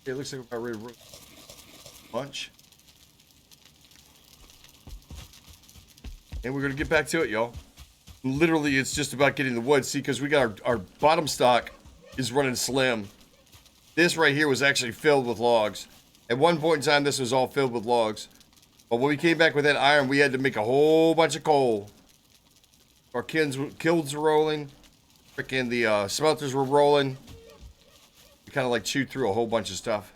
it looks like we're about ready to lunch. And we're going to get back to it, y'all. Literally, it's just about getting the wood. See, because we got our bottom stock is running slim. This right here was actually filled with logs. At one point in time, this was all filled with logs. But when we came back with that iron, we had to make a whole bunch of coal. Our kilns were rolling. Freaking the smelters were rolling. We kind of like chewed through a whole bunch of stuff.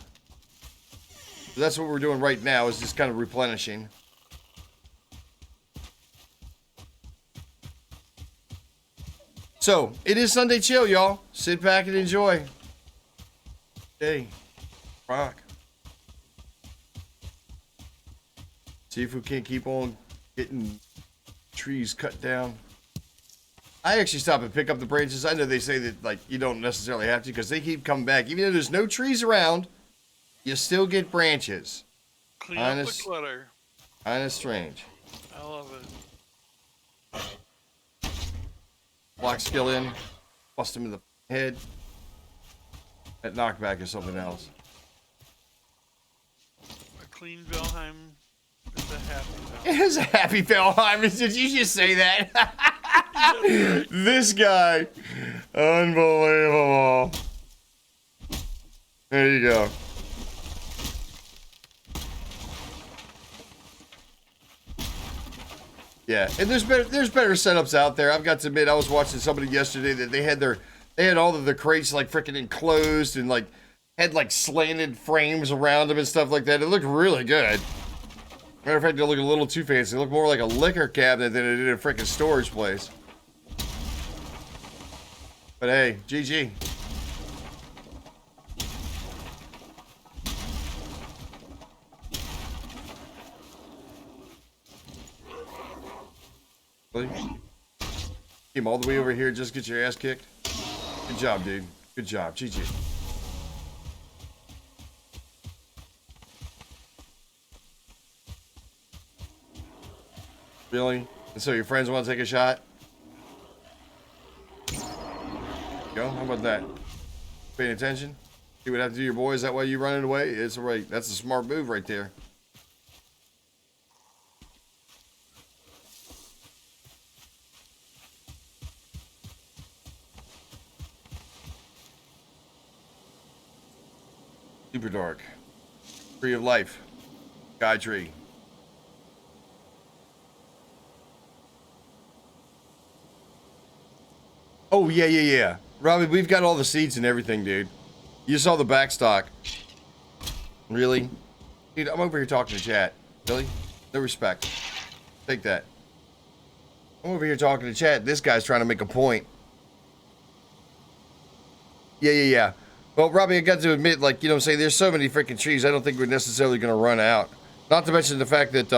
So that's what we're doing right now, is just kind of replenishing. So, it is Sunday chill, y'all. Sit back and enjoy. Hey, rock. See if we can't keep on getting trees cut down. I actually stop and pick up the branches. I know they say that like you don't necessarily have to because they keep coming back. Even though there's no trees around, you still get branches. Clean up the clutter. Kinda strange. I love it. Block skill in. Bust him in the head. That knockback is something else. A clean Valheim is a happy Valheim. It is a happy Valheim. Did you just say that? This guy. Unbelievable. There you go. Yeah, and there's better setups out there. I've got to admit, I was watching somebody yesterday that they had all of the crates like freaking enclosed and like had like slanted frames around them and stuff like that. It looked really good. Matter of fact, it looked a little too fancy. It looked more like a liquor cabinet than it did a freaking storage place. But hey, GG. Came all the way over here just get your ass kicked. Good job, dude. Good job. GG. Really? And so your friends want to take a shot? Go. How about that? Paying attention? See what happened to your boy? Is that why you running away? It's right. That's a smart move right there. Super dark. Tree of life. Sky tree. Oh, yeah. Robbie, we've got all the seeds and everything, dude. You saw the backstock. Really? Dude, I'm over here talking to chat. Really? No respect. Take that. I'm over here talking to chat. This guy's trying to make a point. Yeah. Well, Robbie, I got to admit, like, you know what I'm saying, there's so many freaking trees, I don't think we're necessarily going to run out. Not to mention the fact that,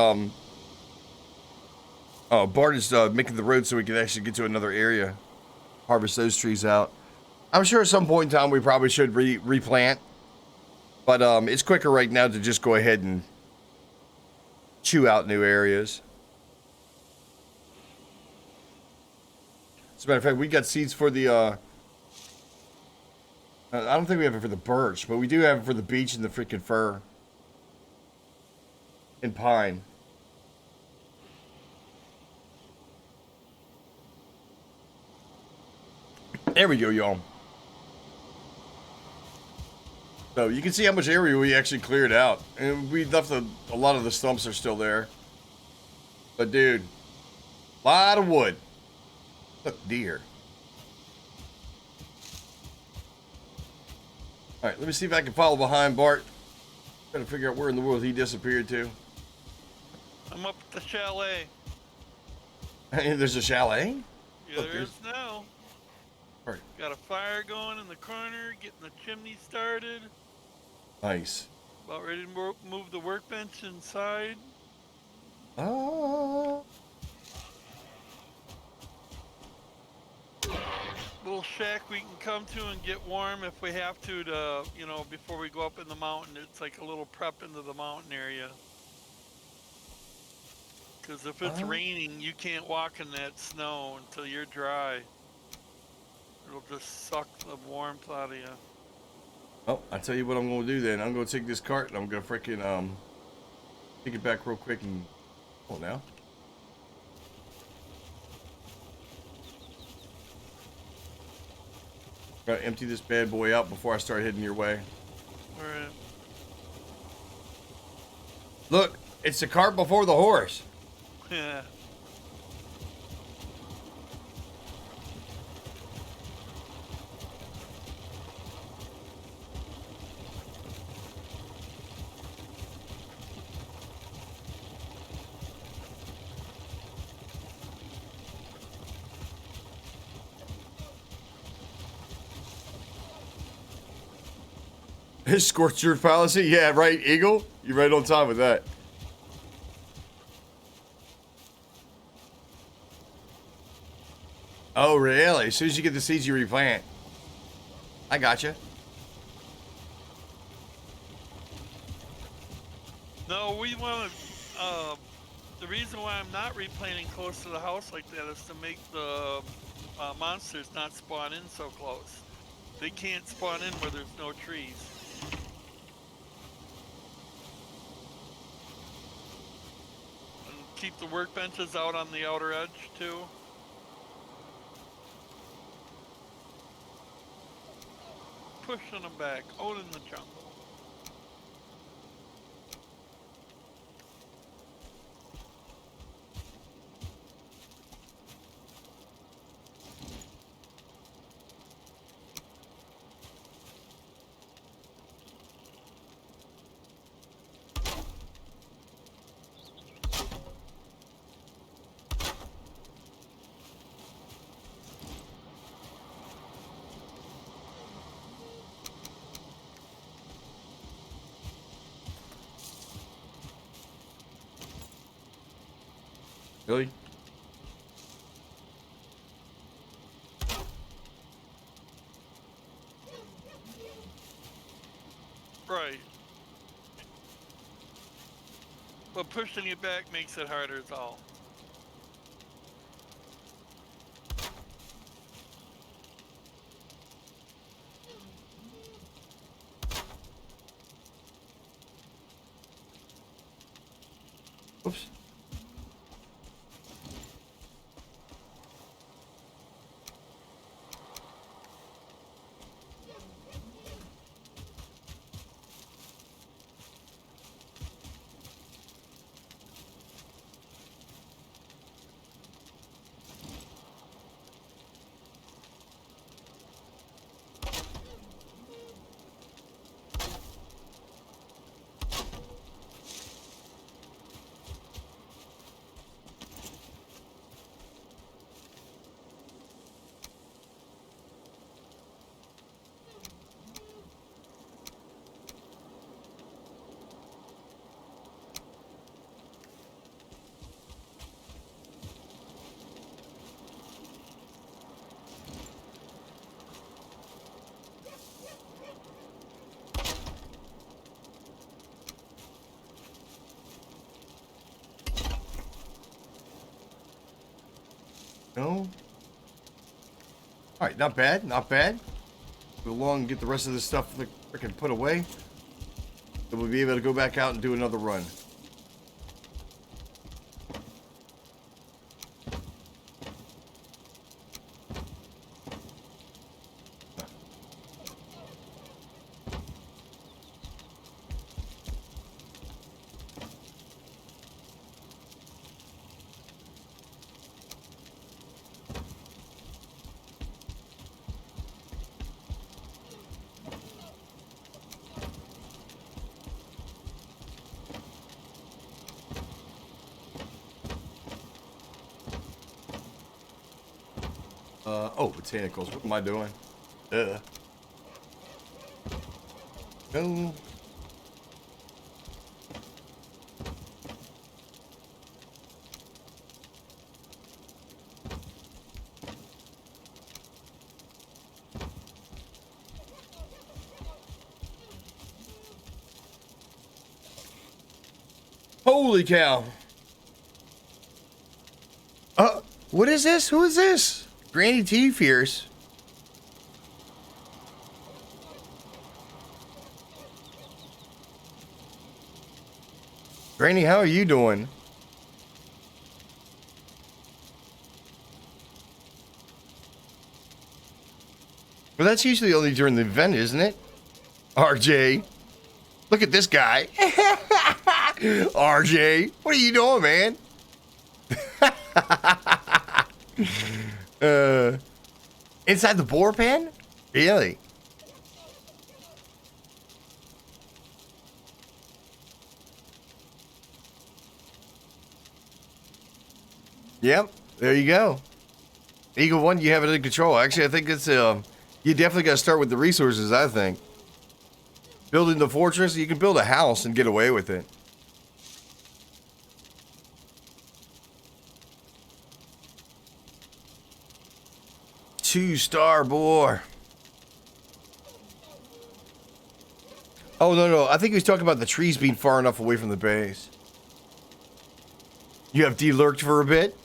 Bart is making the road so we can actually get to another area, harvest those trees out. I'm sure at some point in time we probably should replant, but it's quicker right now to just go ahead and chew out new areas. As a matter of fact, we got seeds for the. I don't think we have it for the birch, but we do have it for the beech and the freaking fir and pine. There we go, y'all. So you can see how much area we actually cleared out. And we left a lot of the stumps are still there. But dude, a lot of wood. Look, deer. Alright, let me see if I can follow behind Bart. Trying to figure out where in the world he disappeared to. I'm up at the chalet. There's a chalet? Yeah, there is now. Right. Got a fire going in the corner, getting the chimney started. Nice. About ready to move the workbench inside. Oh. Little shack we can come to and get warm if we have to, you know, before we go up in the mountain. It's like a little prep into the mountain area. Because if it's raining, you can't walk in that snow until you're dry. It'll just suck the warmth out of you. Oh, I tell you what I'm gonna do then. I'm gonna take this cart and I'm gonna freaking take it back real quick and hold now. Gotta empty this bad boy out before I start heading your way. Alright. Look, it's the cart before the horse. Yeah. His scorched earth policy? Yeah, right, Eagle? You're right on time with that. Oh, really? As soon as you get the seeds, you replant. I gotcha. No, we want to, the reason why I'm not replanting close to the house like that is to make the monsters not spawn in so close. They can't spawn in where there's no trees. And keep the workbenches out on the outer edge too. Pushing them back, out in the jungle. Really? Right. But pushing you back makes it harder, is all. Oops. No. All right, not bad, not bad. Go along and get the rest of this stuff freaking put away. Then we'll be able to go back out and do another run. Oh, botanicals. What am I doing? No. Holy cow. What is this? Who is this? Granny T Fierce. Granny, how are you doing? Well, that's usually only during the event, isn't it? RJ. Look at this guy. RJ. What are you doing, man? Inside the boar pan? Really? Yep, there you go. Eagle 1, you have it in control. Actually, I think it's you definitely got to start with the resources, I think. Building the fortress, you can build a house and get away with it. Two-star boar. Oh, no. I think he was talking about the trees being far enough away from the base. You have de-lurked for a bit?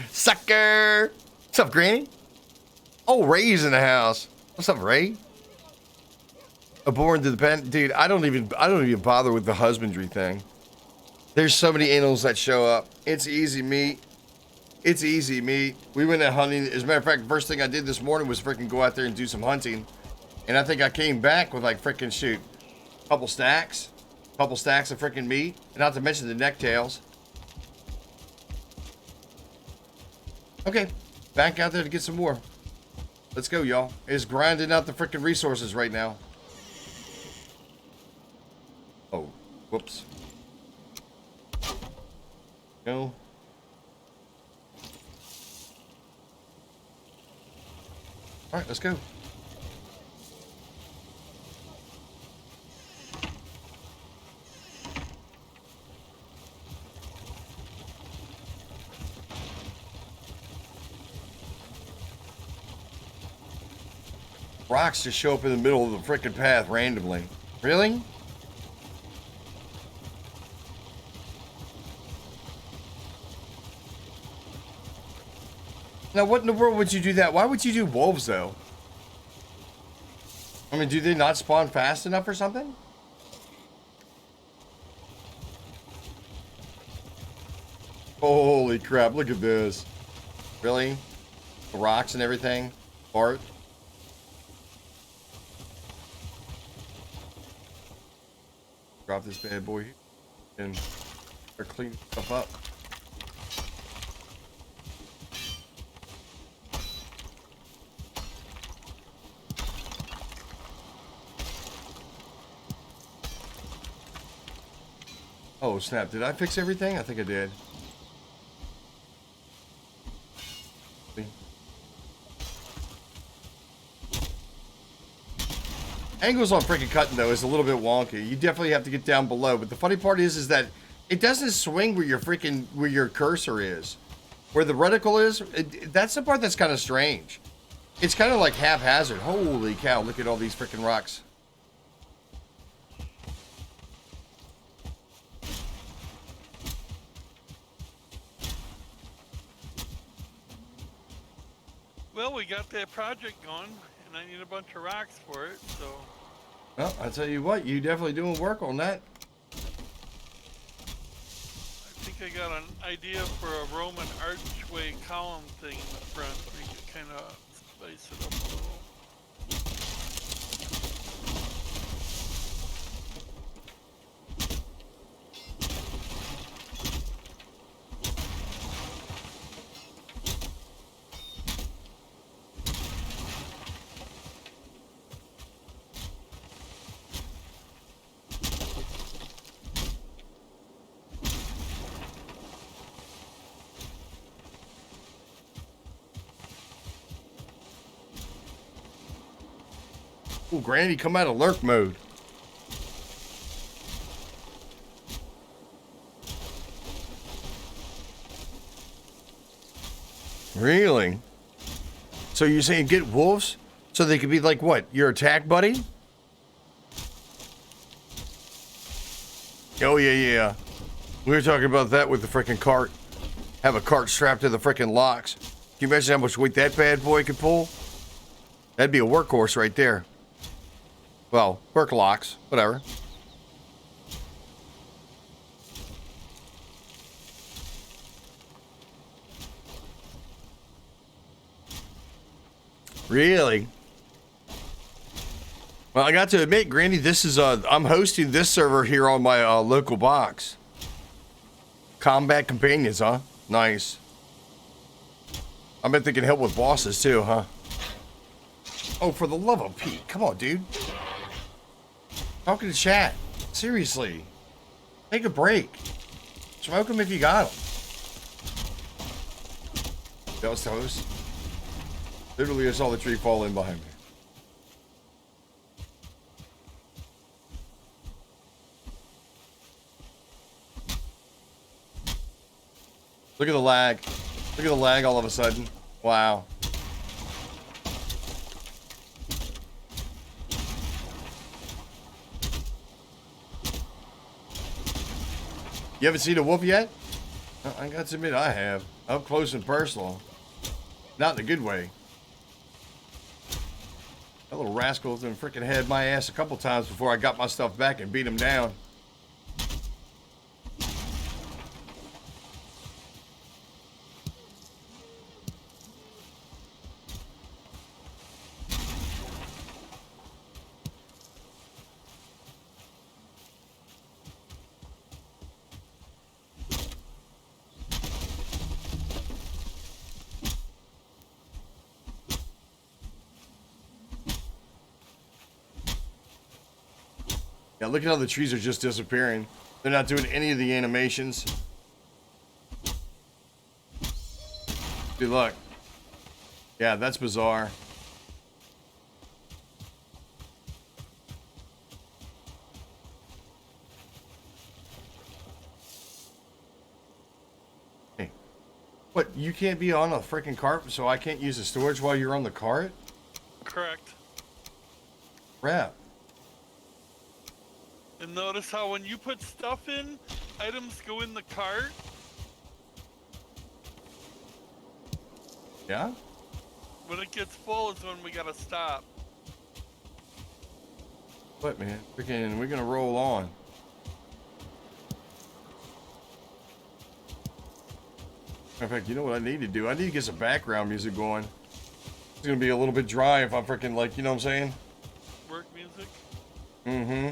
Sucker! What's up, Granny? Oh, Ray's in the house. What's up, Ray? A boar into the pen? Dude, I don't even bother with the husbandry thing. There's so many animals that show up. It's easy meat. It's easy meat. We went out hunting. As a matter of fact, the first thing I did this morning was freaking go out there and do some hunting. And I think I came back with like freaking shoot, couple stacks of freaking meat. Not to mention the necktails. Okay, back out there to get some more. Let's go, y'all. It's grinding out the freaking resources right now. Oh, whoops. No. All right, let's go. Rocks just show up in the middle of the frickin' path randomly. Really? Now, what in the world would you do that? Why would you do wolves, though? I mean, do they not spawn fast enough or something? Holy crap, look at this. Really? The rocks and everything? Bart? Drop this bad boy here and start cleaning stuff up. Oh snap, did I fix everything? I think I did. Angles on freaking cutting though is a little bit wonky. You definitely have to get down below. But the funny part is that it doesn't swing where your cursor is, where the reticle is. That's the part that's kind of strange. It's kind of like haphazard. Holy cow! Look at all these freaking rocks. Well, we got that project going, and I need a bunch of rocks for it, so... Well, I tell you what, you definitely doing work on that. I think I got an idea for a Roman archway column thing in the front. We could kind of spice it up a little. Ooh, Granny, come out of lurk mode. Really? So you're saying get wolves so they could be like what? Your attack buddy? Oh yeah, yeah. We were talking about that with the freaking cart. Have a cart strapped to the freaking locks. Can you imagine how much weight that bad boy could pull? That'd be a workhorse right there. Well, work locks, whatever. Really? Well, I got to admit, Granny, this is I'm hosting this server here on my local box. Combat companions, huh? Nice. I bet they can help with bosses too, huh? Oh, for the love of Pete, come on, dude. Talking to chat. Seriously. Take a break. Smoke them if you got them. That was toast. Literally, I saw the tree fall in behind me. Look at the lag. Look at the lag all of a sudden. Wow. You haven't seen a wolf yet? I got to admit, I have. Up close and personal. Not in a good way. That little rascal has been freaking had my ass a couple times before I got my stuff back and beat him down. Yeah, look at how the trees are just disappearing. They're not doing any of the animations. Good luck. Yeah, that's bizarre. Hey. What, you can't be on a freaking cart, so I can't use the storage while you're on the cart? Correct. Crap. And notice how when you put stuff in, items go in the cart. Yeah? When it gets full is when we gotta stop. What, man? Freaking, we're gonna roll on. In fact, you know what I need to do? I need to get some background music going. It's gonna be a little bit dry if I'm freaking like, you know what I'm saying? Work music. Mm-hmm.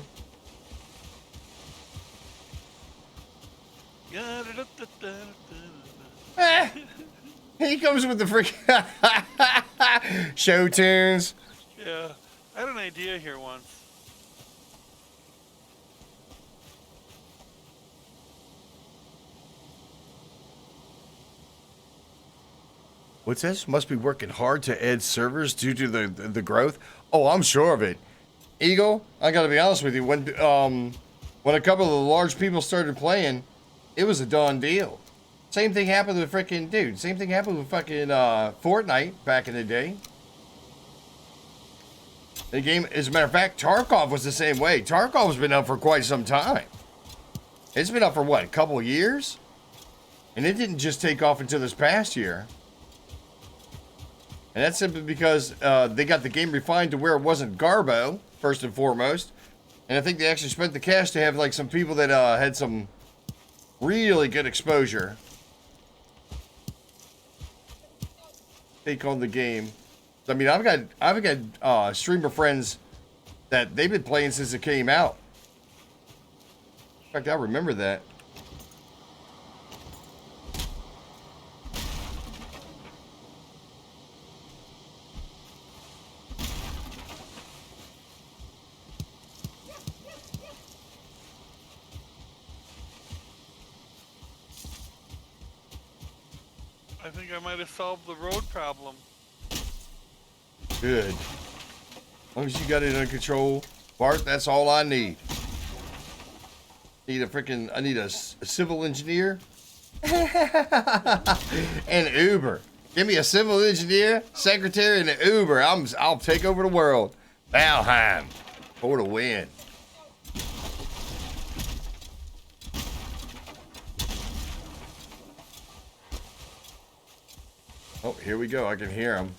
He comes with the freaking show tunes. Yeah, I had an idea here once. What's this? Must be working hard to add servers due to the growth. Oh, I'm sure of it. Eagle, I gotta be honest with you. When a couple of the large people started playing, it was a done deal. Same thing happened with freaking dude. Same thing happened with fucking Fortnite back in the day. The game, as a matter of fact, Tarkov was the same way. Tarkov's been up for quite some time. It's been up for what, a couple of years? And it didn't just take off until this past year. And that's simply because they got the game refined to where it wasn't Garbo, first and foremost. And I think they actually spent the cash to have like some people that had some really good exposure take on the game. I mean, I've got streamer friends that they've been playing since it came out. In fact, I remember that. I think I might have solved the road problem. Good. As long as you got it under control, Bart, that's all I need. I need a civil engineer and Uber. Give me a civil engineer, secretary, and an Uber. I'll take over the world. Valheim for the win. Oh, here we go. I can hear him.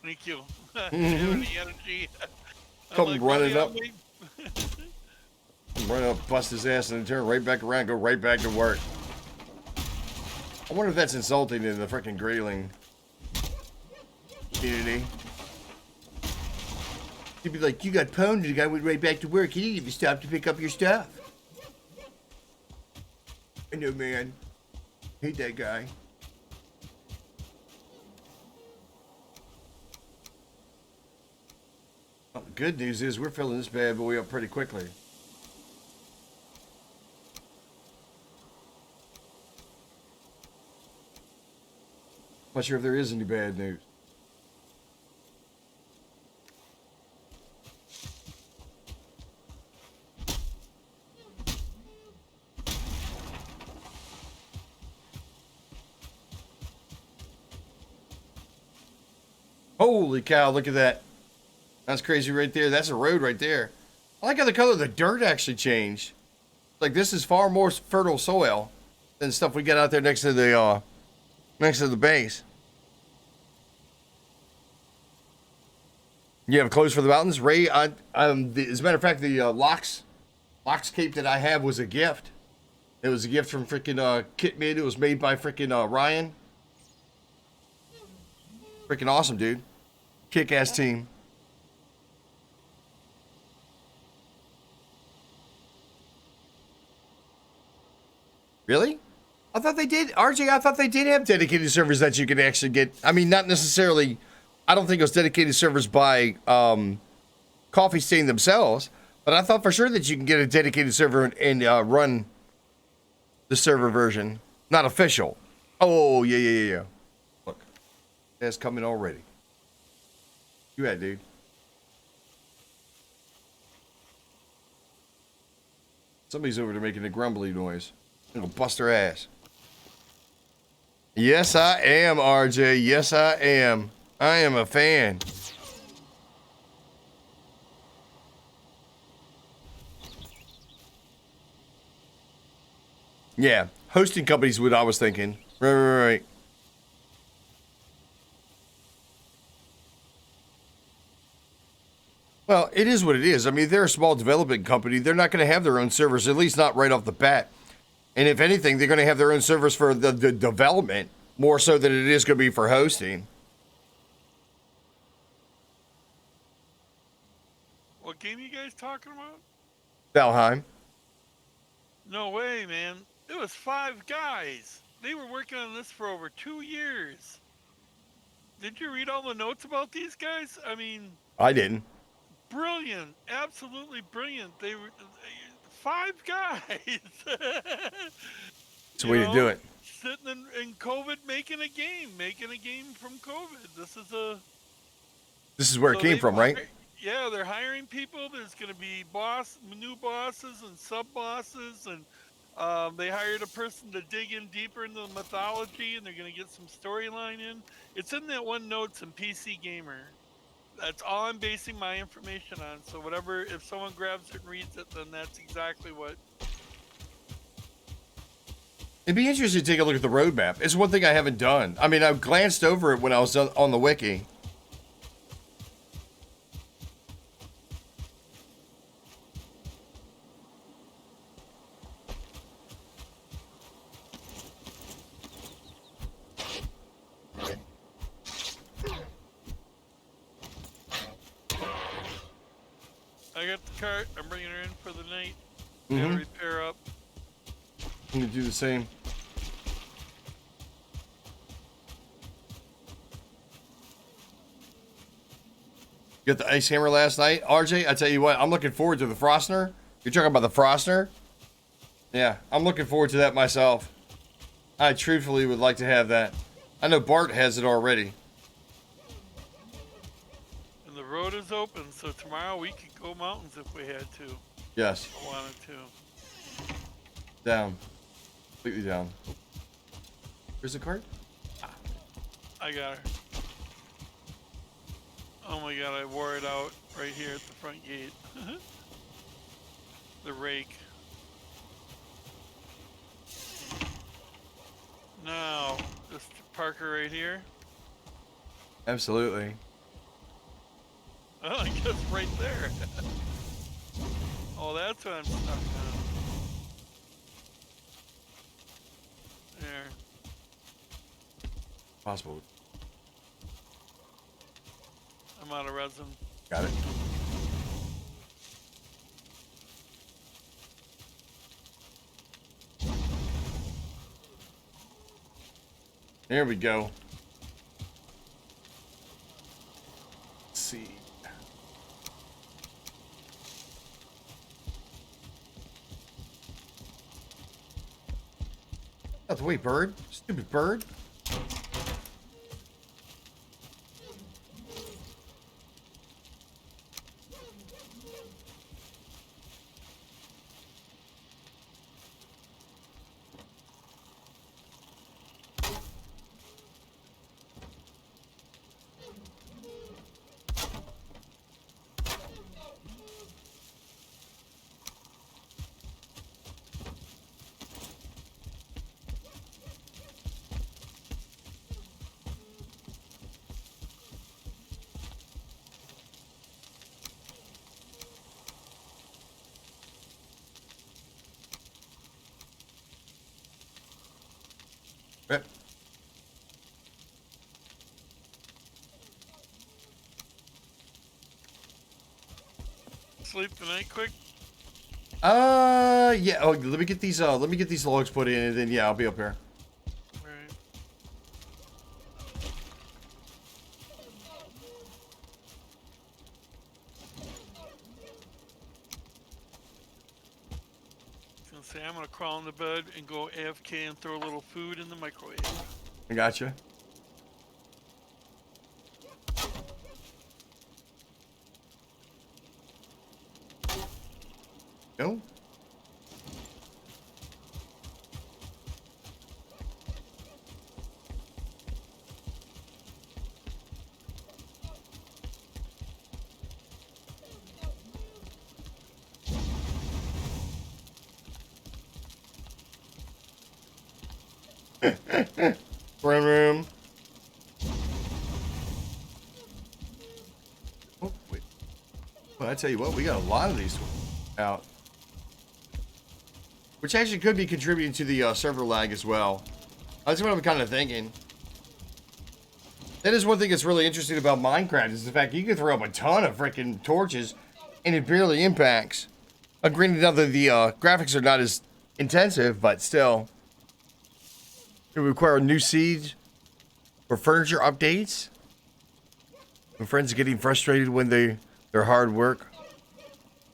Thank you. The energy. Come running up. me. Run up, bust his ass, and then turn right back around, go right back to work. I wonder if that's insulting in the freaking Grayling community. He'd be like, you got pwned, the guy went right back to work. He didn't even stop to pick up your stuff. I know, man. Hate that guy. Well, the good news is we're filling this bad boy up pretty quickly. Not sure if there is any bad news. Holy cow, look at that. That's crazy right there. That's a road right there. I like how the color of the dirt actually changed. Like, this is far more fertile soil than stuff we got out there next to the base. You have clothes for the mountains, Ray. As a matter of fact, the Locks cape that I have was a gift. It was a gift from freaking Kit Mid. It was made by freaking Ryan. Freaking awesome, dude. Kick-ass team. Really? I thought they did. RJ, I thought they did have dedicated servers that you could actually get. I mean, not necessarily. I don't think it was dedicated servers by Coffee Stain themselves, but I thought for sure that you can get a dedicated server and run the server version. Not official. Oh, yeah. Look. That's coming already. You had, dude. Somebody's over there making a grumbly noise. I'm gonna bust her ass. Yes, I am, RJ. Yes, I am. I am a fan. Yeah, hosting companies, what I was thinking. Right. Well, it is what it is. I mean, they're a small development company. They're not going to have their own servers, at least not right off the bat. And if anything, they're going to have their own servers for the development, more so than it is going to be for hosting. What game you guys talking about? Valheim. No way, man. It was 5 guys. They were working on this for over 2 years. Did you read all the notes about these guys? I mean, I didn't. brilliant. Absolutely brilliant. They were 5 guys. It's a way to do it. Sitting in COVID making a game from COVID. This is where it came from, right? Yeah, they're hiring people. There's going to be new bosses and sub bosses, and they hired a person to dig in deeper into the mythology, and they're going to get some storyline in. It's in that one notes in PC Gamer. That's all I'm basing my information on. So if someone grabs it and reads it, then that's exactly what It'd be interesting to take a look at the roadmap. It's one thing I haven't done. I mean, I glanced over it when I was on the wiki. I got the cart. I'm bringing her in for the night. Mm-hmm. Gotta repair up. I'm gonna do the same. You got the ice hammer last night, RJ. I tell you what, I'm looking forward to the Frostner. You're talking about the Frostner? Yeah, I'm looking forward to that myself. I truthfully would like to have that. I know Bart has it already. And the road is open, so tomorrow we could go mountains if we had to. Yes. I wanted to. Down. Completely down. Where's the cart? I got her. Oh my god, I wore it out right here at the front gate. The rake. Now, just park her right here. Absolutely. Oh, I guess right there. Oh, that's what I'm stuck on. There. Possible. I'm out of resin. Got it. There we go. Let's see. Out the way, bird. Stupid bird. Yep. Sleep tonight quick? Yeah. Oh, let me get these logs put in, and then yeah, I'll be up here. Alright. I was gonna say, I'm gonna crawl into bed and go AFK and throw a little food in the microwave. I gotcha. Go. Room. Oh, wait. Well, I tell you what, we got a lot of these out. Which actually could be contributing to the server lag as well. That's what I'm kind of thinking. That is one thing that's really interesting about Minecraft is the fact you can throw up a ton of freaking torches and it barely impacts. Granted, now that the graphics are not as intensive, but still. It would require new seeds for furniture updates. My friends are getting frustrated when their hard work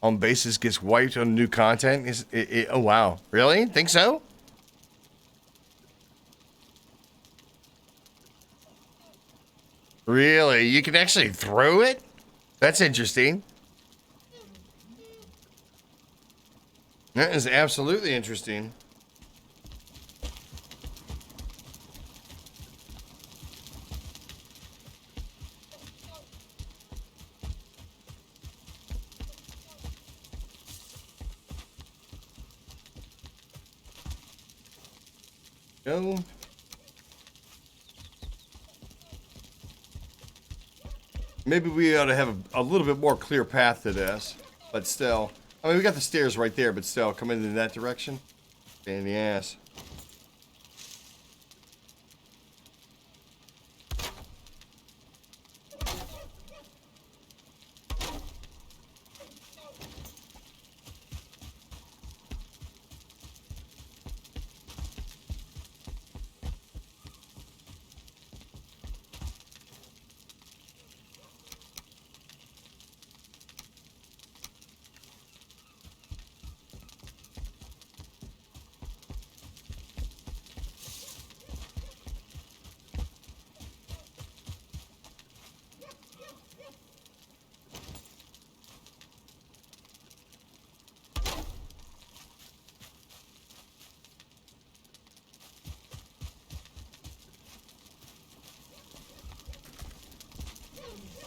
on basis gets wiped on new content. Oh, wow. Really? Think so? Really? You can actually throw it? That's interesting. That is absolutely interesting. No. Maybe we ought to have a little bit more clear path to this, but still. I mean, we got the stairs right there, but still, coming in that direction. Pain in the ass.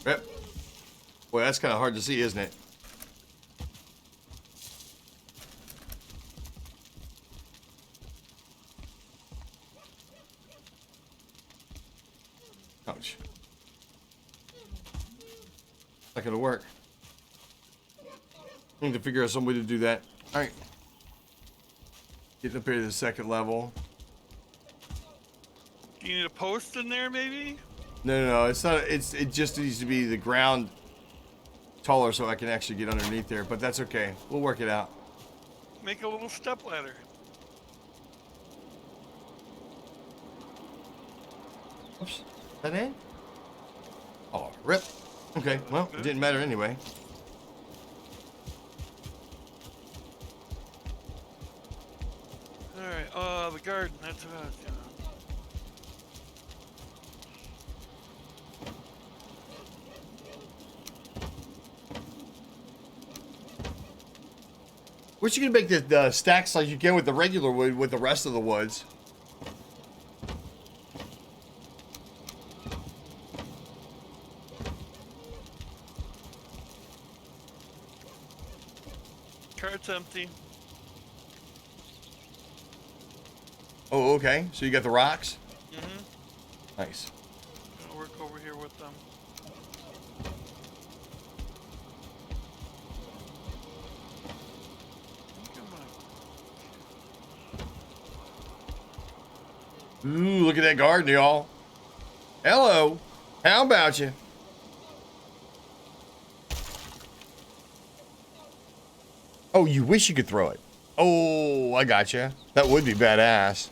Yep. Boy, that's kind of hard to see, isn't it? Ouch. Not gonna work. Need to figure out some way to do that. Alright. Getting up here to the second level. Do you need a post in there, maybe? No, it's not. It just needs to be the ground taller so I can actually get underneath there. But that's okay. We'll work it out. Make a little step ladder. Oops. That it? Oh, rip. Okay. Well, it didn't matter anyway. All right. The garden. That's what I was doing. Wish you could make the stacks like you can with the regular wood with the rest of the woods. Cart's empty. Oh, okay. So you got the rocks? Mm-hmm. Nice. Gonna work over here with them. Ooh, look at that garden, y'all. Hello. How about you? Oh, you wish you could throw it. Oh, I gotcha. That would be badass.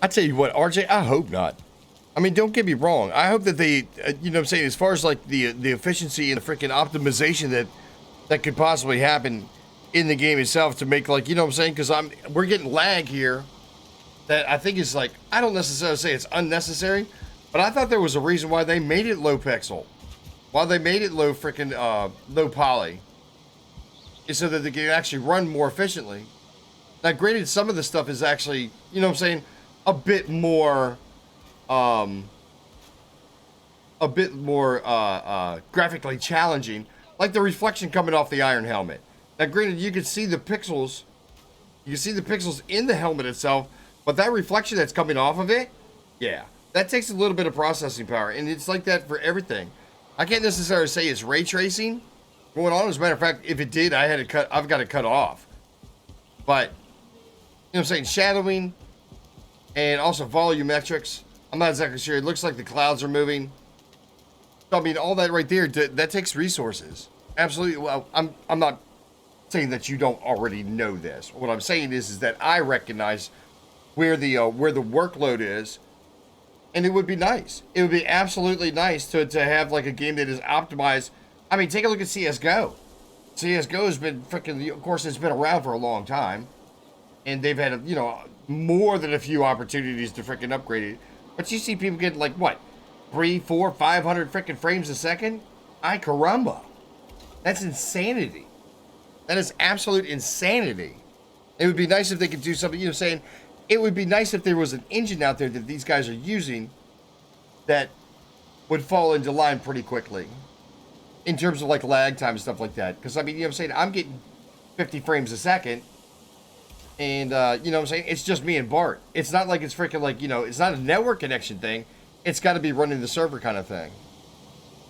I tell you what, RJ, I hope not. I mean, don't get me wrong. I hope that they, you know what I'm saying, as far as like the efficiency and the freaking optimization that could possibly happen in the game itself to make like, you know what I'm saying? Because we're getting lag here that I think is like, I don't necessarily say it's unnecessary, but I thought there was a reason why they made it low pixel, why they made it low freaking low poly, is so that they can actually run more efficiently. Now, granted, some of the stuff is actually, you know what I'm saying, a bit more graphically challenging, like the reflection coming off the iron helmet. Now, granted, you can see the pixels in the helmet itself, but that reflection that's coming off of it, yeah, that takes a little bit of processing power, and it's like that for everything. I can't necessarily say it's ray tracing going on. As a matter of fact, if it did, I've got it cut off. But, you know what I'm saying, shadowing and also volumetrics, I'm not exactly sure. It looks like the clouds are moving. So, I mean, all that right there, that takes resources. Absolutely. Well, I'm not saying that you don't already know this. What I'm saying is that I recognize where the workload is, and it would be nice. It would be absolutely nice to have like a game that is optimized. I mean, take a look at CS:GO. CS:GO has been freaking, of course, it's been around for a long time, and they've had, you know, more than a few opportunities to freaking upgrade it. But you see people get like what, 300, 400, 500 freaking frames a second? Ay caramba. That's insanity. That is absolute insanity. It would be nice if they could do something, you know, saying, it would be nice if there was an engine out there that these guys are using that would fall into line pretty quickly. in terms of like lag time and stuff like that. Because I mean, you know what I'm saying? I'm getting 50 frames a second. And, you know what I'm saying? It's just me and Bart. It's not like it's freaking like, you know, it's not a network connection thing. It's got to be running the server kind of thing.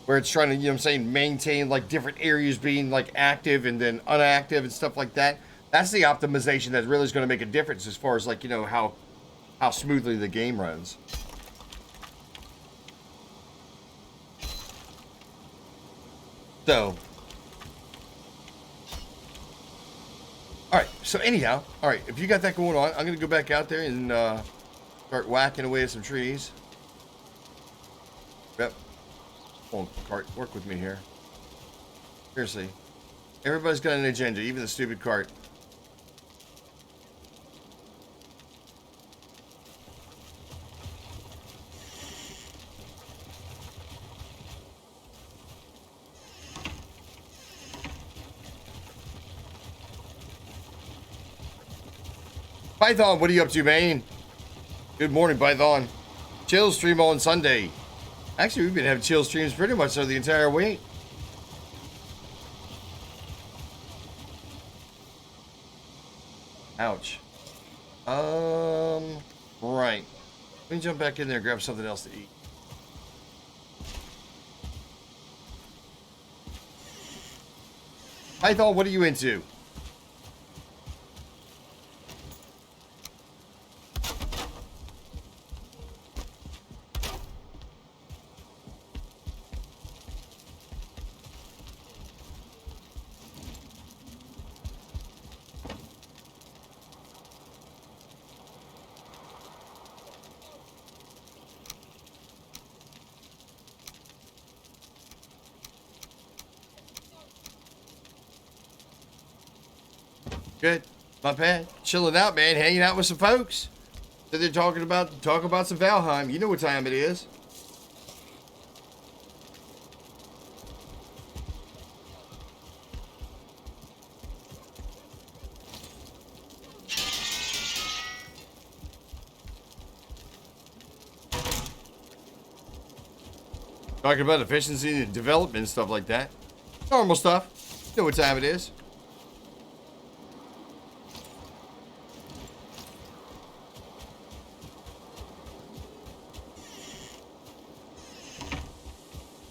Where it's trying to, you know what I'm saying, maintain like different areas being like active and then unactive and stuff like that. That's the optimization that really is going to make a difference as far as like, you know, how smoothly the game runs. So, all right. So anyhow, all right. If you got that going on, I'm gonna go back out there and start whacking away at some trees. Yep. Come on, cart, work with me here. Seriously, everybody's got an agenda, even the stupid cart. Python, what are you up to, man? Good morning, Python. Chill stream on Sunday. Actually, we've been having chill streams pretty much the entire week. Ouch. Right. Let me jump back in there and grab something else to eat. Python, what are you into? Good. Not bad. Chilling out, man. Hanging out with some folks. So they're talking about some Valheim. You know what time it is. Talking about efficiency and development and stuff like that. Normal stuff. You know what time it is.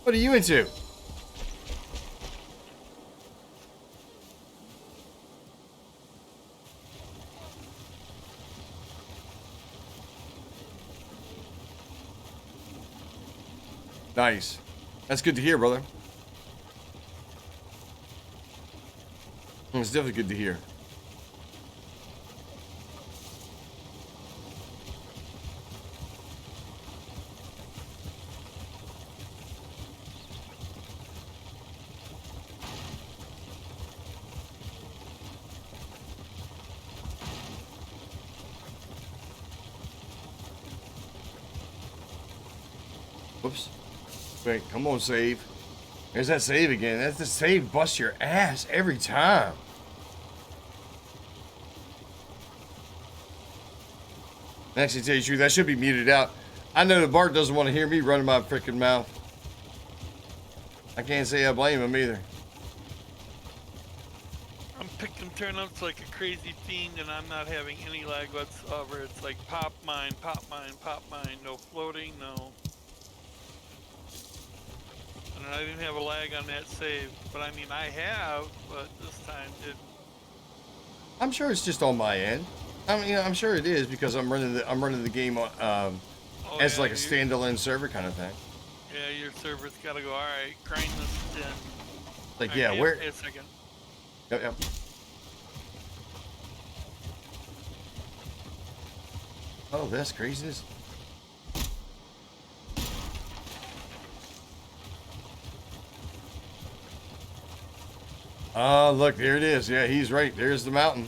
What are you into? Nice. That's good to hear, brother. It's definitely good to hear. Whoops. Wait, come on, save. There's that save again. That's the save bust your ass every time. Actually, to tell you the truth, that should be muted out. I know that Bart doesn't want to hear me running my freaking mouth. I can't say I blame him either. I'm picking turnips like a crazy fiend, and I'm not having any lag whatsoever. It's like pop mine, pop mine, pop mine. No floating, no. And I didn't have a lag on that save, but I mean I have, but this time didn't. I'm sure it's just on my end. I mean, I'm sure it is because I'm running the game on, as like a standalone server kind of thing. Yeah, your server's got to go. All right, grind this in. Like, All yeah, right, where? Wait a second. Yep. Oh, that's craziness. Look, there it is. Yeah, he's right. There's the mountain.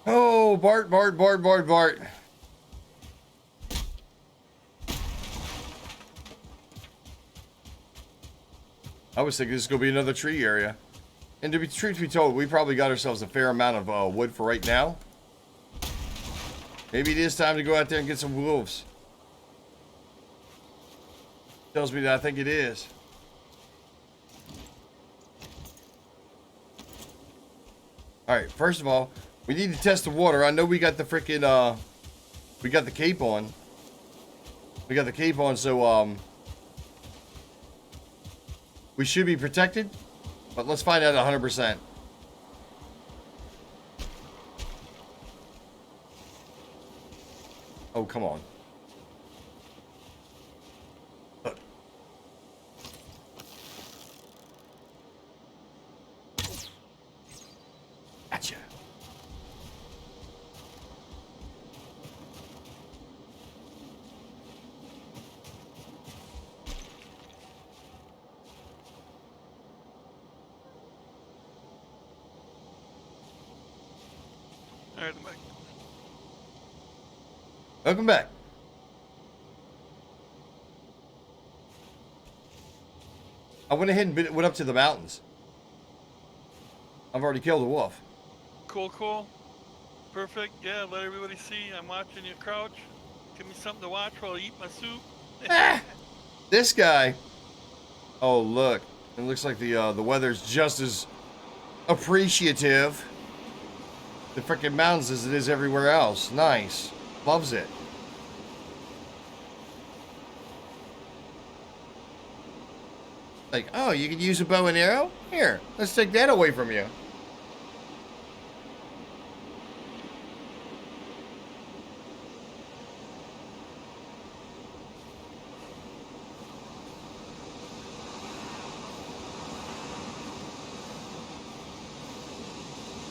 Oh, Bart. I was thinking this is going to be another tree area. And to be truth to be told, we probably got ourselves a fair amount of wood for right now. Maybe it is time to go out there and get some wolves. Tells me that I think it is. Alright, first of all, we need to test the water. I know we got the freaking, we got the cape on. We got the cape on, so, we should be protected. But let's find out 100%. Oh, come on. Look. Gotcha. All right, I'm back. Welcome back. I went ahead and went up to the mountains. I've already killed a wolf. Cool, cool. Perfect. Yeah, let everybody see. I'm watching you crouch. Give me something to watch while I eat my soup. Ah, this guy. Oh, look. It looks like the weather's just as appreciative. The freaking mountains as it is everywhere else. Nice. Loves it. Like, oh, you could use a bow and arrow? Here, let's take that away from you.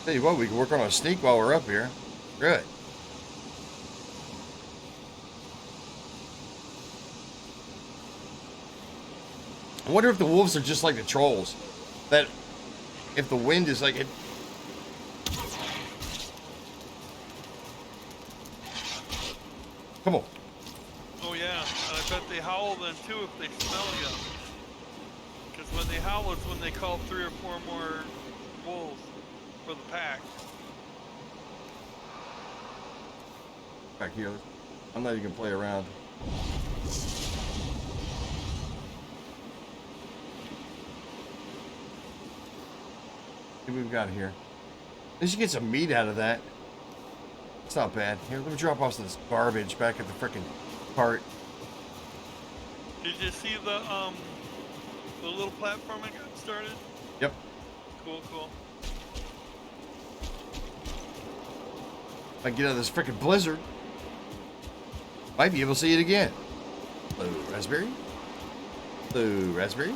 Tell you what, we can work on a sneak while we're up here. Good. I wonder if the wolves are just like the trolls. That if the wind is like it. Come on. Oh yeah, and I bet they howl then too if they smell you. Because when they howl is when they call 3 or 4 more wolves for the pack. Back here. I'm not even gonna play around. What we've got here? At least you get some meat out of that. It's not bad. Here, let me drop off some of this garbage back at the frickin' cart. Did you see the little platform I got started? Yep. Cool, cool. If I get out of this frickin' blizzard, might be able to see it again. Hello, raspberry. Hello, raspberry.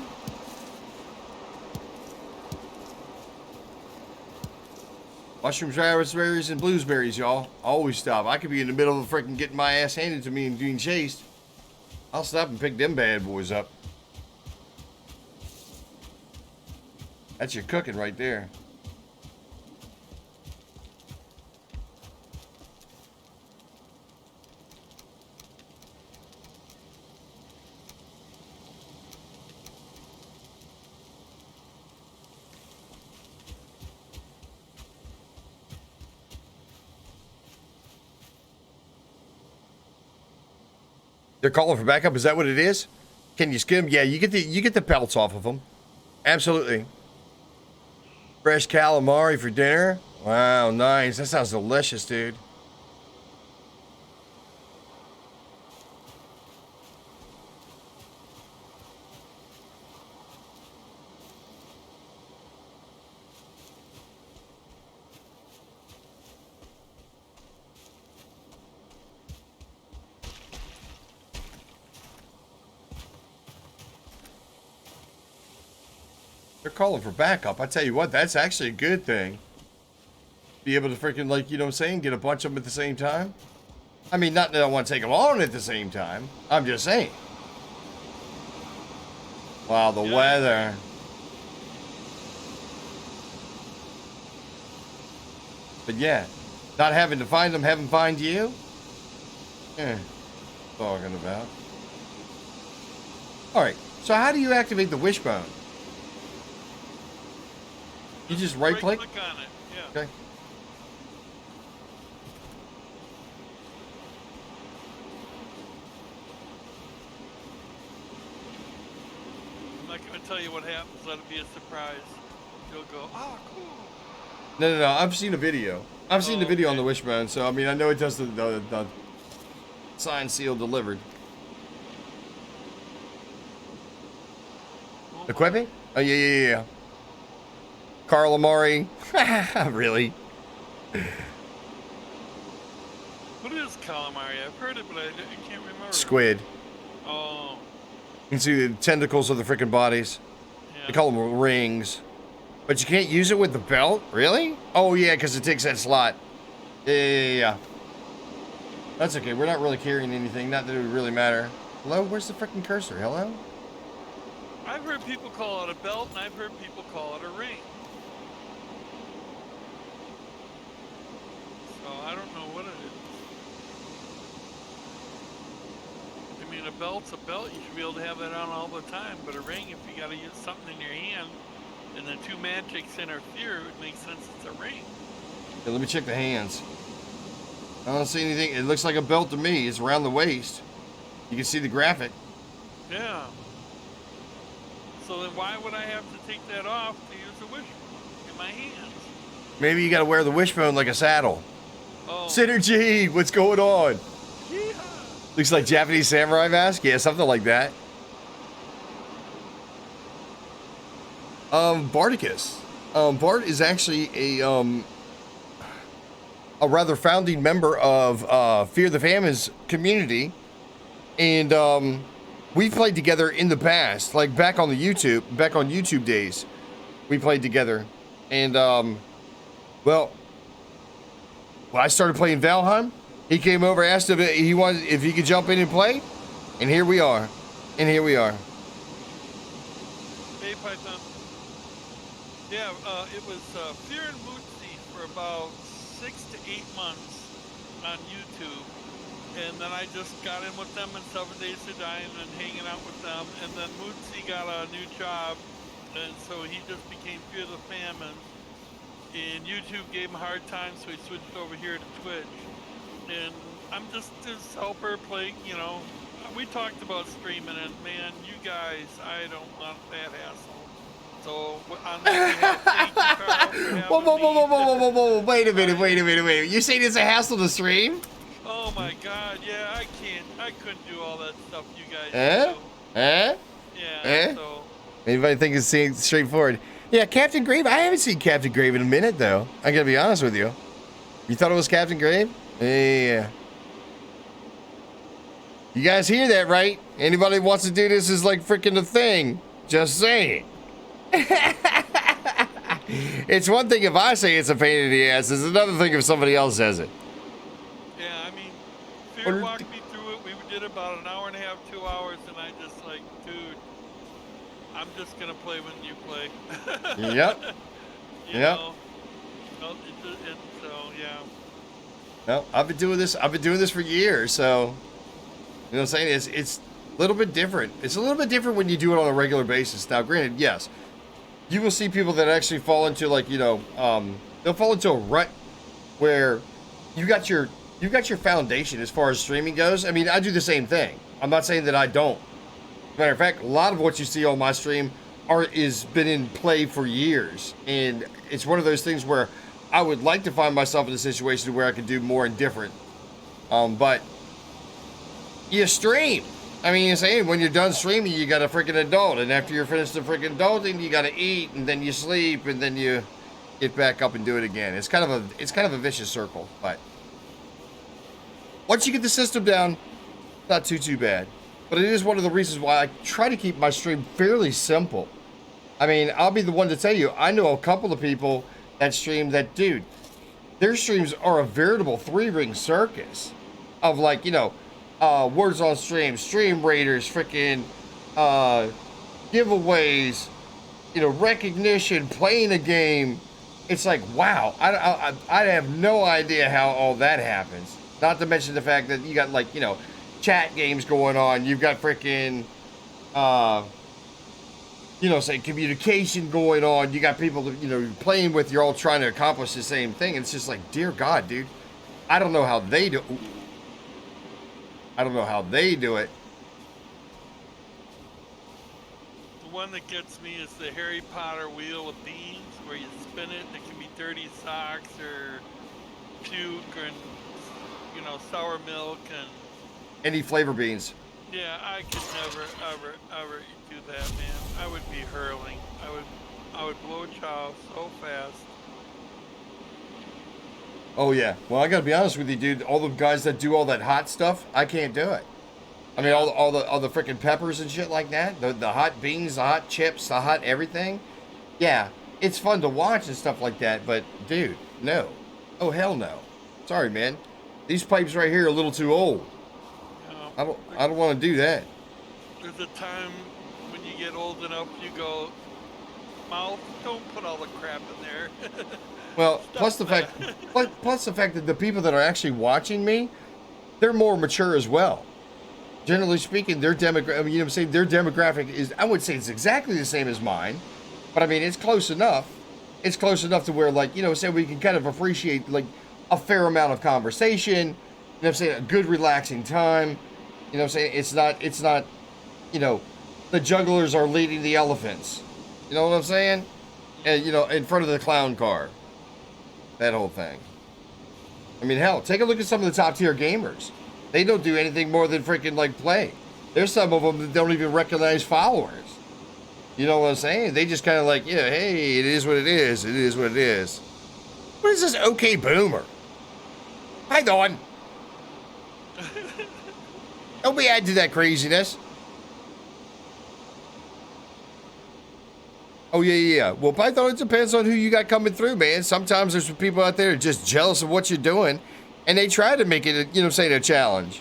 Mushrooms, raspberries, and blueberries, y'all. Always stop. I could be in the middle of freaking getting my ass handed to me and being chased. I'll stop and pick them bad boys up. That's your cooking right there. They're calling for backup. Is that what it is? Can you skim? Yeah, you get the pelts off of them. Absolutely. Fresh calamari for dinner. Wow, nice. That sounds delicious, dude. They're calling for backup. I tell you what, that's actually a good thing. Be able to freaking, like, you know what I'm saying, get a bunch of them at the same time. I mean, not that I want to take them on at the same time. I'm just saying. Wow, the weather. But yeah, not having to find them, having find you. Talking about. All right, so how do you activate the wishbone? You just right click? on it. Yeah. Okay. I'm not gonna tell you what happens. Let it be a surprise. You'll go, ah, cool. No. I've seen a video. I've seen the video on okay. the wishbone, so I mean, I know it does the signed, sealed, delivered. Oh, Equipping? Oh, yeah. Carl Amari. Really? What is calamari? I've heard it, but I can't remember. Squid. Oh, You can see the tentacles of the freaking bodies. yeah. They call them rings. But you can't use it with the belt? Really? Oh, yeah, because it takes that slot. Yeah. That's okay. We're not really carrying anything. Not that it would really matter. Hello? Where's the freaking cursor? Hello? I've heard people call it a belt, and I've heard people call it a ring. So I don't know what it is. I mean, a belt's a belt. You should be able to have that on all the time. But a ring, if you got to use something in your hand, and the two magics interfere, it makes sense it's a ring. Yeah, let me check the hands. I don't see anything. It looks like a belt to me. It's around the waist. You can see the graphic. Yeah. So then why would I have to take that off to use the wishbone in my hands? Maybe you got to wear the wishbone like a saddle. Oh. Synergy! What's going on? Yeehaw. Looks like Japanese samurai mask? Yeah, something like that. Bardicus. Bart is actually a rather founding member of Fear the Famines community, and we played together in the past, like back on YouTube days. We played together, and well, when I started playing Valheim, he came over, asked if he could jump in and play, and here we are. Hey, Python. Yeah, it was Fear and Mootsie for about 6 to 8 months on YouTube. And then I just got in with them in 7 Days to Die and hanging out with them. And then Mootsie got a new job, and so he just became Fear the Famine. And YouTube gave him a hard time, so he switched over here to Twitch. And I'm just his helper playing, you know. We talked about streaming, and man, you guys, I don't want that hassle. So on that behalf, thank you, Carl, for having Whoa. Wait a minute. You saying it's a hassle to stream? Oh my God, yeah, I couldn't do all that stuff you guys do. Yeah, so. Anybody think it's straightforward? Yeah, Captain Grave. I haven't seen Captain Grave in a minute, though. I gotta be honest with you. You thought it was Captain Grave? Yeah. You guys hear that, right? Anybody wants to do this is like freaking a thing. Just saying. It's one thing if I say it's a pain in the ass. It's another thing if somebody else says it. Yeah, I mean, Fear walked me through it. We did about an hour and a half, 2 hours, and I just like, dude, I'm just gonna play when you play. Yep. You know? So yeah. No, I've been doing this for years, so you know what I'm saying? It's a little bit different. It's a little bit different when you do it on a regular basis. Now, granted, yes, you will see people that actually fall into like, you know, they'll fall into a rut where you got your foundation as far as streaming goes. I mean, I do the same thing. I'm not saying that I don't. Matter of fact, a lot of what you see on my stream is been in play for years, and it's one of those things where I would like to find myself in a situation where I could do more and different. But you stream. I mean, you're saying when you're done streaming, you got a freaking adult, and after you're finished the freaking adulting, you got to eat, and then you sleep, and then you get back up and do it again. It's kind of a vicious circle, but once you get the system down, not too bad. But it is one of the reasons why I try to keep my stream fairly simple. I mean, I'll be the one to tell you, I know a couple of people that stream that, dude, their streams are a veritable 3-ring circus of, like, you know, words on stream, stream raiders, freaking giveaways, you know, recognition, playing a game. It's like, wow, I have no idea how all that happens. Not to mention the fact that you got, like, you know, chat games going on. You've got freaking you know, say communication going on. You got people that, you know, you're playing with, you're all trying to accomplish the same thing. And it's just like, dear God, dude, I don't know how they do. I don't know how they do it. The one that gets me is the Harry Potter Wheel of Beans, where you spin it. It can be dirty socks or puke and, you know, sour milk and. Any flavor beans. Yeah, I could never, ever do that, man. I would be hurling. I would blow a chow so fast. Oh yeah. Well, I gotta be honest with you, dude. All the guys that do all that hot stuff, I can't do it. I mean, all the freaking peppers and shit like that. The hot beans, the hot chips, the hot everything. Yeah, it's fun to watch and stuff like that. But dude, no. Oh hell no. Sorry, man. These pipes right here are a little too old. You know, I don't want to do that. there's a time when you get old enough, you go, mouth, don't put all the crap in there. Well, plus the fact, plus the fact that the people that are actually watching me, they're more mature as well. Generally speaking, their demographic, you know what I'm saying, their demographic is, I wouldn't say it's exactly the same as mine, but I mean, it's close enough. It's close enough to where, like, you know, say we can kind of appreciate, like, a fair amount of conversation, you know what I'm saying, a good relaxing time. You know what I'm saying? It's not, you know, the jugglers are leading the elephants. You know what I'm saying? And, you know, in front of the clown car. That whole thing. I mean, hell, take a look at some of the top tier gamers. They don't do anything more than freaking like play. There's some of them that don't even recognize followers. You know what I'm saying? They just kind of like, yeah, hey, it is what it is. It is what it is. What is this okay boomer? Hi, Dawn. Don't be adding to that craziness. Oh, yeah. Well, Python, it depends on who you got coming through, man. Sometimes there's some people out there just jealous of what you're doing, and they try to make it, you know what I'm saying, a challenge.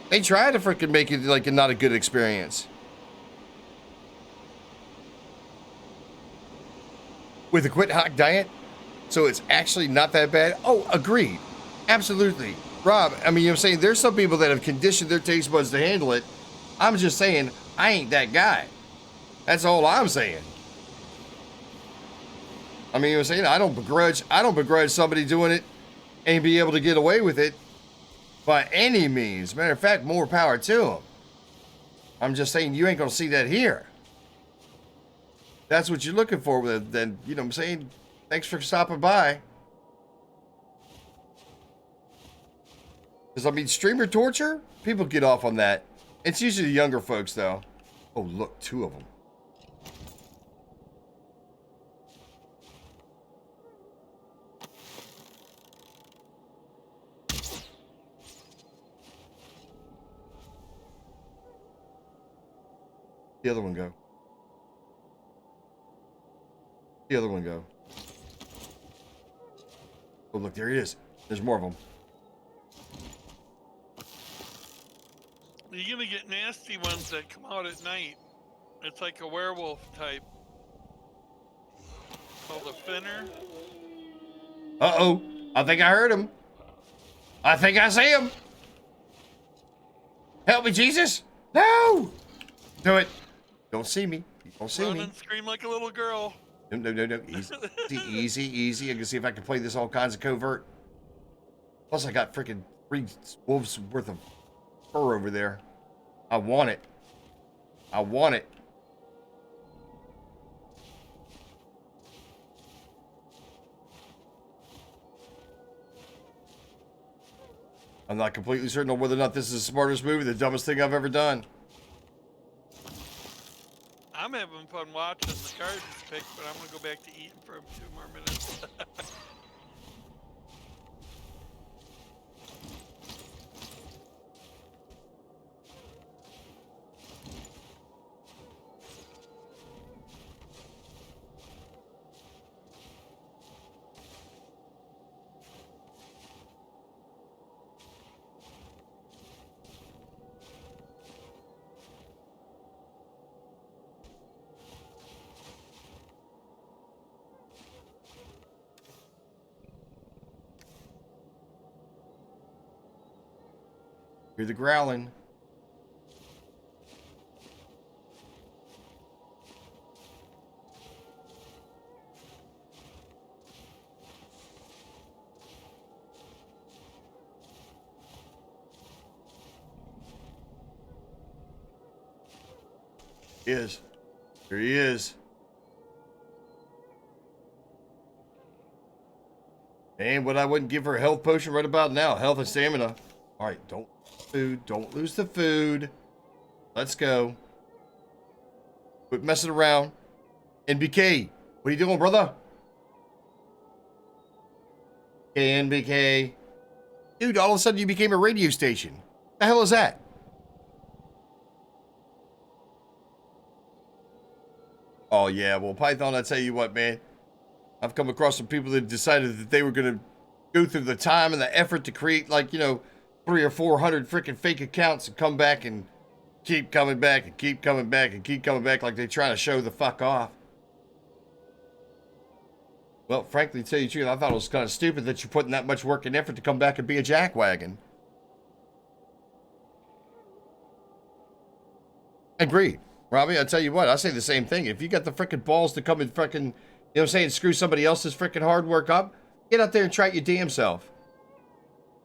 They try to freaking make it like not a good experience. With a quit hot diet, so it's actually not that bad. Oh, agreed. Absolutely. Rob, I mean, you know what I'm saying, there's some people that have conditioned their taste buds to handle it. I'm just saying, I ain't that guy. That's all I'm saying. I mean, you know what I'm saying? I don't begrudge somebody doing it and be able to get away with it by any means. Matter of fact, more power to them. I'm just saying you ain't gonna see that here. That's what you're looking for, then, you know what I'm saying? Thanks for stopping by. Because, I mean, streamer torture? People get off on that. It's usually the younger folks, though. Oh, look, 2 of them. The other one go. The other one go. Oh, look, there he is. There's more of them. You're gonna get nasty ones that come out at night. It's like a werewolf type. Called a finner. Uh-oh. I think I heard him. I think I see him. Help me, Jesus. No. Do it. Don't see me. Don't see Run me. and scream like a little girl. No. Easy. I can see if I can play this all kinds of covert. Plus, I got freaking 3 wolves worth of fur over there. I want it. I want it. I'm not completely certain on whether or not this is the smartest move or the dumbest thing I've ever done. I'm having fun watching the cards pick, but I'm gonna go back to eating for a few more minutes. Hear the growling. He is. Here he is. And what I wouldn't give her a health potion right about now. Health and stamina. All right, don't food. Don't lose the food. Let's go. Quit messing around. NBK, what are you doing, brother? NBK. Dude, all of a sudden you became a radio station. What the hell is that? Oh, yeah. Well, Python, I tell you what, man. I've come across some people that decided that they were going to go through the time and the effort to create, like, you know, 300 or 400 freaking fake accounts and come back and keep coming back and keep coming back and keep coming back like they're trying to show the fuck off. Well, frankly, to tell you the truth, I thought it was kind of stupid that you're putting that much work and effort to come back and be a jackwagon. Agreed. Robbie, I tell you what, I say the same thing. If you got the freaking balls to come and freaking, you know what I'm saying, screw somebody else's freaking hard work up, get out there and try it your damn self.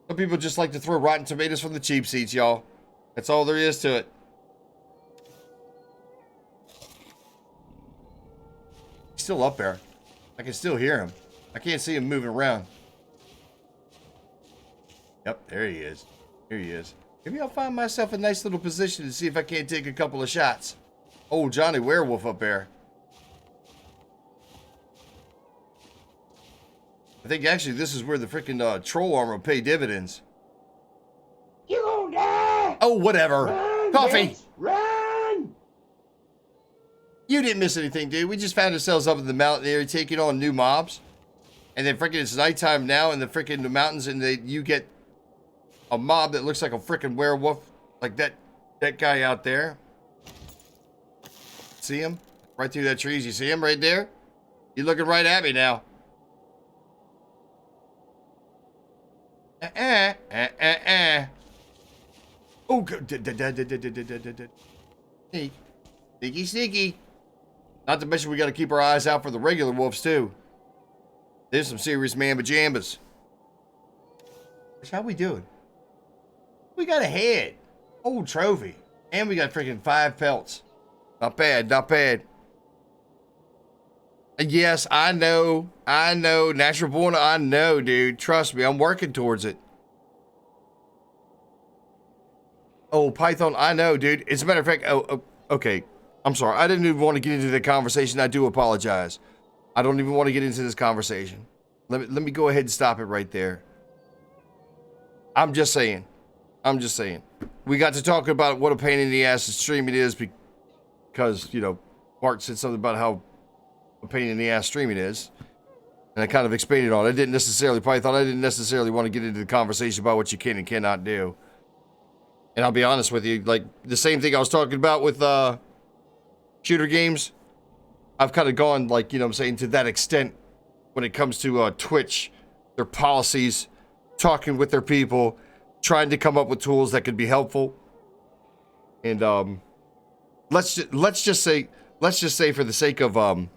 Some people just like to throw rotten tomatoes from the cheap seats, y'all. That's all there is to it. He's still up there. I can still hear him. I can't see him moving around. Yep, there he is. Here he is. Maybe I'll find myself a nice little position to see if I can't take a couple of shots. Oh, Johnny Werewolf up there. I think actually this is where the freaking troll armor will pay dividends. You gonna die! Oh, whatever. Run, Coffee! bitch, run! You didn't miss anything, dude. We just found ourselves up in the mountain area taking on new mobs. And then freaking it's nighttime now in the freaking mountains and you get a mob that looks like a freaking werewolf. Like that guy out there. See him? Right through that trees. You see him right there? You're looking right at me now. Oh, sneaky, sneaky. Not to mention we got to keep our eyes out for the regular wolves too. There's some serious mamba jambas. How we doing? We got a head. Old trophy. And we got freaking 5 pelts. Not bad, not bad. And yes, I know. Natural born, I know, dude. Trust me, I'm working towards it. Oh, Python, I know, dude. As a matter of fact, okay. I'm sorry. I didn't even want to get into the conversation. I do apologize. I don't even want to get into this conversation. Let me go ahead and stop it right there. I'm just saying. We got to talk about what a pain in the ass the stream it is because, you know, Mark said something about how a pain in the ass streaming is. And I kind of expanded on it. I didn't necessarily want to get into the conversation about what you can and cannot do. And I'll be honest with you, like the same thing I was talking about with shooter games. I've kind of gone, like, you know what I'm saying, to that extent when it comes to Twitch, their policies, talking with their people, trying to come up with tools that could be helpful. And let's just say for the sake of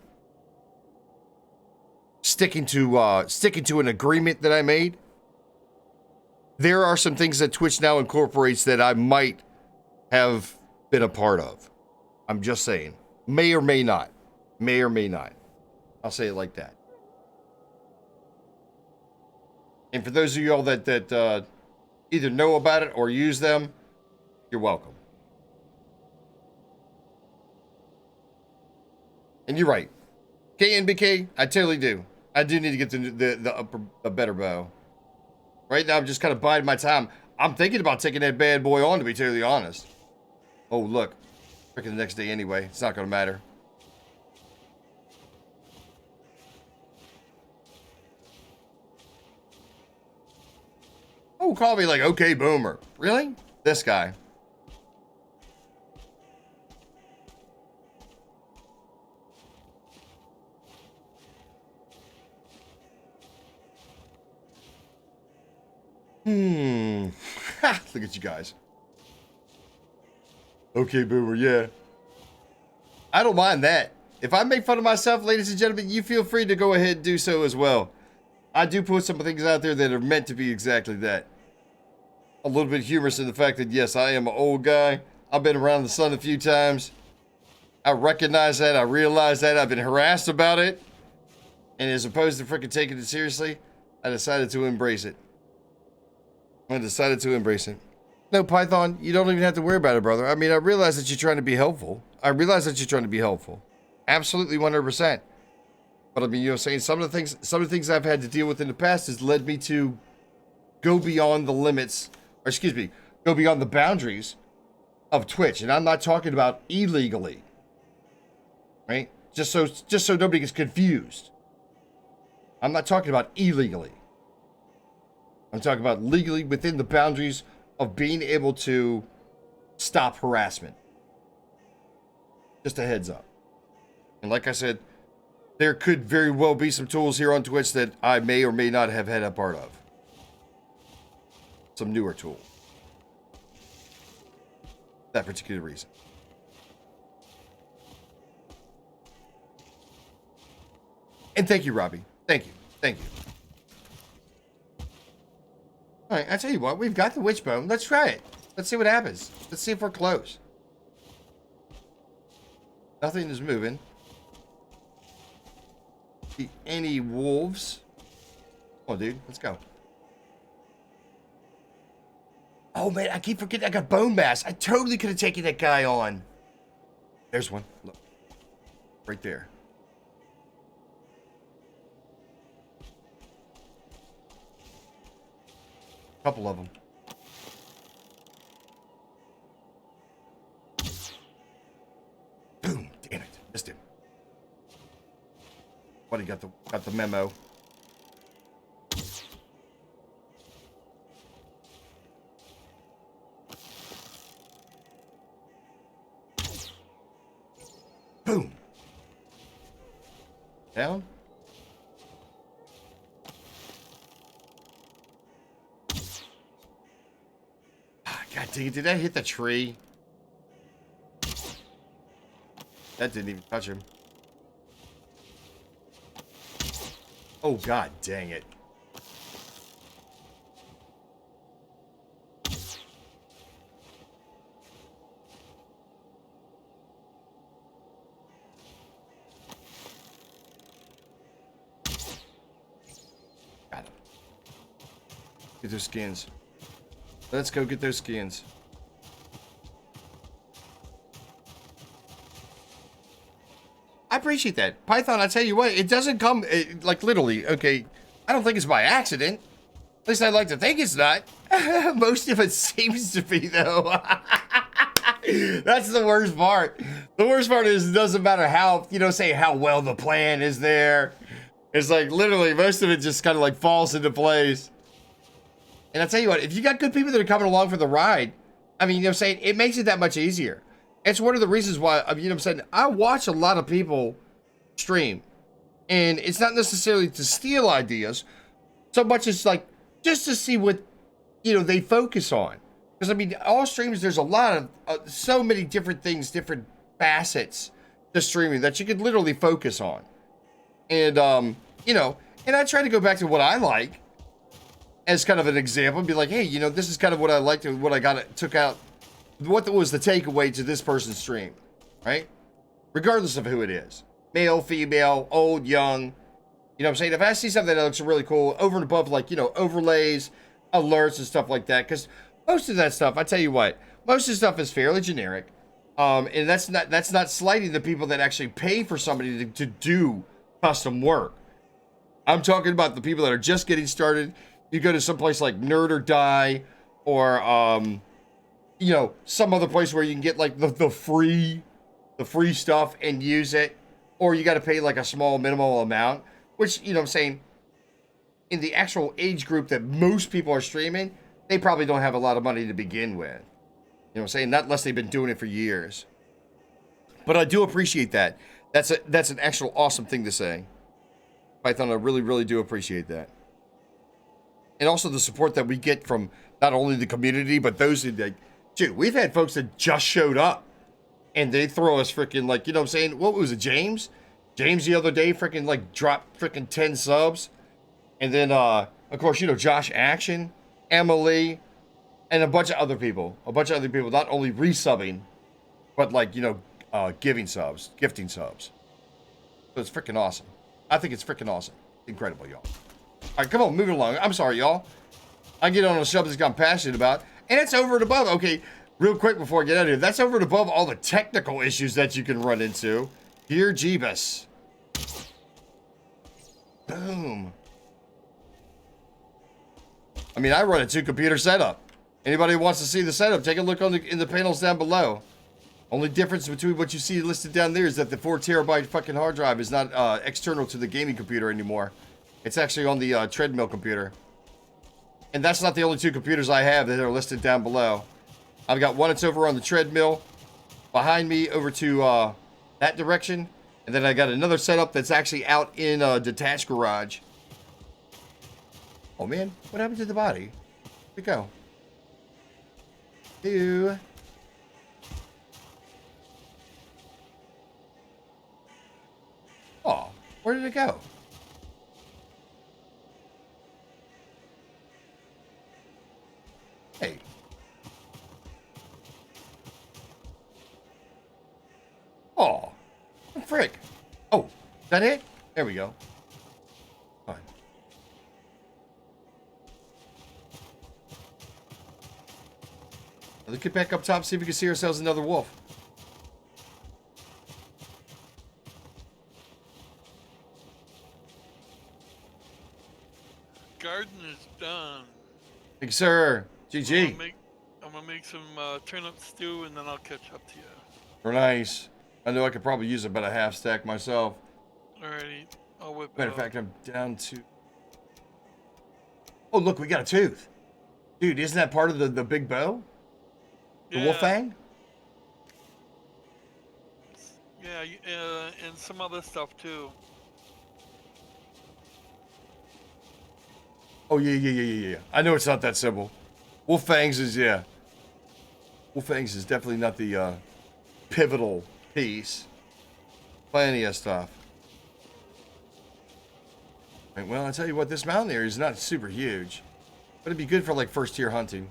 sticking to an agreement that I made, there are some things that Twitch now incorporates that I might have been a part of. I'm just saying. May or may not. I'll say it like that. And for those of y'all that either know about it or use them, you're welcome. And you're right. KNBK, I totally do. I do need to get a better bow. Right now, I'm just kind of biding my time. I'm thinking about taking that bad boy on, to be totally honest. Oh, look. Freaking the next day anyway. It's not going to matter. Oh, call me like, okay, boomer. Really? This guy. Look at you guys. Okay, boomer, yeah. I don't mind that. If I make fun of myself, ladies and gentlemen, you feel free to go ahead and do so as well. I do put some things out there that are meant to be exactly that. A little bit humorous in the fact that, yes, I am an old guy. I've been around the sun a few times. I recognize that. I realize that. I've been harassed about it. And as opposed to freaking taking it seriously, I decided to embrace it. No, Python, you don't even have to worry about it, brother. I mean, I realize that you're trying to be helpful. Absolutely 100%. But I mean, you know, saying some of the things I've had to deal with in the past has led me to go beyond the limits, or excuse me, go beyond the boundaries of Twitch. And I'm not talking about illegally, right? Just so nobody gets confused. I'm not talking about illegally. I'm talking about legally within the boundaries of being able to stop harassment. Just a heads up. And like I said, there could very well be some tools here on Twitch that I may or may not have had a part of. Some newer tools. That particular reason. And thank you, Robbie. Thank you. All right, I tell you what, we've got the wishbone. Let's try it. Let's see what happens. Let's see if we're close. Nothing is moving. See any wolves? Come on, dude. Let's go. Oh, man, I keep forgetting I got bone mass. I totally could have taken that guy on. There's one. Look. Right there. Couple of them. Boom! Damn it! Missed him. Buddy got the memo. Boom! Down. God dang it, did that hit the tree? That didn't even touch him. Oh, god dang it. Got him. Get those skins. Let's go get those skins. I appreciate that. Python, I tell you what, it doesn't come, like, literally, okay, I don't think it's by accident. At least I'd like to think it's not. Most of it seems to be, though. That's the worst part. The worst part is it doesn't matter how, you know, say how well the plan is there. It's like, literally, most of it just kind of, like, falls into place. And I tell you what, if you got good people that are coming along for the ride, I mean, you know what I'm saying, it makes it that much easier. It's one of the reasons why, you know what I'm saying, I watch a lot of people stream. And it's not necessarily to steal ideas, so much as, like, just to see what, you know, they focus on. Because, I mean, all streams, there's a lot of, so many different things, different facets to streaming that you could literally focus on. And, you know, and I try to go back to what I like. As kind of an example, be like, hey, you know, this is kind of what I liked and what I took out, what was the takeaway to this person's stream, right? Regardless of who it is, male, female, old, young, you know what I'm saying? If I see something that looks really cool over and above, like, you know, overlays, alerts and stuff like that, because most of that stuff, I tell you what, most of the stuff is fairly generic, and that's not slighting the people that actually pay for somebody to do custom work. I'm talking about the people that are just getting started. You go to some place like Nerd or Die, or you know, some other place where you can get like the free stuff and use it, or you got to pay like a small minimal amount, which, you know what I'm saying, in the actual age group that most people are streaming, they probably don't have a lot of money to begin with. You know what I'm saying? Not unless they've been doing it for years. But I do appreciate that. That's an actual awesome thing to say. Python, I really, really do appreciate that. And also the support that we get from not only the community, but those who, like, dude, we've had folks that just showed up and they throw us freaking, like, you know what I'm saying? What was it, James? James the other day freaking, like, dropped freaking 10 subs. And then, of course, you know, Josh Action, Emily, and a bunch of other people. Not only resubbing, but, like, you know, gifting subs. So it's freaking awesome. I think it's freaking awesome. Incredible, y'all. All right, come on, moving along. I'm sorry, y'all. I get on a subject I'm passionate about, and it's over and above. Okay, real quick before I get out of here, that's over and above all the technical issues that you can run into. Here, Jeebus. Boom. I mean, I run a 2-computer setup. Anybody who wants to see the setup, take a look in the panels down below. Only difference between what you see listed down there is that the 4 terabyte fucking hard drive is not external to the gaming computer anymore. It's actually on the treadmill computer. And that's not the only 2 computers I have that are listed down below. I've got one that's over on the treadmill, behind me over to that direction. And then I got another setup that's actually out in a detached garage. Oh man, what happened to the body? Where'd it go? Ew. Oh, where did it go? Hey. Oh, frick. Oh, is that it? There we go. Fine. Let's get back up top, see if we can see ourselves another wolf. Garden is done. Thank you, sir. GG. I'm gonna make some turnip stew and then I'll catch up to you. Very nice. I know I could probably use about a half stack myself. Alrighty, I'll whip it Matter of up. fact, I'm down to... Oh, look, we got a tooth. Dude, isn't that part of the big bow? The wolf fang? Yeah, and some other stuff too. Oh, yeah. I know it's not that simple. Wolf fangs is, yeah. Wolf fangs is definitely not the pivotal piece. Plenty of stuff. Right, well, I tell you what, this mountain area is not super huge. But it'd be good for, like, first-tier hunting.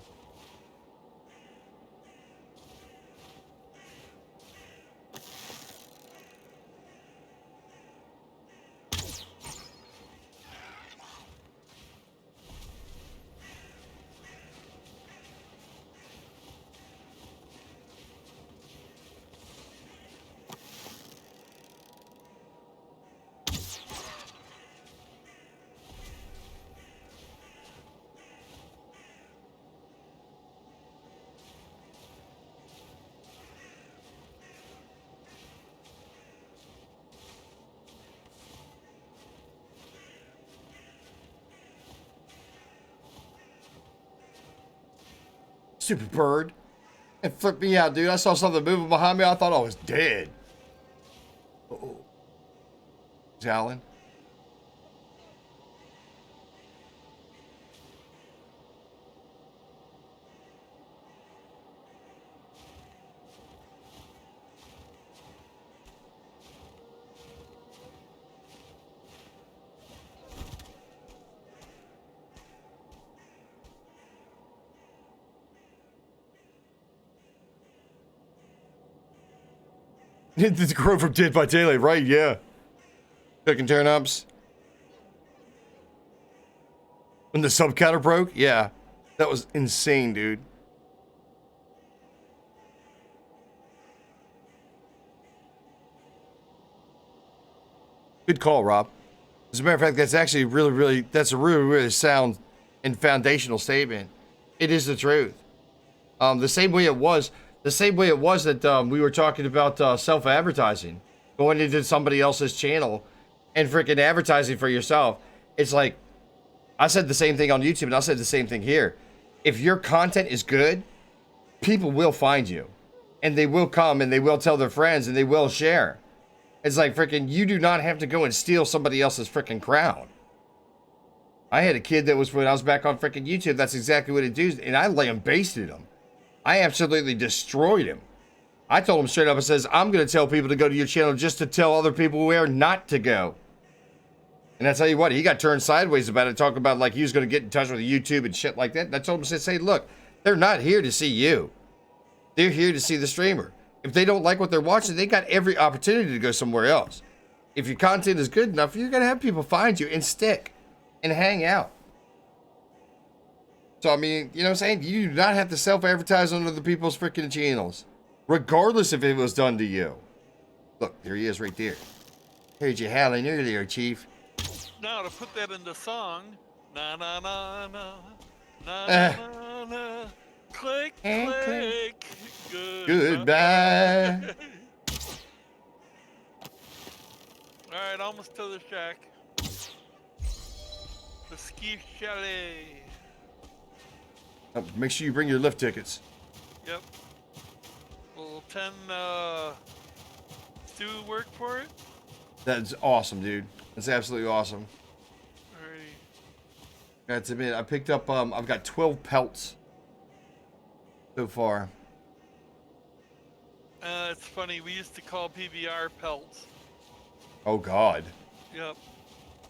Stupid bird. It flipped me out, dude. I saw something moving behind me. I thought I was dead. Uh-oh. It's Alan. The crow from Dead by Daylight, right? Yeah. Cooking turnips. When the sub counter broke? Yeah. That was insane, dude. Good call, Rob. As a matter of fact, that's actually that's a really sound and foundational statement. It is the truth. The same way it was that we were talking about self-advertising, going into somebody else's channel and freaking advertising for yourself. It's like, I said the same thing on YouTube and I said the same thing here. If your content is good, people will find you and they will come and they will tell their friends and they will share. It's like freaking, you do not have to go and steal somebody else's freaking crown. I had a kid that was, when I was back on freaking YouTube, that's exactly what it do, and I lambasted him. I absolutely destroyed him. I told him straight up, I says, I'm going to tell people to go to your channel just to tell other people where not to go. And I tell you what, he got turned sideways about it, talking about like he was going to get in touch with YouTube and shit like that. And I told him, say, look, they're not here to see you. They're here to see the streamer. If they don't like what they're watching, they got every opportunity to go somewhere else. If your content is good enough, you're gonna have people find you and stick and hang out. So I mean, you know what I'm saying? You do not have to self-advertise on other people's freaking channels, regardless if it was done to you. Look, there he is right there. Heard you howling earlier, Chief. Now to put that in the song, na na na na na Uh. na na, click And click, Goodbye. All right, almost to the shack. The ski chalet. Make sure you bring your lift tickets. Yep. Will 10 Stu work for it? That's awesome, dude. That's absolutely awesome. Alrighty. That's a bit. I picked up. I've got 12 pelts so far. It's funny. We used to call PBR pelts. Oh God. Yep.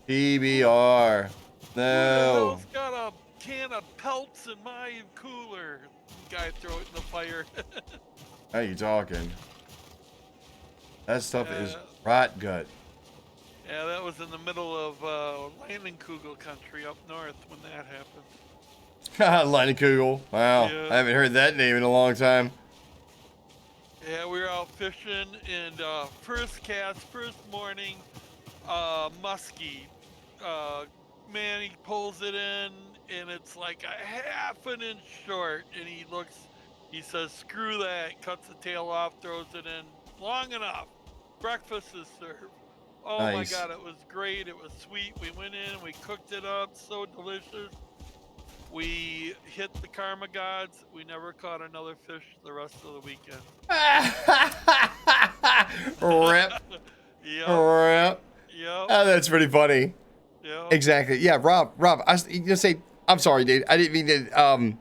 PBR. Who No. the hell's got a can of pelts in my cooler? Guy throw it in the fire. How you talking? That stuff is rot gut. Yeah, that was in the middle of Leinenkugel country up north when that happened. Leinenkugel. Wow. Yeah. I haven't heard that name in a long time. Yeah, we were out fishing, and first cast, first morning, muskie. Man, he pulls it in, and it's like a half an inch short, and he says, screw that, cuts the tail off, throws it in, long enough. Breakfast is served. Oh Nice. my God, it was great, it was sweet. We went in, we cooked it up, so delicious. We hit the karma gods. We never caught another fish the rest of the weekend. Rip. Yep. Rip. Yep. Oh, that's pretty funny. Yep. Exactly. Yeah, Rob, I was gonna say, I'm sorry, dude. I didn't mean to,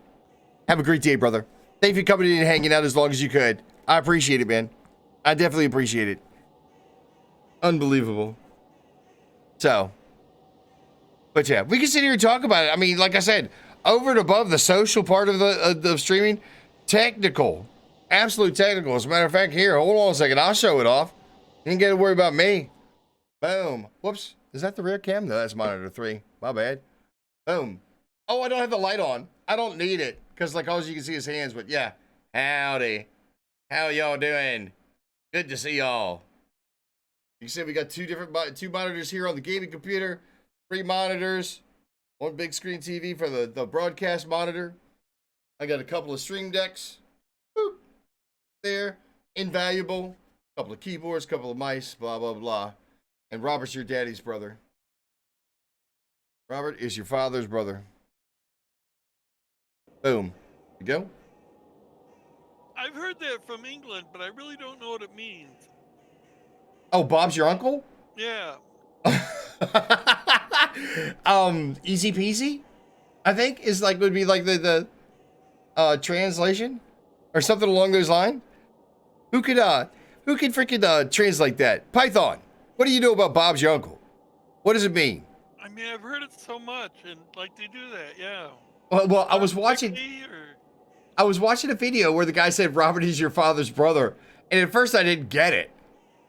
have a great day, brother. Thank you for coming in and hanging out as long as you could. I appreciate it, man. I definitely appreciate it. Unbelievable. So, but yeah, we can sit here and talk about it. I mean, like I said, over and above the social part of the streaming, technical, absolute technical. As a matter of fact, here, hold on a second. I'll show it off. You ain't got to worry about me. Boom. Whoops. Is that the rear cam? No, that's monitor 3. My bad. Boom. Oh, I don't have the light on. I don't need it because, like, all you can see his hands. But yeah, howdy. How y'all doing? Good to see y'all. You can see we got two monitors here on the gaming computer, 3 monitors, 1 big screen TV for the broadcast monitor. I got a couple of stream decks. Boop. There. Invaluable. Couple of keyboards, couple of mice, blah, blah, blah. And Robert's your daddy's brother. Robert is your father's brother. Boom. There you go. I've heard that from England, but I really don't know what it means. Oh, Bob's your uncle? Yeah. Easy peasy, I think would be like the translation or something along those lines. Who could freaking translate that? Python. What do you know about Bob's your uncle? What does it mean? I mean, I've heard it so much, and like they do that, yeah. Well, I was watching a video where the guy said Robert is your father's brother, and at first I didn't get it,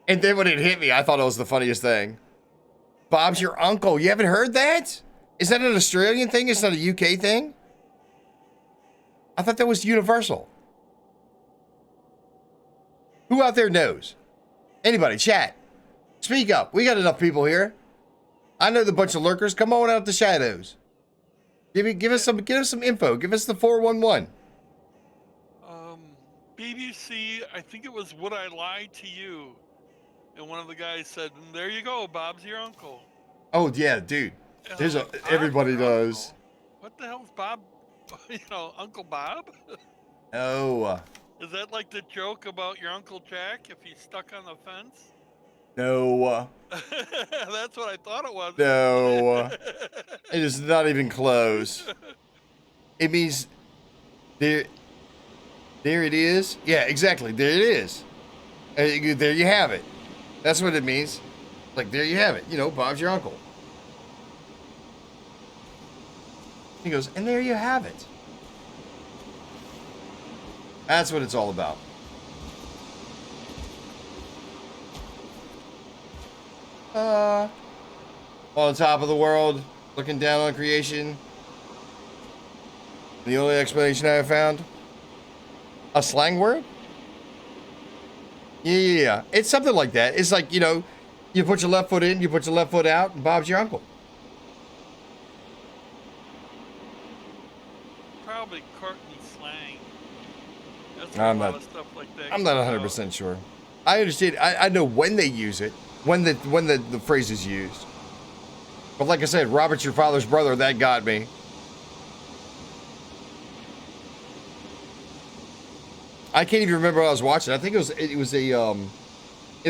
and then when it hit me, I thought it was the funniest thing. Bob's your uncle. You haven't heard that? Is that an Australian thing? It's not a UK thing? I thought that was universal. Who out there knows? Anybody, chat. Speak up. We got enough people here. I know the bunch of lurkers. Come on out the shadows. Give us some info. Give us the 411. BBC, I think it was Would I Lie to You? And one of the guys said, there you go, Bob's your uncle. Oh yeah, dude. And There's I'm like, everybody "Bob's your does. uncle? What the hell's Bob? Uncle Bob? No. Is that like the joke about your Uncle Jack if he's stuck on the fence? No. That's what I thought it was. No. It is not even close. It means there it is. Yeah, exactly. There it is. There you have it. That's what it means. Like, there you have it. You know, Bob's your uncle. He goes, and there you have it. That's what it's all about. On top of the world, looking down on creation. The only explanation I have found, a slang word? Yeah. It's something like that. It's like, you know, you put your left foot in, you put your left foot out, and Bob's your uncle. Probably Courtney slang. That's I'm a lot not- of stuff like that. I'm not 100% sure. I understand. I know when they use it, when the phrase is used. But like I said, Robert's your father's brother. That got me. I can't even remember what I was watching. I think it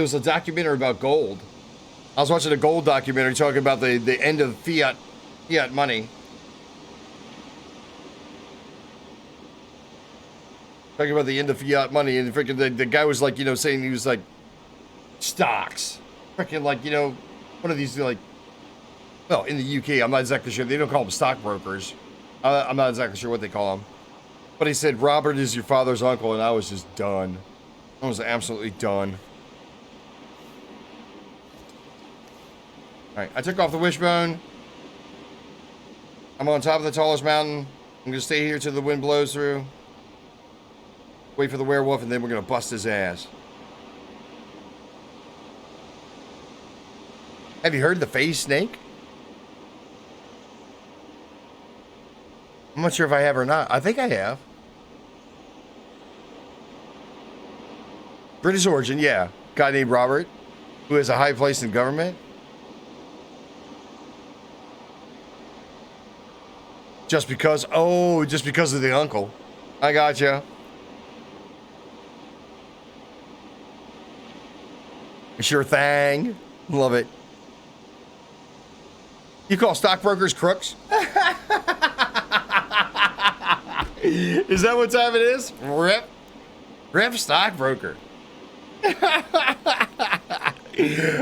was a documentary about gold. I was watching a gold documentary talking about the end of fiat money. Talking about the end of fiat money, and freaking the guy was like, you know, saying he was like stocks, freaking like, you know, one of these like, well, in the UK, I'm not exactly sure. They don't call them stockbrokers. I'm not exactly sure what they call them. But he said, Robert is your father's uncle, and I was just done. I was absolutely done. All right, I took off the wishbone. I'm on top of the tallest mountain. I'm going to stay here till the wind blows through. Wait for the werewolf, and then we're going to bust his ass. Have you heard the phase snake? I'm not sure if I have or not. I think I have. British origin, yeah. Guy named Robert, who has a high place in government. Just because of the uncle. I gotcha. Sure thing. Love it. You call stockbrokers crooks? Is that what time it is? Rip stockbroker.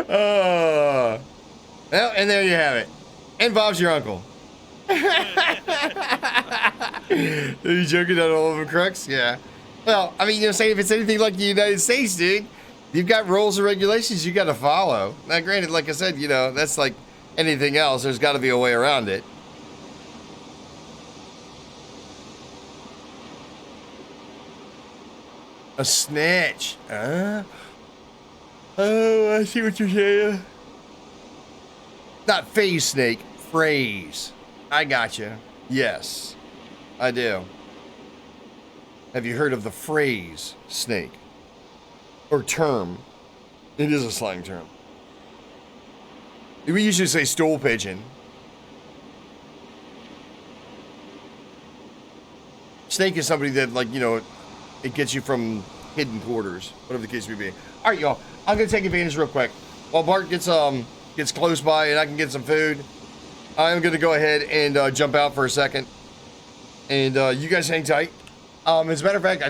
Well, and there you have it. And Bob's your uncle. Are you joking at all of them crooks? Yeah. Well, I mean, you know, say if it's anything like the United States, dude, you've got rules and regulations you got to follow. Now, granted, like I said, you know, that's like anything else. There's got to be a way around it. A snitch. Oh, I see what you're saying. Not phase snake, phrase. I gotcha. Yes, I do. Have you heard of the phrase snake? Or term? It is a slang term. We usually say stool pigeon. Snake is somebody that, like, you know, it gets you from hidden quarters, whatever the case may be. All right, y'all. I'm gonna take advantage real quick while Bart gets close by and I can get some food. I'm gonna go ahead and jump out for a second, and you guys hang tight. As a matter of fact,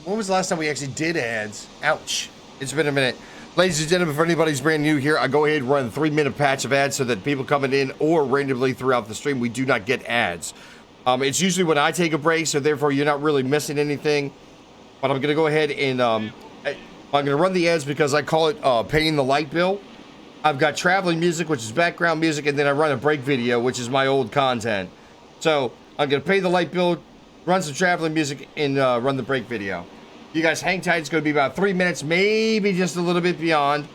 when was the last time we actually did ads? Ouch! It's been a minute. Ladies and gentlemen, for anybody who's brand new here, I go ahead and run a 3-minute patch of ads so that people coming in or randomly throughout the stream, we do not get ads. It's usually when I take a break, so therefore you're not really missing anything. But I'm going to go ahead and I'm going to run the ads because I call it paying the light bill. I've got traveling music, which is background music, and then I run a break video, which is my old content. So I'm going to pay the light bill, run some traveling music, and run the break video. You guys hang tight. It's going to be about 3 minutes, maybe just a little bit beyond,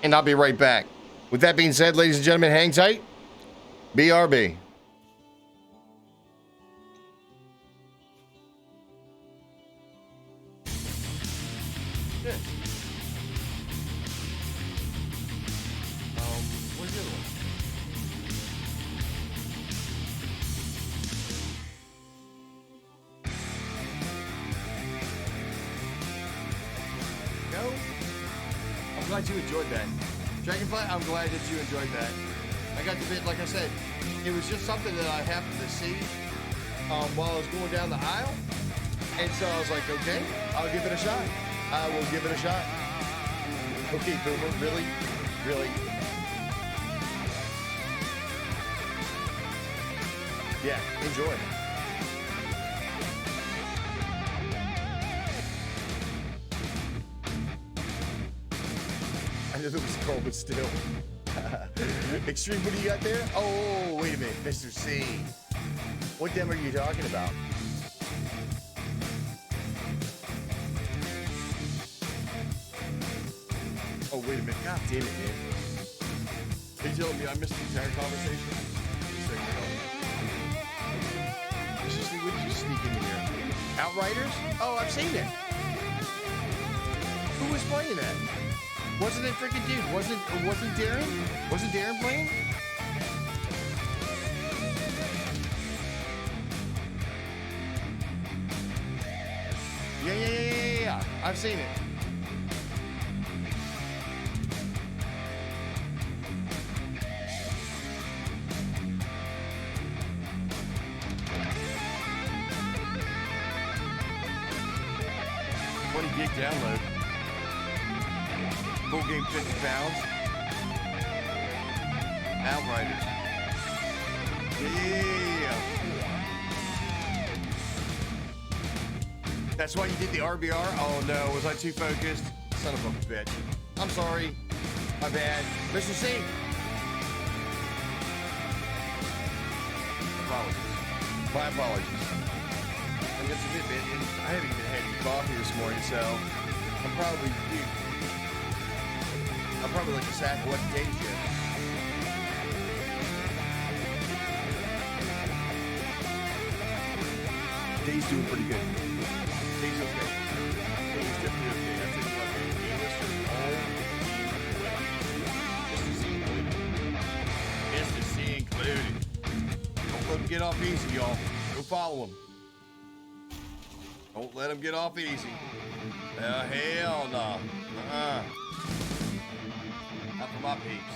and I'll be right back. With that being said, ladies and gentlemen, hang tight. BRB. Where's the other one? No? I'm glad you enjoyed that. Dragonfly, I'm glad that you enjoyed that. I got the bit, like I said, it was just something that I happened to see while I was going down the aisle. And so I was like, okay, I'll give it a shot. I will give it a shot. Okay, Boomer, really? Really? Yeah, enjoy. I knew there was a goal, but still. Extreme, what do you got there? Oh, wait a minute, Mr. C. What dem are you talking about? Oh, wait a minute. God damn it, man. Are you telling me I missed the entire conversation? Mr. C, what did you sneak in here? Outriders? Oh, I've seen it. Who was playing that? Wasn't it freaking dude? Wasn't Darren? Wasn't Darren playing? Yeah. I've seen it. $20 gig download. Full game, £50. Outriders. Yeah. That's why you did the RBR? Oh no, was I too focused? Son of a bitch. I'm sorry. My bad. Mr. C. Apologies. My apologies. I guess it did, man. I haven't even had any coffee this morning, so I'm probably like a sack of what day shift. Day's doing pretty good. Day's okay. Day's definitely okay. I tell you what, man. Mr. C included. Don't let him get off easy, y'all. Go follow him. Don't let him get off easy. Hell no. Not for my peeps.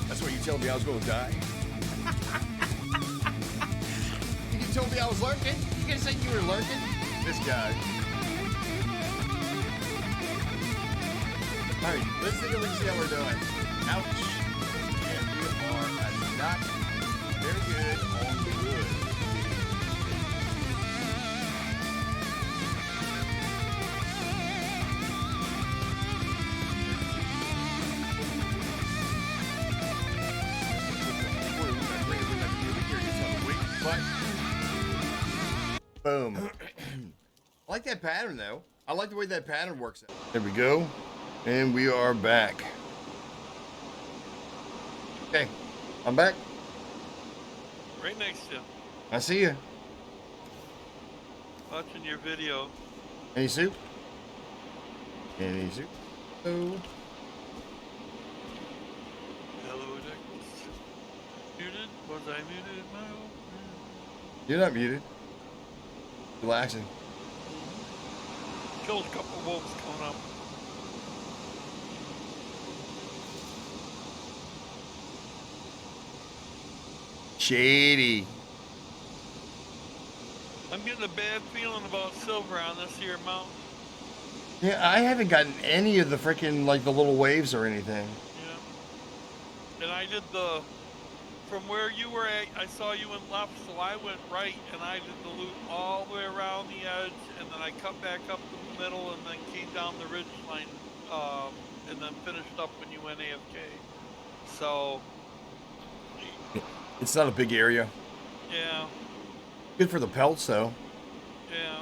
That's what you telling me I was going to die? You told me I was lurking? You gonna say you were lurking? This guy. All right, let's take a look and see how we're doing. Ouch. And we are not very good on the wood. Boom. I like that pattern, though. I like the way that pattern works out. There we go. And we are back. Okay, I'm back. Right next to you. I see you. Watching your video. Any soup? Any soup? Hello. Hello, darkness. Muted? Was I muted? No. You're not muted. Relaxing. Killed a couple wolves coming up. Shady. I'm getting a bad feeling about silver on this here mountain. Yeah, I haven't gotten any of the freaking, like, the little waves or anything. Yeah. And I did from where you were at, I saw you went left, so I went right, and I did the loop all the way around the edge, and then I cut back up the middle, and then came down the ridge line, and then finished up when you went AFK. So... It's not a big area. Yeah. Good for the pelts, though. Yeah.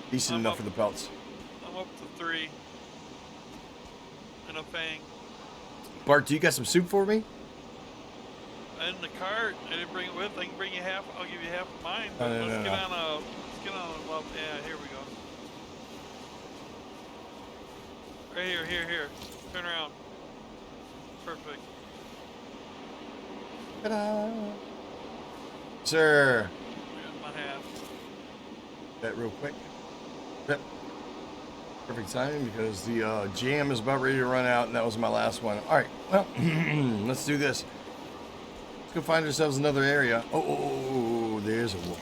Decent enough for the pelts. I'm up to 3. And a fang. Bart, do you got some soup for me? And the cart, I didn't bring it with. I can bring you half. I'll give you half of mine. But No. let's get on a love. Yeah, here we go. Right here. Turn around. Perfect. Ta-da! Sir. Here's my half. That real quick. Yep. Perfect timing because the jam is about ready to run out, and that was my last one. All right, well, let's do this. Let's go find ourselves another area. Oh, there's a wolf.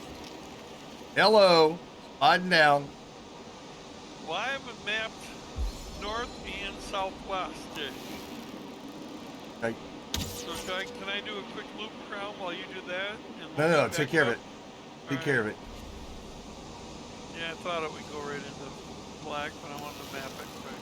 Hello. Sliding down. Well, I haven't mapped north and southwest. Okay. So can I do a quick loop around while you do that? And No, load no, it take back care of up? it. Take care of it. Yeah, I thought it would go right into black, but I wanted to map it quick.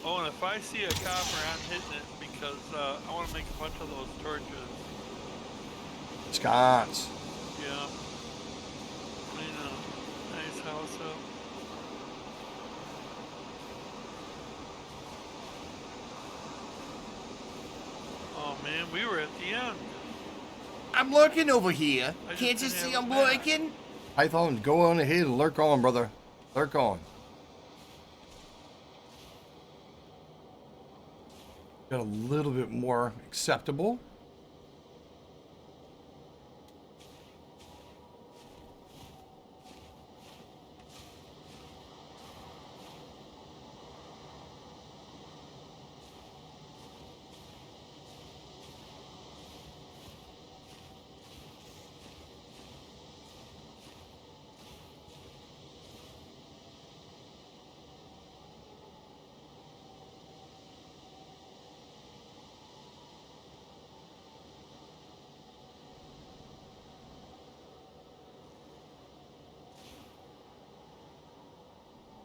Oh, and if I see a copper, I'm hitting it because I want to make a bunch of those torches. Sconce. Yeah. Clean a nice house up. Oh man, we were at the end. I'm lurking over here. I just Can't you didn't see have I'm it back. lurking? Python, go on ahead and lurk on, brother. Lurk on. Got a little bit more acceptable.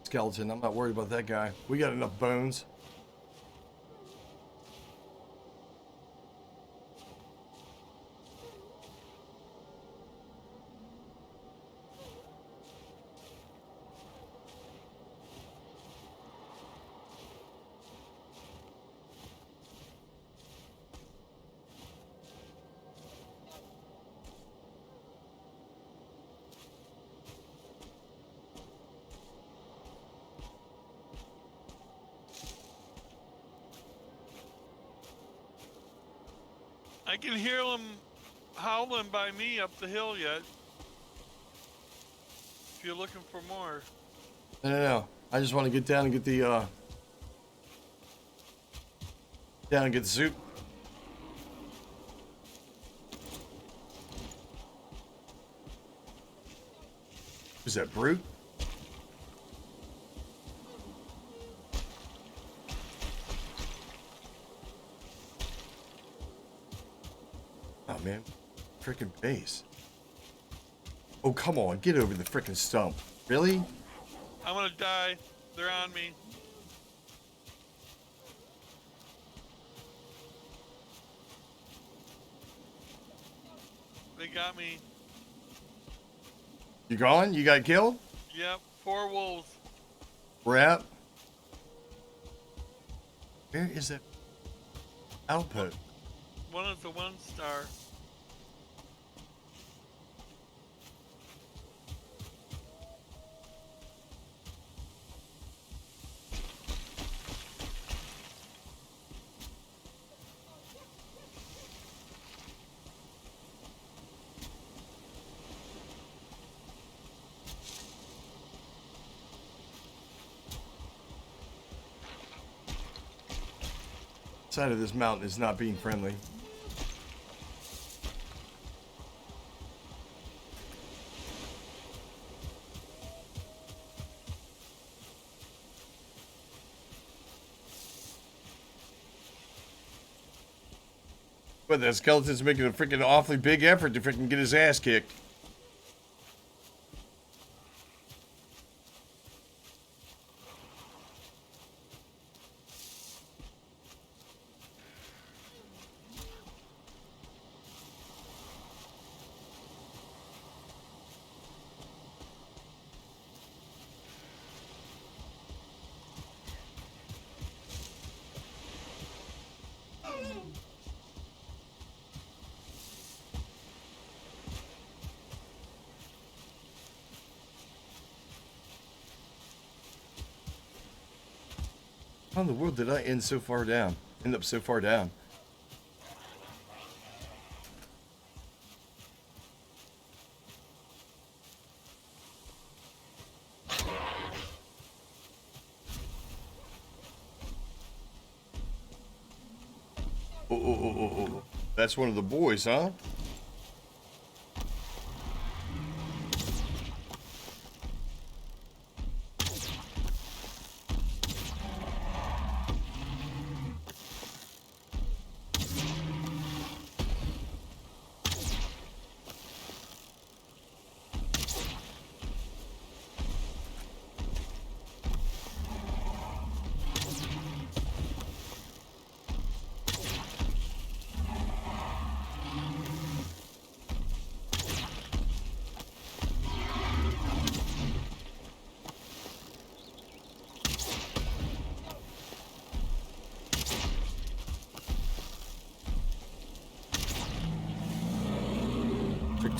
Skeleton, I'm not worried about that guy. We got enough bones. I can hear them howling by me up the hill yet. If you're looking for more. No. I just want to get down and get the down and get the soup. Who's that, Brute? Oh man, freaking base. Oh come on, get over the freaking stump. Really? I'm gonna die. They're on me. They got me. You gone? You got killed? Yep, 4 wolves. Rap. Where is that output? One is a 1-star. Side of this mountain is not being friendly. But that skeleton's making a freaking awfully big effort to freaking get his ass kicked. How in the world did I end so far down? End up so far down? Oh. That's one of the boys, huh?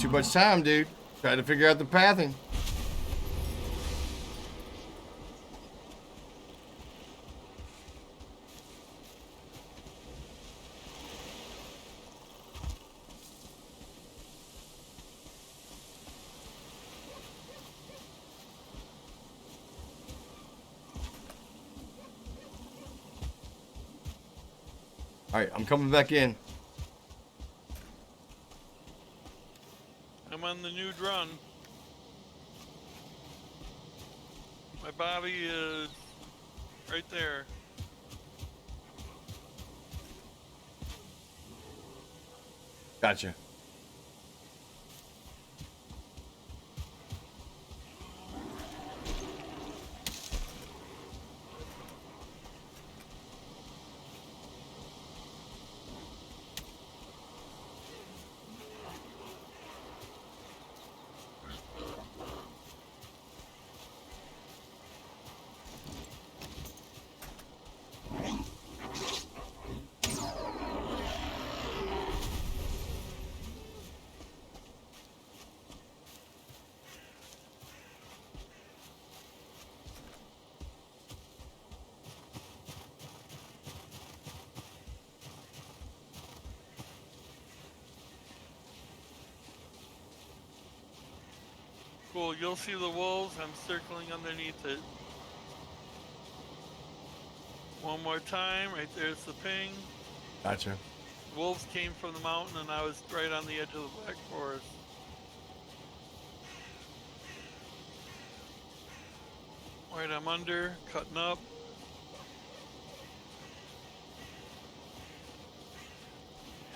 too much time, dude. Try to figure out the pathing. All right, I'm coming back in. I'm on the nude run. My body is right there. Gotcha. Cool, you'll see the wolves. I'm circling underneath it. One more time, right there's the ping. Gotcha. Wolves came from the mountain and I was right on the edge of the Black Forest. Right, I'm under, cutting up.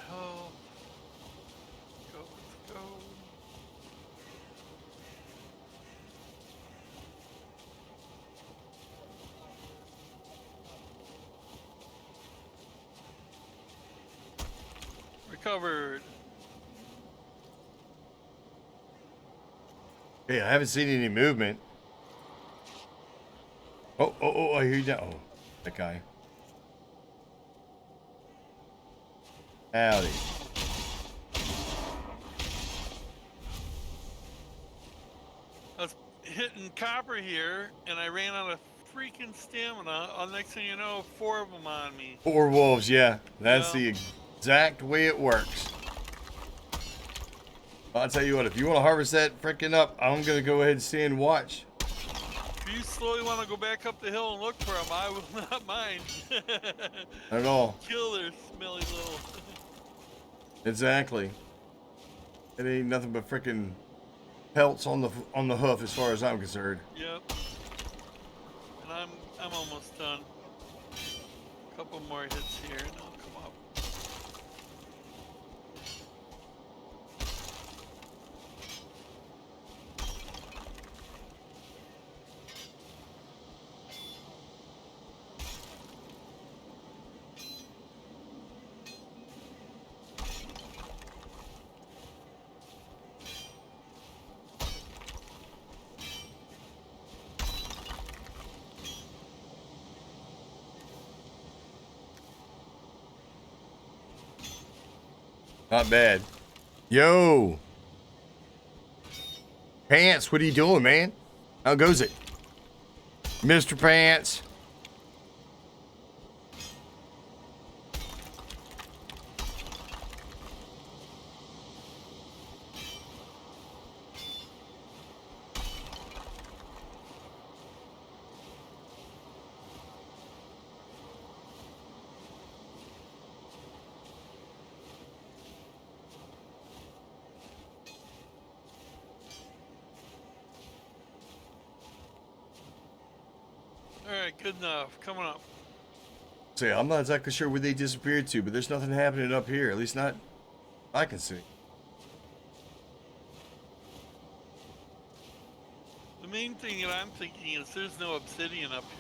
Oh. Let's go. Recovered. Hey, I haven't seen any movement. Oh, I hear you now. Oh, that guy. Howdy. I was hitting copper here and I ran out of freaking stamina. Next thing you know, 4 of them on me. 4 wolves, yeah. That's Yeah. the exact way it works. I'll tell you what, if you want to harvest that freaking up, I'm going to go ahead and stand and watch. If you slowly want to go back up the hill and look for them, I will not mind. Not at all. Kill their smelly little. Exactly. It ain't nothing but freaking pelts on the hoof as far as I'm concerned. Yep. And I'm almost done. A couple more hits here and I'll come up. Not bad. Yo. Pants, what are you doing, man? How goes it? Mr. Pants. Alright, good enough. Coming up. Say, I'm not exactly sure where they disappeared to, but there's nothing happening up here. At least not I can see. The main thing that I'm thinking is there's no obsidian up here.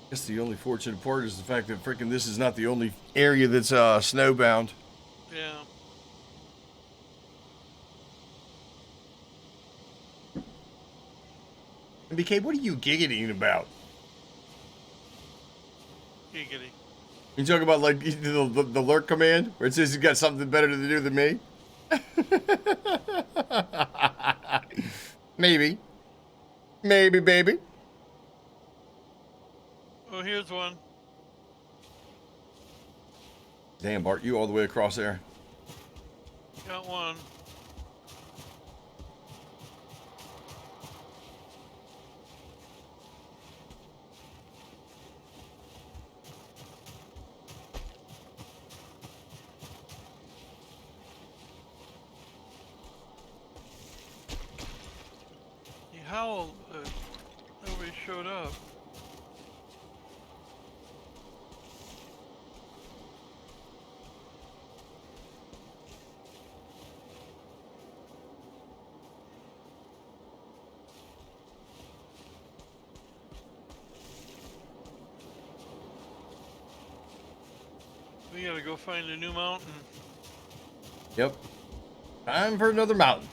I guess the only fortunate part is the fact that freaking this is not the only area that's snowbound. Yeah. BK, what are you giggling about? Giggity. You talk about like the lurk command where it says he's got something better to do than me? Maybe. Maybe, baby. Oh, here's one. Damn, Bart, you all the way across there. Got one. He howled. Nobody showed up. We gotta go find a new mountain. Yep. Time for another mountain.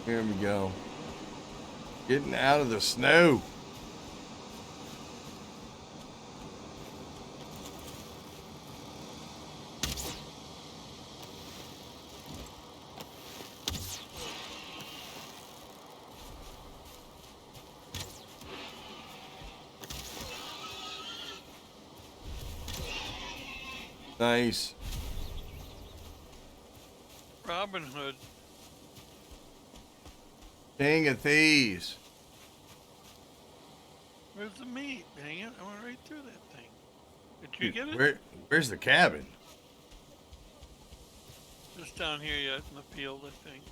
Here we go. Getting out of the snow. Nice. Robin Hood. King of Thieves. Where's the meat? Dang it, I went right through that thing. Did you get it? Where's the cabin? Just down here yet in the field, I think.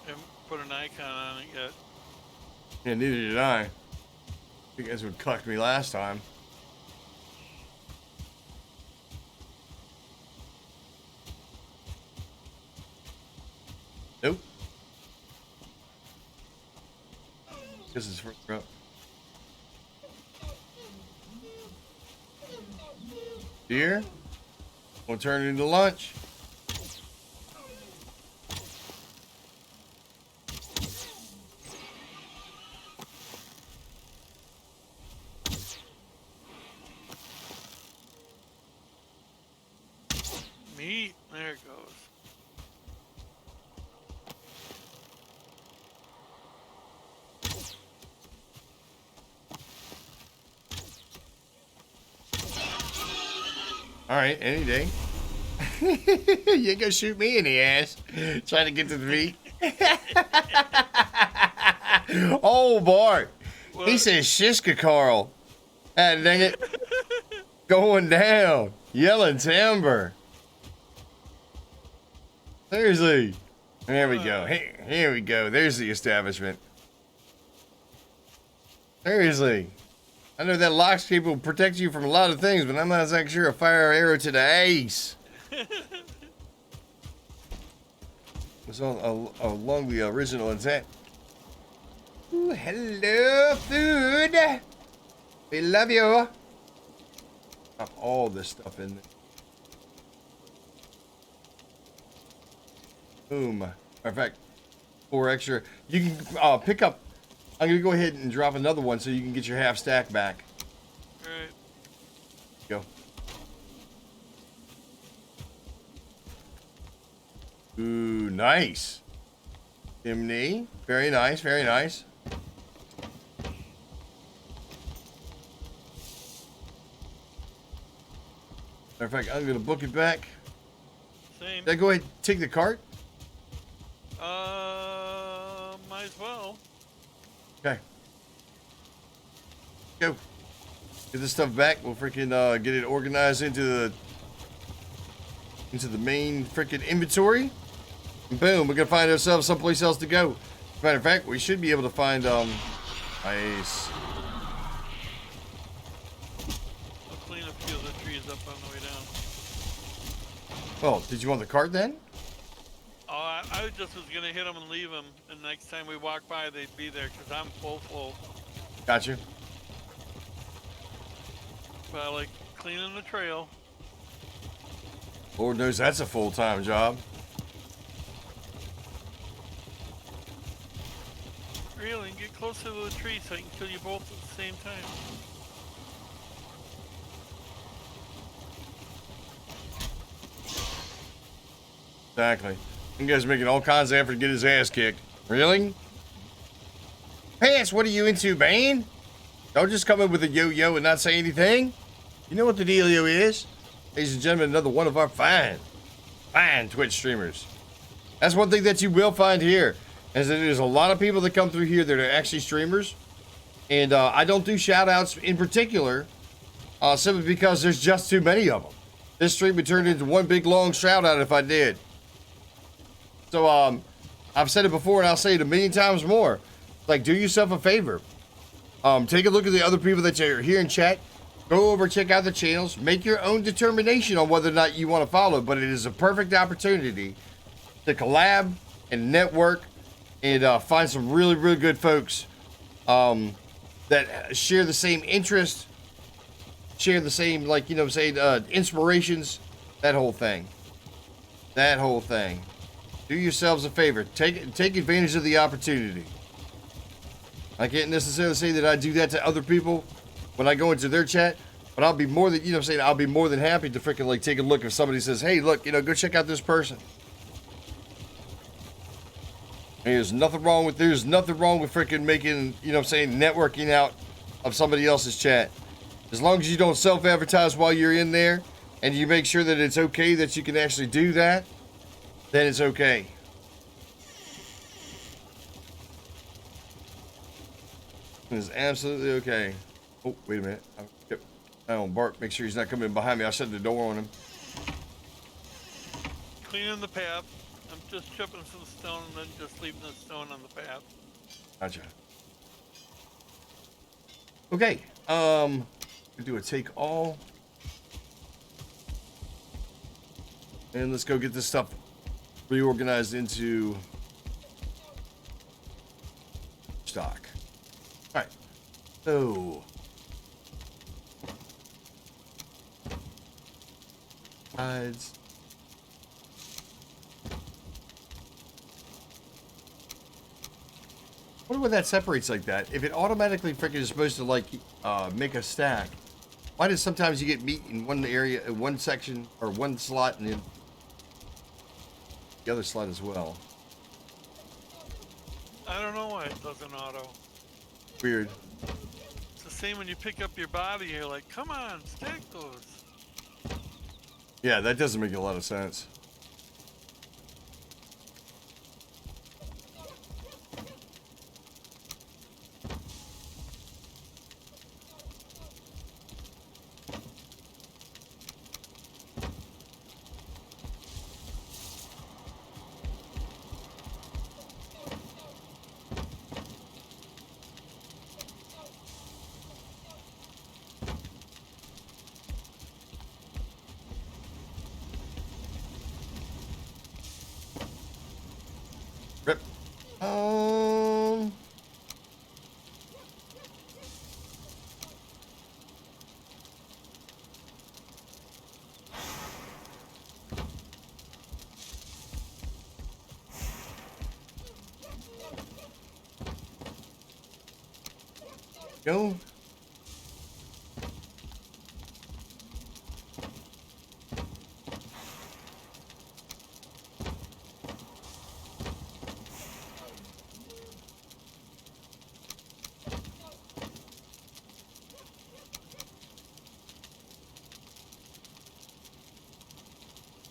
Haven't put an icon on it yet. Yeah, neither did I. You guys would cuck me last time. Nope. This is further up. Deer? We'll turn it into lunch. Meat, there it goes. All right, any day. You ain't gonna shoot me in the ass trying to get to the meat. Oh, Bart. What? He says Shiska Carl. Ah, dang it. Going down. Yelling timber. Seriously. There we go. Here we go. There's the establishment. Seriously. I know that locks people protect you from a lot of things, but I'm not exactly sure a fire arrow to the ace. Was along the original intent. Ooh, hello, food. We love you. Pop all this stuff in there. Boom. Matter of fact, 4 extra. You can pick up. I'm gonna go ahead and drop another one so you can get your half stack back. Alright. Go. Ooh, nice. Chimney. Very nice, very nice. Matter of fact, I'm gonna book it back. Same. Did I go ahead and take the cart? Might as well. Okay. Go. Get this stuff back. We'll freaking get it organized into the main freaking inventory. And boom, we're gonna find ourselves someplace else to go. Matter of fact, we should be able to find nice. I'll clean a few of the trees up on the way down. Well, did you want the cart then? Oh, I just was gonna hit them and leave them, and next time we walk by, they'd be there because I'm full. Gotcha. But I like cleaning the trail. Lord knows that's a full-time job. Really, and get closer to the tree so I can kill you both at the same time. Exactly. You guys are making all kinds of effort to get his ass kicked. Really? Pants, what are you into, man? Don't just come in with a yo-yo and not say anything. You know what the dealio is? Ladies and gentlemen, another one of our fine Twitch streamers. That's one thing that you will find here, is that there's a lot of people that come through here that are actually streamers. And I don't do shout-outs in particular, simply because there's just too many of them. This stream would turn into one big long shout-out if I did. So, I've said it before and I'll say it a million times more. Like, do yourself a favor. Take a look at the other people that are here in chat. Go over, check out the channels. Make your own determination on whether or not you want to follow. But it is a perfect opportunity to collab and network and find some really, really good folks that share the same interest, share the same, like, you know what I'm saying, inspirations, that whole thing. That whole thing. Do yourselves a favor. Take advantage of the opportunity. I can't necessarily say that I do that to other people when I go into their chat, but I'll be more than, you know what I'm saying, I'll be more than happy to freaking like take a look if somebody says, hey, look, you know, go check out this person. There's nothing wrong with freaking making, you know what I'm saying, networking out of somebody else's chat. As long as you don't self-advertise while you're in there and you make sure that it's okay that you can actually do that, then it's okay. It's absolutely okay. Oh, wait a minute. I don't bark. Make sure he's not coming behind me. I'll shut the door on him. Cleaning the path. I'm just chipping some stone and then just leaving the stone on the path. Gotcha. Okay. We'll do a take all. And let's go get this stuff reorganized into stock. All right. So sides. I wonder why that separates like that. If it automatically freaking is supposed to like make a stack, why does sometimes you get meat in one area, in one section, or one slot, and then the other slot as well? I don't know why it doesn't auto. Weird. It's the same when you pick up your body, you're like, come on, stack those. Yeah, that doesn't make a lot of sense. Rip. Go.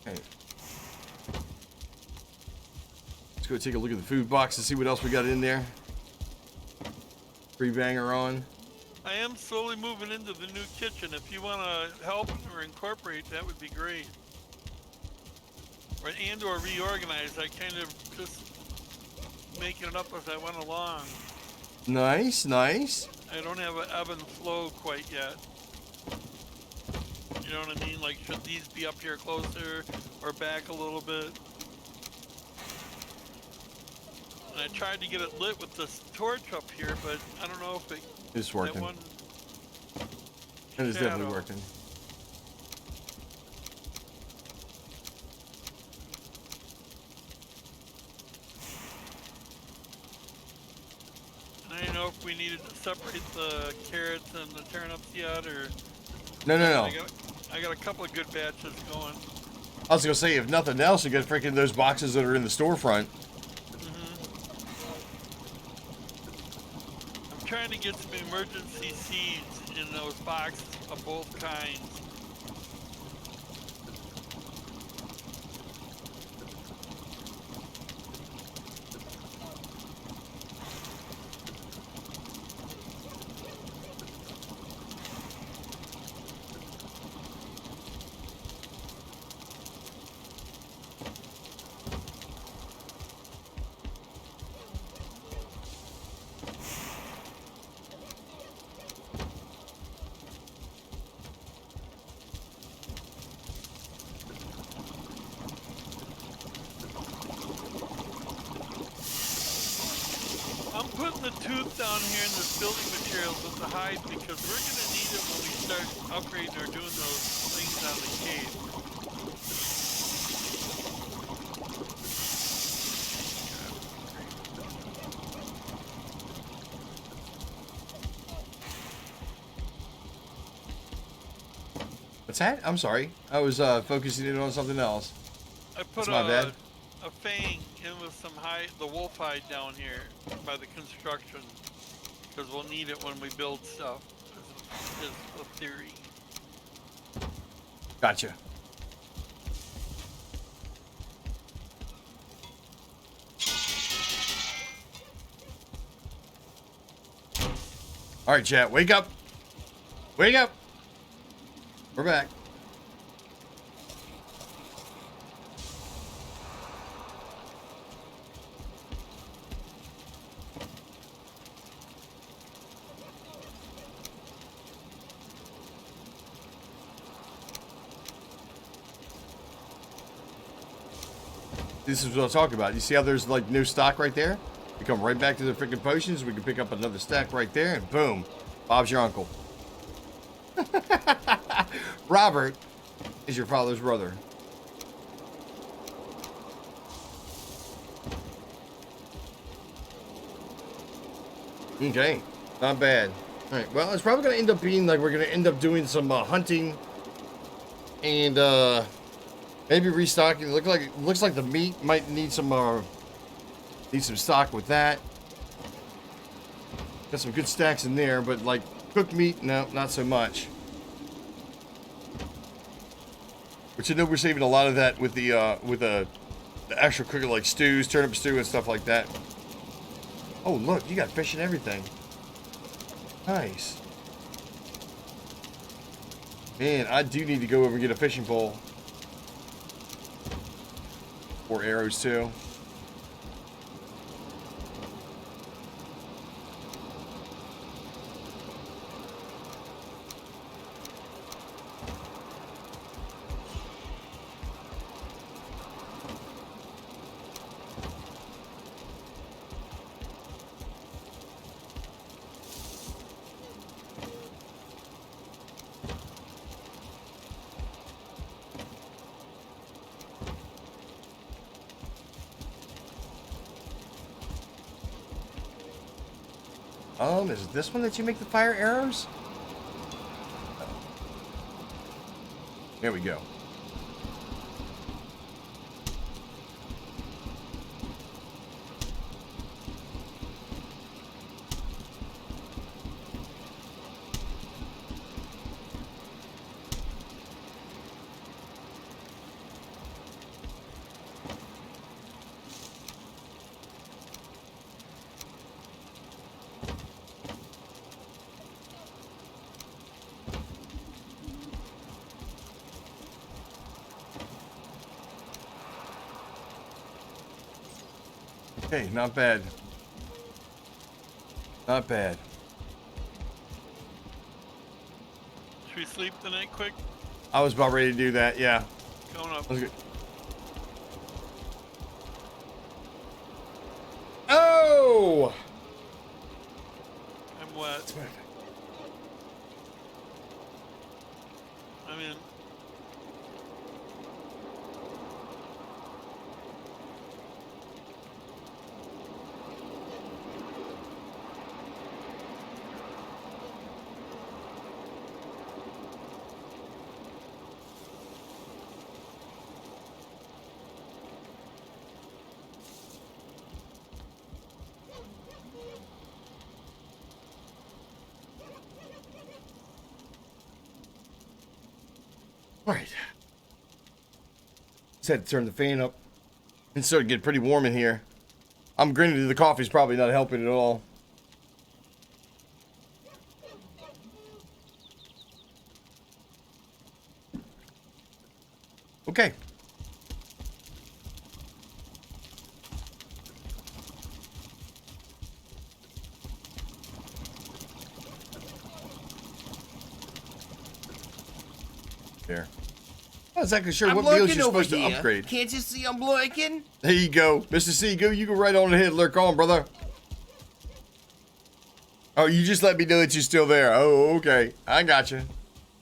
Okay. Let's go take a look at the food box and see what else we got in there. Free banger on. I am slowly moving into the new kitchen. If you want to help or incorporate, that would be great. or reorganize. I kind of just making it up as I went along. Nice, nice. I don't have an ebb and flow quite yet. You know what I mean? Like, should these be up here closer or back a little bit? And I tried to get it lit with this torch up here, but I don't know if it. It's working. That one It is definitely shadow. working. I don't know if we needed to separate the carrots and the turnips yet, or. No, no, no. I got a couple of good batches going. I was gonna say, if nothing else, you got freaking those boxes that are in the storefront. I'm trying to get some emergency seeds in those boxes of both kinds. I'm putting the tooth down here in this building materials with the hide because we're going to need it when we start upgrading or doing those things on the cave. What's that? I'm sorry. I was focusing in on something else. I put That's my bad. a fang in with some hide, the wolf hide down here by the construction because we'll need it when we build stuff. Is the theory. Gotcha. All right, chat. Wake up. Wake up. We're back. This is what I'm talking about. You see how there's like no stock right there? You come right back to the freaking potions. We can pick up another stack right there, and boom, Bob's your uncle. Robert is your father's brother. Okay, not bad. All right, well, it's probably going to end up being like we're going to end up doing some hunting and maybe restocking. Looks like the meat might need some stock with that. Got some good stacks in there, but like cooked meat, no, not so much. Which I know we're saving a lot of that with the actual cooking, like stews, turnip stew, and stuff like that. Oh, look, you got fish and everything. Nice. Man, I do need to go over and get a fishing pole. Or arrows, too. Is it this one that you make the fire arrows? There we go. Hey, not bad. Not bad. Should we sleep tonight quick? I was about ready to do that, yeah. Going up. Let's go. Oh! I'm wet. I'm in. Right. Just had to turn the fan up. It's starting to get pretty warm in here. I'm grinning. The coffee's probably not helping at all. Okay. There. Not exactly sure I'm what meals lurking you're over supposed to here. upgrade. Can't you see I'm lurking? There you go. Mr. C, go. You go right on ahead. Lurk on, brother. Oh, you just let me know that you're still there. Oh, okay. I got you.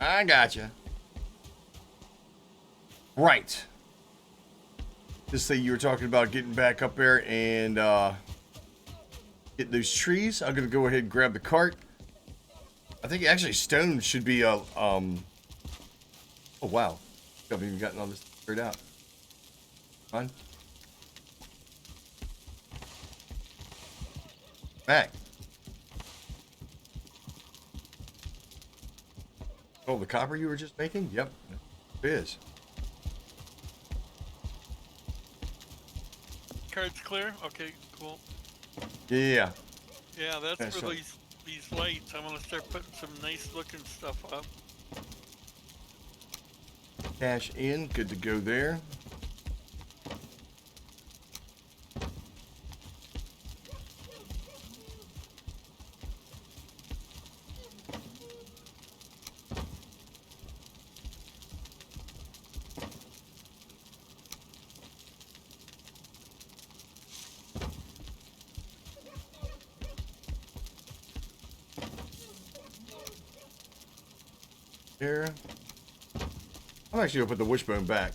I got you. Right. Just say you were talking about getting back up there and getting those trees. I'm gonna go ahead and grab the cart. I think actually stone should be a Oh wow. I haven't even gotten all this figured out. Fine. Back. Oh, the copper you were just making? Yep. It is. Cards clear? Okay, cool. Yeah. Yeah, that's Yeah, for so- these lights. I'm gonna start putting some nice looking stuff up. Cash in. Good to go there. There. I'm actually gonna put the wishbone back.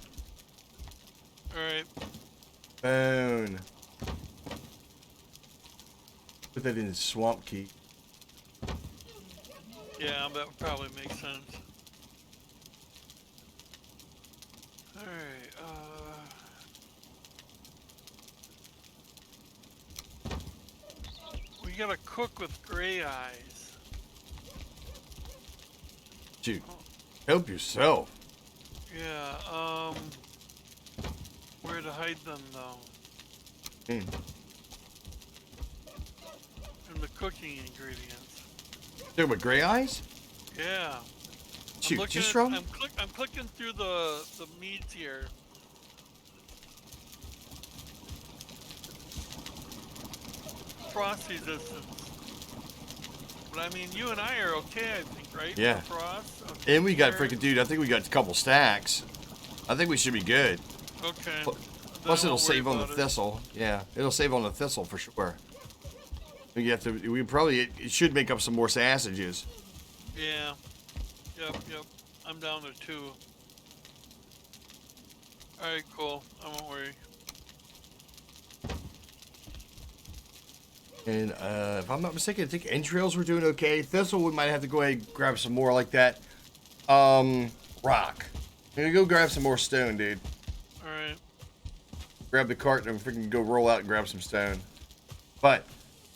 Alright. Bone. Put that in the swamp key. Yeah, that would probably make sense. Alright, we gotta cook with gray eyes. Shoot. Help yourself. Yeah, where to hide them though? Mm. In the cooking ingredients. Talking about gray eyes? Yeah. Shoot, looking just at- throw 'em? I'm clicking through the meats here. Frost resistance. But I mean, you and I are okay, I think, right? Yeah. For frost? Okay, And we got there. freaking dude. I think we got a couple stacks. I think we should be good. Okay. Plus, Then I it'll won't worry save on the about it. thistle. Yeah, it'll save on the thistle for sure. We have to. We probably it should make up some more sausages. Yeah. Yep. I'm down to 2. Alright, cool. I won't worry. And if I'm not mistaken, I think entrails we're doing okay. Thistle, we might have to go ahead and grab some more like that. Rock. I'm gonna go grab some more stone, dude. Alright. Grab the cart and freaking go roll out and grab some stone. But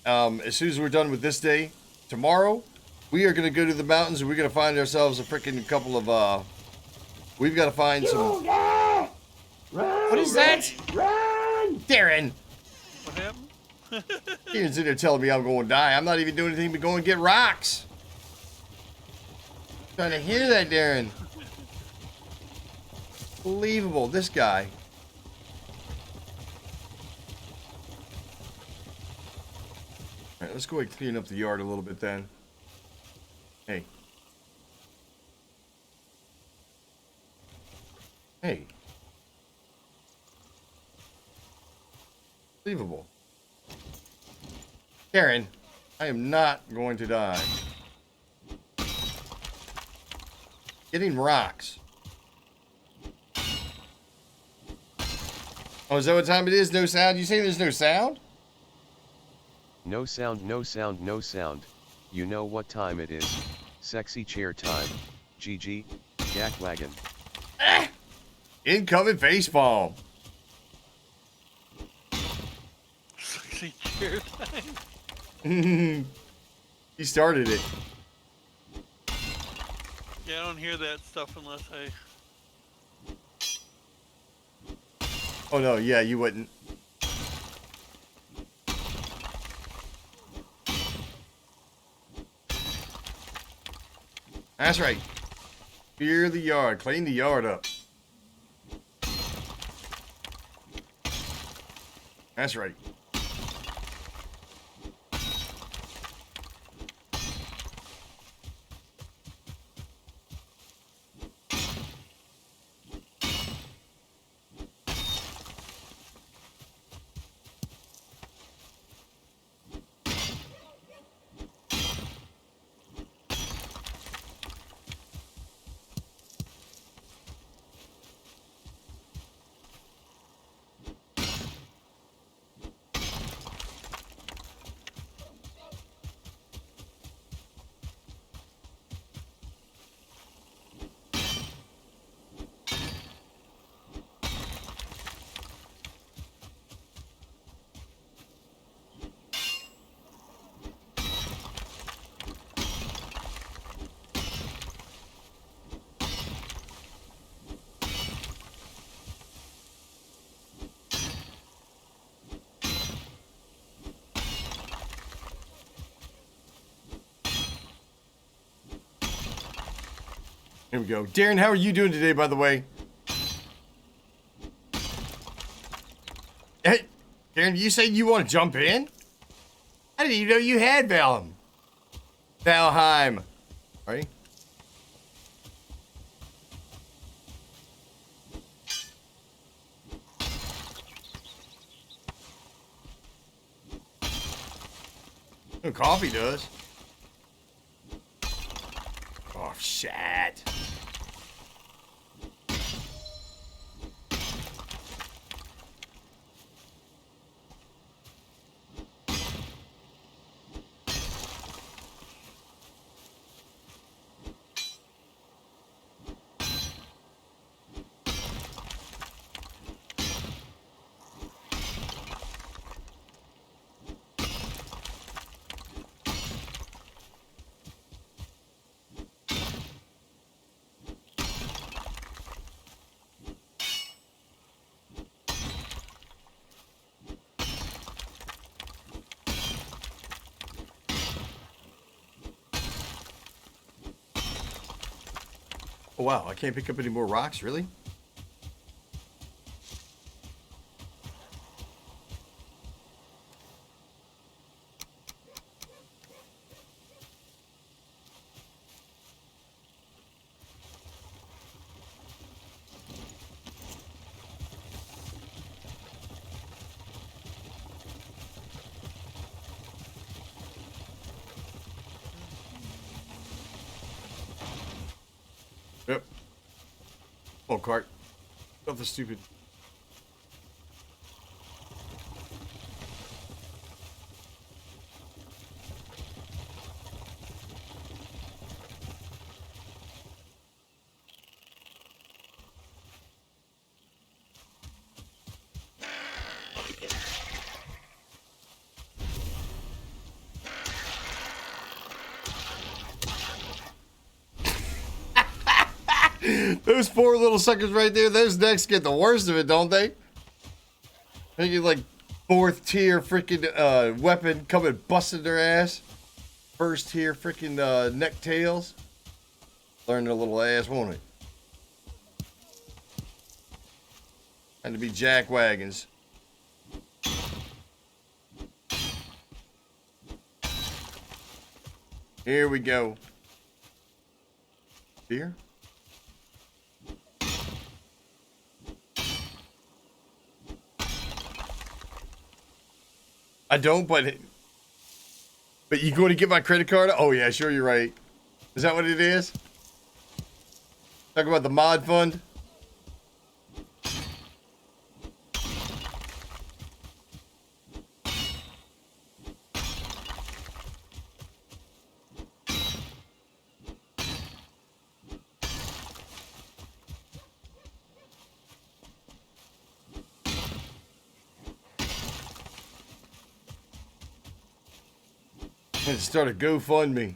as soon as we're done with this day, tomorrow we are gonna go to the mountains and we're gonna find ourselves a freaking couple of we've got to find You some. gonna die! Run! What is that? Run! Darren! What happened? Darren's in there telling me I'm going to die. I'm not even doing anything but going to get rocks. Trying to hear that, Darren. Unbelievable, this guy. let's go ahead and clean up the yard a little bit then. Hey. Hey. Unbelievable. Karen, I am not going to die. Getting rocks. Oh, is that what time it is? No sound? You say there's no sound? No sound, no sound, no sound. You know what time it is. Sexy chair time. GG, jackwagon. Ah! Incoming facepalm. Sexy chair time. He started it. Yeah, I don't hear that stuff unless I. Oh no, yeah, you wouldn't. That's right. Clear the yard. Clean the yard up. That's right. Here we go. Darren, how are you doing today, by the way? Hey, Darren, you say you want to jump in? I didn't even know you had Valheim. Valheim. Right? Oh, coffee does. Oh, shit. Oh, wow. I can't pick up any more rocks, really? Yep. Oh, cart. Nothing stupid. Those poor little suckers right there, those necks get the worst of it, don't they? They get like 4th tier freaking weapon coming busting their ass. 1st tier freaking neck tails. Learn their little ass, won't it? Had to be jack wagons. Here we go. Beer? I don't, but you going to get my credit card? Oh yeah, sure, you're right. Is that what it is? Talk about the mod fund. And start a GoFundMe.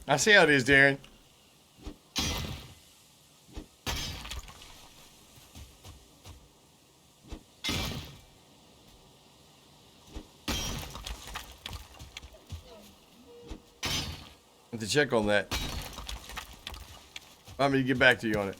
I see how it is, Darren. Have to check on that. I'm gonna get back to you on it.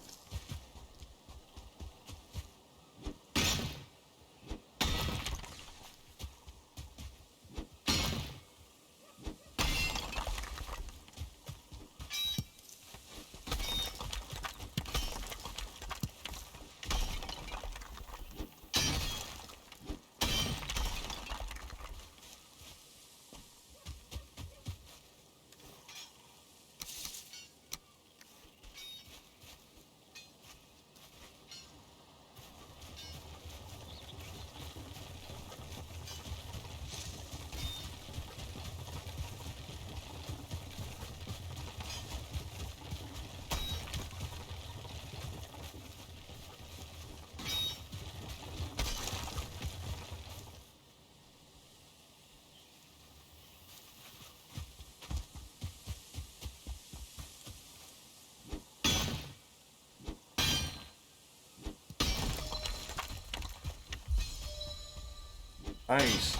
Nice.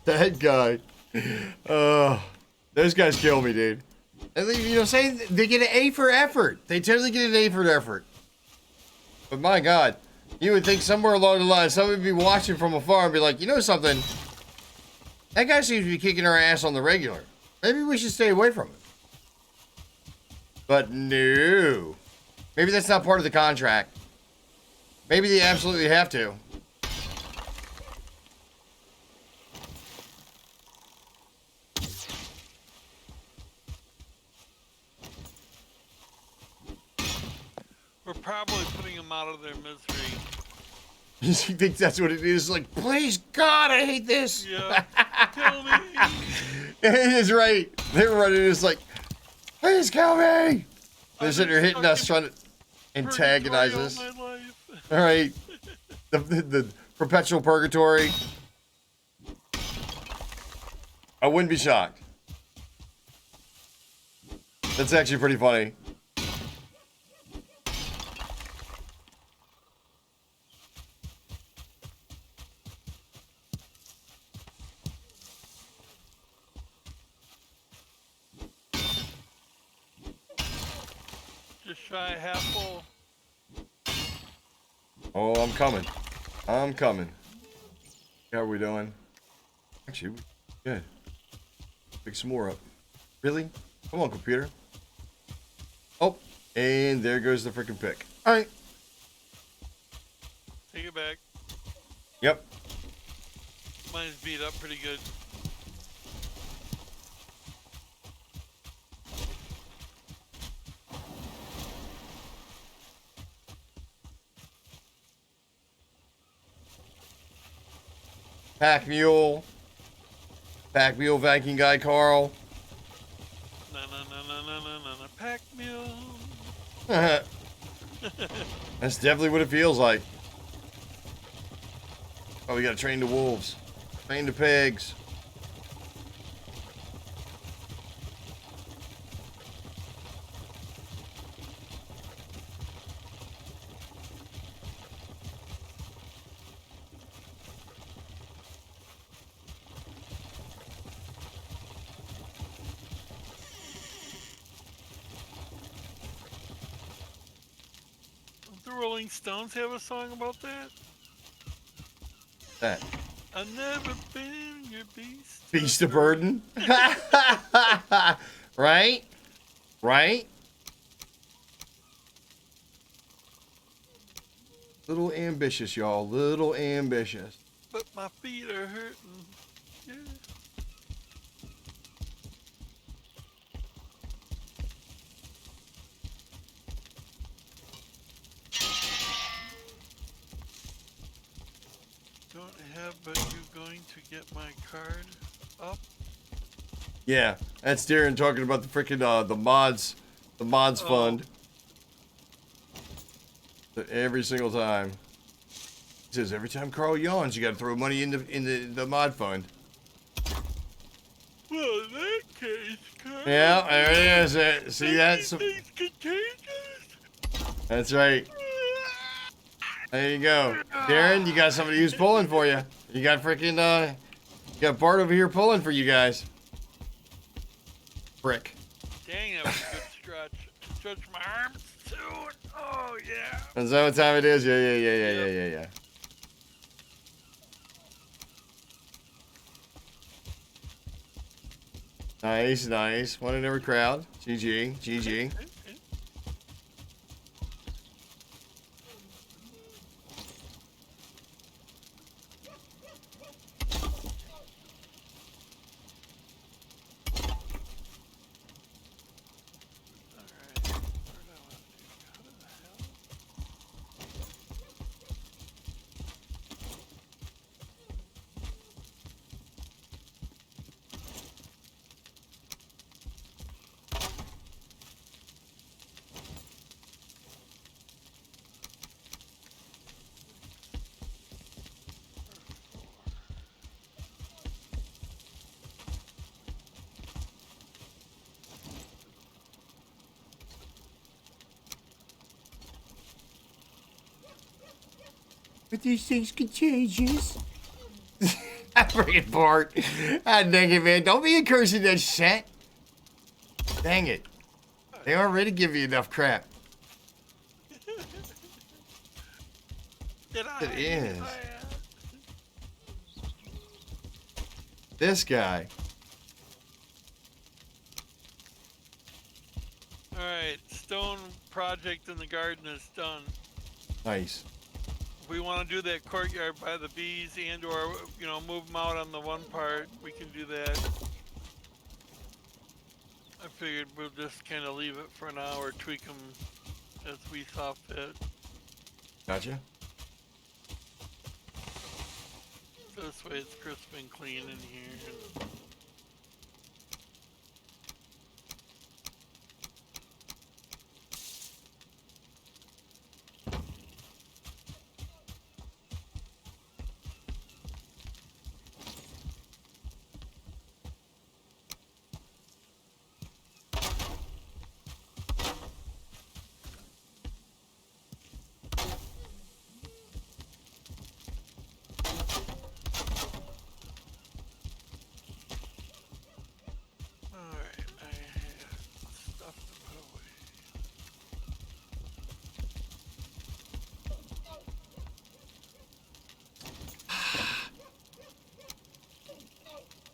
That guy. Those guys kill me, dude. And you know, say they get an A for effort. They totally get an A for effort. But my God, you would think somewhere along the line, somebody would be watching from afar and be like, you know something? That guy seems to be kicking our ass on the regular. Maybe we should stay away from him. But no. Maybe that's not part of the contract. Maybe they absolutely have to. We're probably putting them out of their misery. You think that's what it is? Like, please, God, I hate this. Yeah, kill me. It is right. They're running. It's like, please kill me. They're sitting there hitting us, trying to antagonize us. All right. The perpetual purgatory. I wouldn't be shocked. That's actually pretty funny. Just shy half full. Oh, I'm coming. I'm coming. How are we doing? Actually, good. Pick some more up. Really? Come on, computer. Oh, And there goes the freaking pick. All right. Take it back. Yep. Mine's beat up pretty good. Pack mule. Pack mule vacuum guy Carl. Na na na na na na na na. Pack mule. That's definitely what it feels like. Oh, we gotta train the wolves. Train the pigs. Don't the Rolling Stones have a song about that? That. I've never been your beast. Beast of burden. Right? Right? Little ambitious, y'all. Little ambitious. But my feet are hurting. Yeah. Don't have, but you going to get my card up? Yeah, that's Darren talking about the freaking the mods fund. Every single time. He says every time Carl yawns, you got to throw money in the mod fund. Well, in that case, Carl. Yeah, there it is. See that? Anything's contagious. That's right. There you go, Darren. You got somebody who's pulling for you. You got freaking you got Bart over here pulling for you guys. Brick. Dang, that was a good stretch. Stretch my arms too. Oh yeah. Is that what time it is? Yeah. Nice. One in every crowd. GG. But these things contagious. Freaking Bart. Ah, dang it, man. Don't be encouraging that shit. Dang it. They already give you enough crap. It is. This guy. Alright, stone project in the garden is done. Nice. If we want to do that courtyard by the bees and or, move them out on the one part, we can do that. I figured we'll just kind of leave it for now or tweak them as we saw fit. Gotcha. This way it's crisp and clean in here.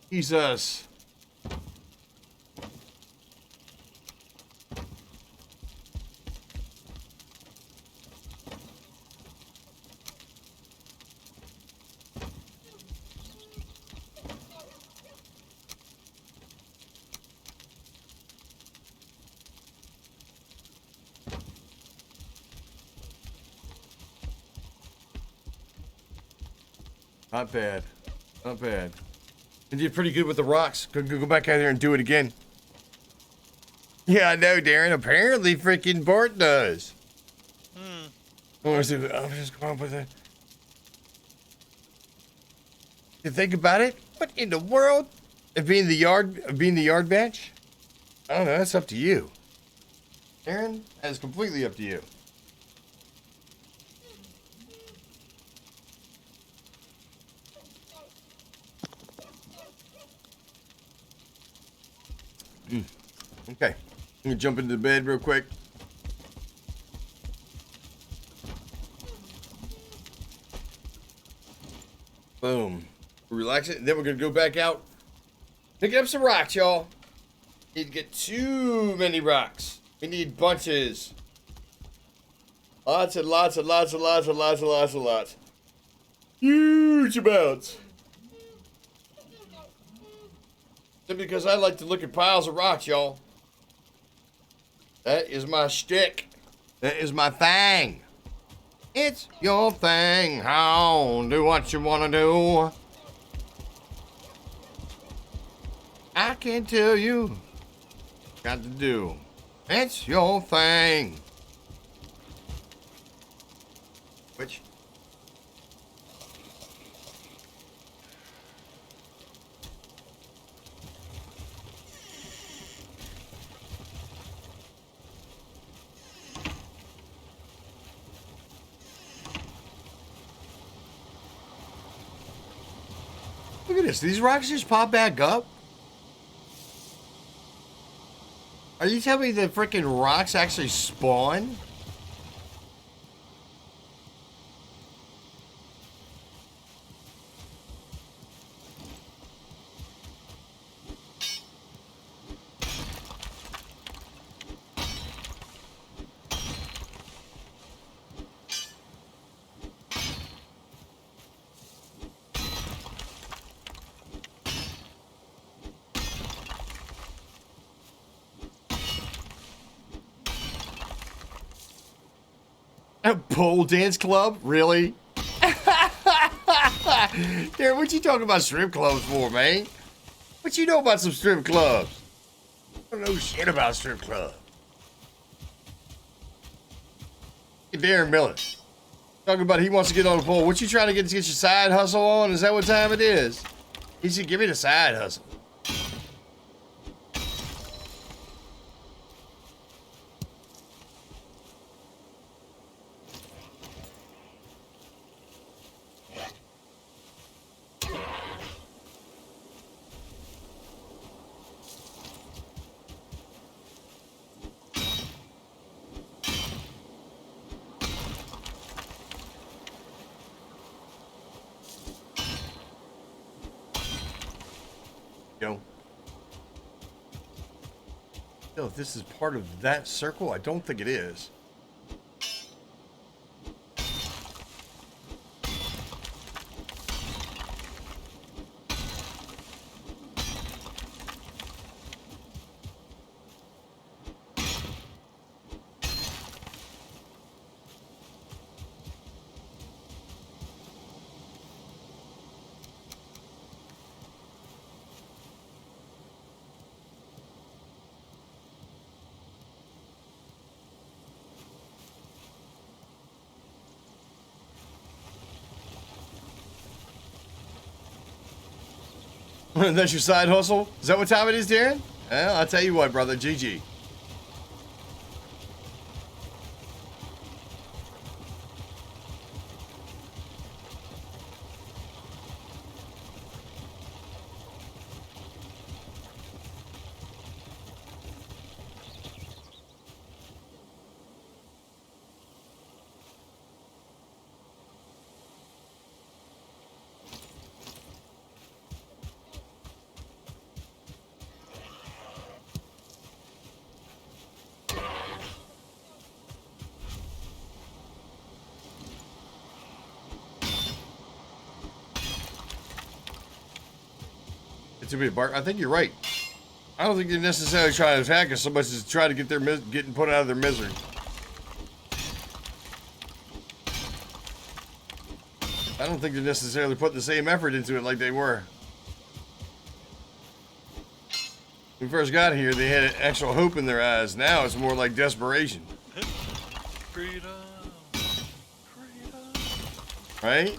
Jesus. Not bad. Not bad. You did pretty good with the rocks. Go back out there and do it again. Yeah, I know, Darren. Apparently, freaking Bart does. I'm just going with it. You think about it? What in the world? Being the yard bench? I don't know. That's up to you, Darren. That's completely up to you. Okay, I'm gonna jump into the bed real quick. Boom. Relax it. Then we're gonna go back out, picking up some rocks, y'all. Need to get too many rocks. We need bunches. Lots and lots and lots and lots and lots and lots and lots. Huge amounts. Simply because I like to look at piles of rocks, y'all. That is my shtick. That is my thing. It's your thing. How do what you want to do. I can tell you. Got to do. It's your thing. Which? Look at this. These rocks just pop back up. Are you telling me the freaking rocks actually spawn? A pole dance club? Really? Darren, what you talking about strip clubs for, man? What you know about some strip clubs? I don't know shit about strip clubs. Hey, Darren Miller. Talking about he wants to get on the pole. What you trying to get your side hustle on? Is that what time it is? He said, give me the side hustle. Yo. Yo, if this is part of that circle, I don't think it is. That's your side hustle? Is that what time it is, Darren? Well, I'll tell you what, brother. GG. It's a bit Bart. I think you're right. I don't think they're necessarily trying to attack us so much as try to get their getting put out of their misery. I don't think they're necessarily putting the same effort into it like they were. When we first got here, they had actual hope in their eyes. Now it's more like desperation. Freedom. Freedom. Right?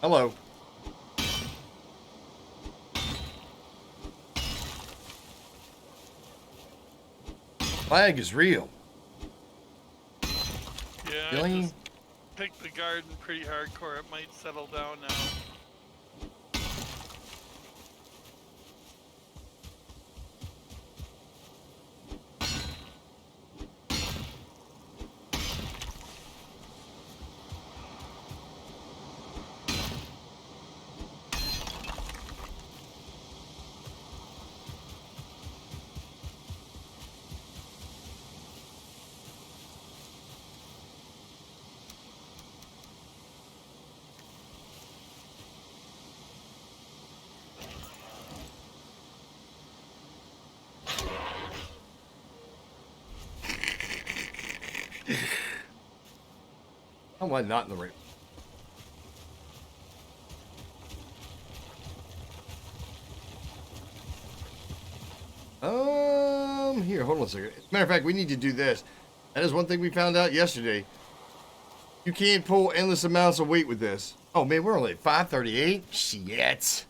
Hello. Flag is real. Yeah, Really? I just picked the garden pretty hardcore. It might settle down now. How am I not in the right? Here, hold on a second. Matter of fact, we need to do this. That is one thing we found out yesterday. You can't pull endless amounts of weight with this. Oh man, we're only at 538. Shit.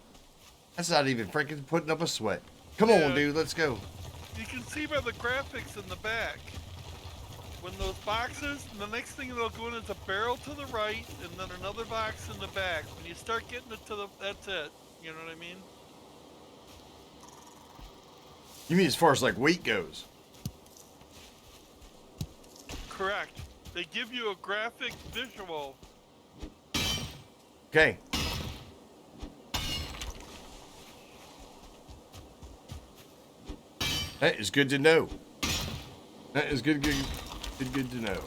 That's not even freaking putting up a sweat. Come on, Yeah. dude, let's go. You can see by the graphics in the back. When those boxes, the next thing that'll go in is a barrel to the right, and then another box in the back. When you start getting it to the, that's it. You know what I mean? You mean as far as like weight goes? Correct. They give you a graphic visual. Okay. That is good to know. That is good to know.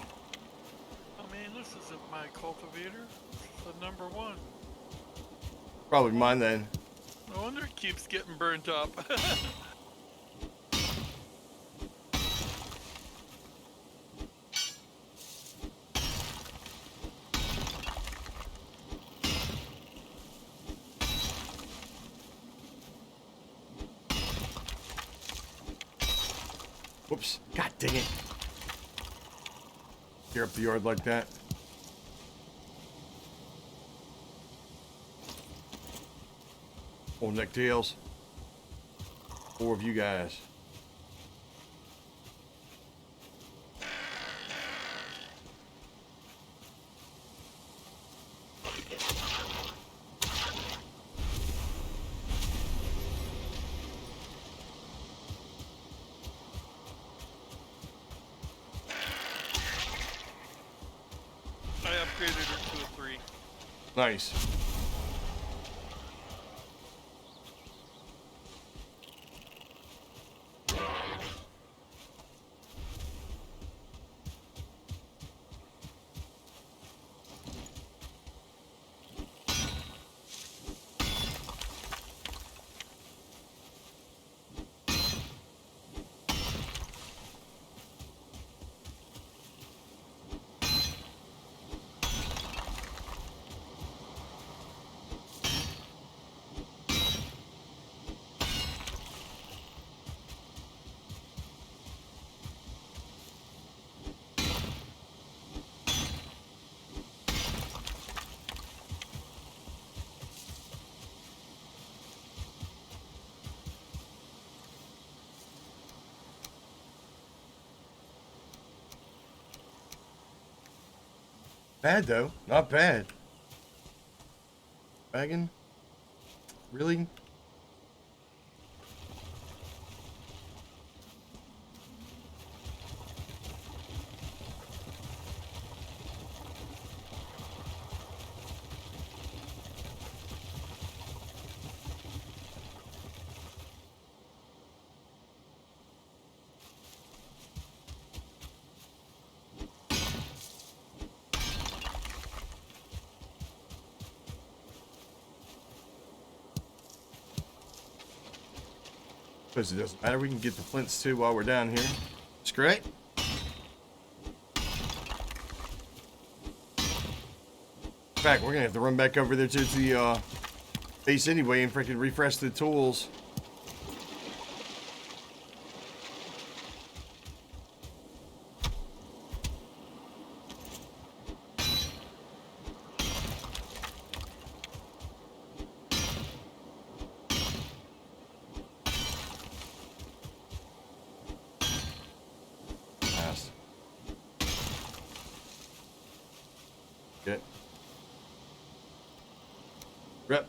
I mean, this isn't my cultivator. This is the number one. Probably mine then. No wonder it keeps getting burnt up. Whoops. God dang it. Tear up the yard like that. Old necktails. 4 of you guys. traded her to a 3. Nice. Bad though, not bad. Dragon? Really? Because it doesn't matter, we can get the flints too while we're down here. It's great. In fact, we're gonna have to run back over there to the base anyway and freaking refresh the tools. Fast. Good. Rep.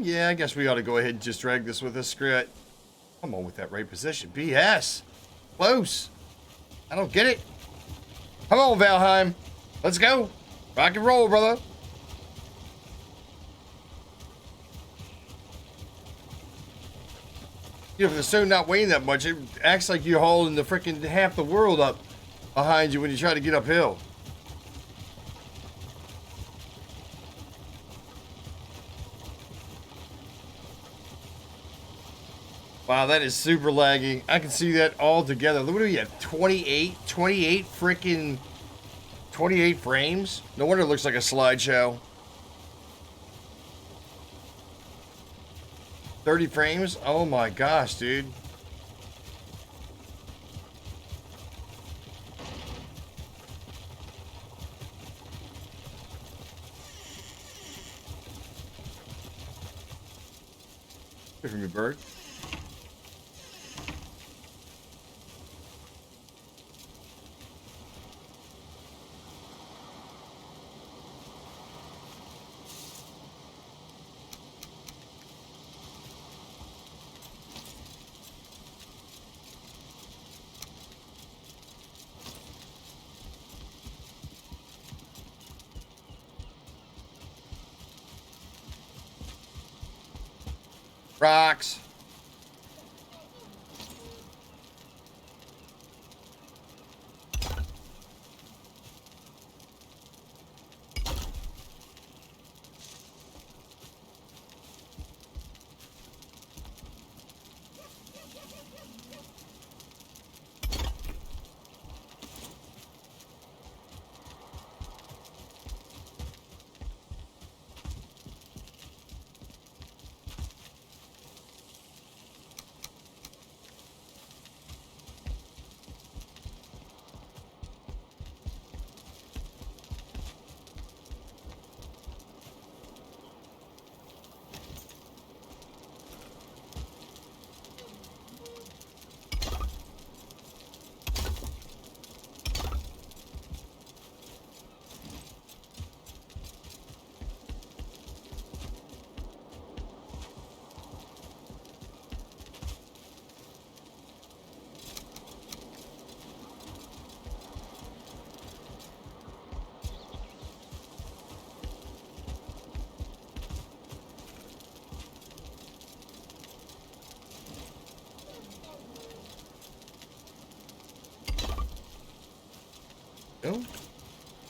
Yeah, I guess we ought to go ahead and just drag this with us. Screw it. Come on with that right position. BS. Close. I don't get it. Come on, Valheim. Let's go. Rock and roll, brother. You know, for the stone not weighing that much, it acts like you're hauling the freaking half the world up behind you when you try to get uphill. Wow, that is super laggy. I can see that all together. What are we at? 28 freaking 28 frames? No wonder it looks like a slideshow. 30 frames? Oh my gosh, dude. Here from your bird. Rocks.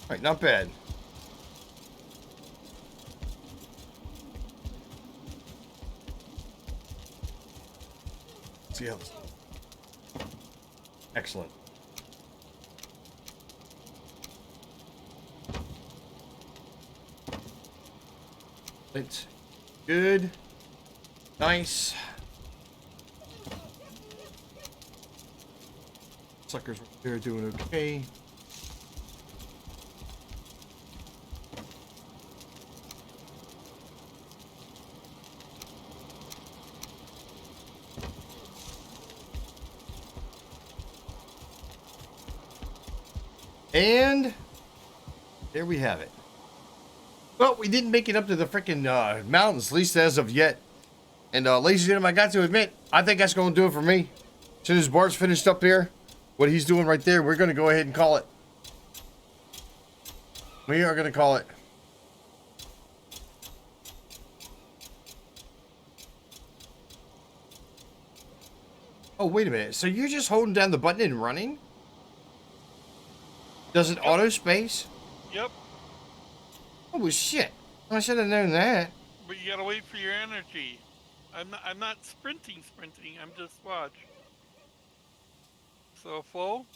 All right, not bad. See how this. Excellent. It's good. Nice. Suckers right there doing okay. And there we have it. Well, we didn't make it up to the freaking mountains, at least as of yet. And ladies and gentlemen, I got to admit, I think that's going to do it for me. As soon as Bart's finished up here, what he's doing right there, we're going to go ahead and call it. We are going to call it. Oh, wait a minute. So you're just holding down the button and running? Does it auto space? Yep. Oh shit! I should have known that. But you gotta wait for your energy. I'm not sprinting. I'm just watch. So full.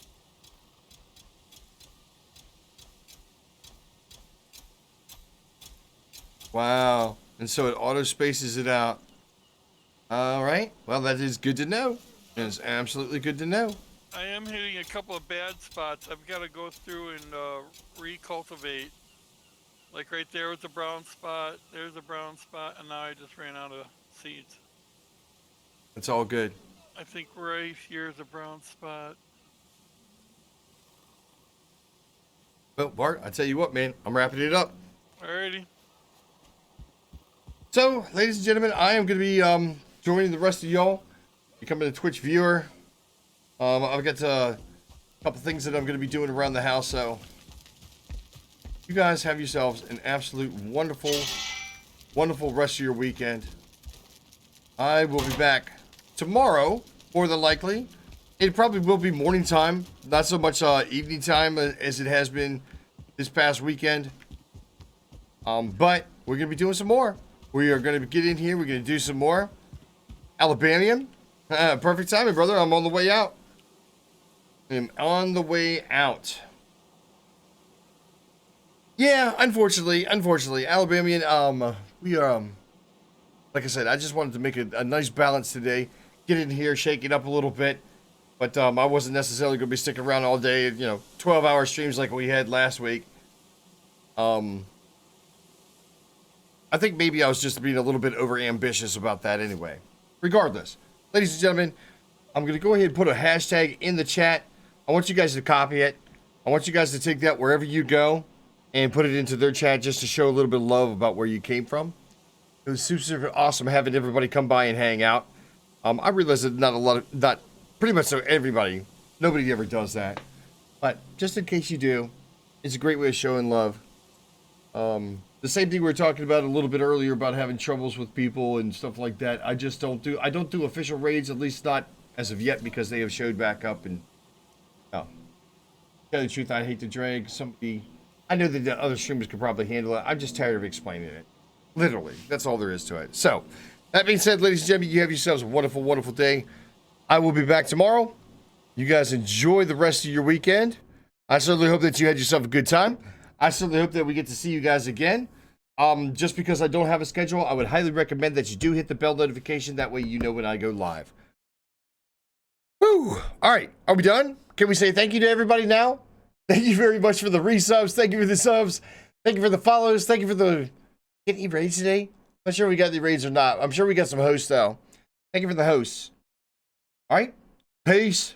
Wow! And so it auto spaces it out. All right. Well, that is good to know. It's absolutely good to know. I am hitting a couple of bad spots. I've got to go through and recultivate. Like right there was a brown spot, there's a brown spot, and now I just ran out of seeds. It's all good. I think right here is a brown spot. Well, Bart, I tell you what, man, I'm wrapping it up. Alrighty. So, ladies and gentlemen, I am going to be joining the rest of y'all, becoming a Twitch viewer. I've got a couple things that I'm going to be doing around the house, so you guys have yourselves an absolute wonderful, wonderful rest of your weekend. I will be back tomorrow, more than likely. It probably will be morning time, not so much evening time as it has been this past weekend. But we're going to be doing some more. We are going to get in here. We're going to do some more. Alabamian. Perfect timing, brother. I'm on the way out. I'm on the way out. Yeah, unfortunately, Alabamian, we are, like I said, I just wanted to make a nice balance today. Get in here, shake it up a little bit. But I wasn't necessarily going to be sticking around all day, 12-hour streams like we had last week. I think maybe I was just being a little bit over-ambitious about that anyway. Regardless, ladies and gentlemen, I'm going to go ahead and put a hashtag in the chat. I want you guys to copy it. I want you guys to take that wherever you go and put it into their chat just to show a little bit of love about where you came from. It was super awesome having everybody come by and hang out. I realize that not pretty much so everybody, nobody ever does that. But just in case you do, it's a great way of showing love. The same thing we were talking about a little bit earlier about having troubles with people and stuff like that. I don't do official raids, at least not as of yet, because they have showed back up. And to tell you the truth, I hate to drag somebody. I know that the other streamers could probably handle it. I'm just tired of explaining it. Literally, that's all there is to it. So, that being said, ladies and gentlemen, you have yourselves a wonderful, wonderful day. I will be back tomorrow. You guys enjoy the rest of your weekend. I certainly hope that you had yourself a good time. I certainly hope that we get to see you guys again. Just because I don't have a schedule, I would highly recommend that you do hit the bell notification. That way you know when I go live. Woo! All right, are we done? Can we say thank you to everybody now? Thank you very much for the resubs. Thank you for the subs. Thank you for the follows. Thank you for the... Get any raids today? Not sure we got the raids or not. I'm sure we got some hosts, though. Thank you for the hosts. All right. Peace.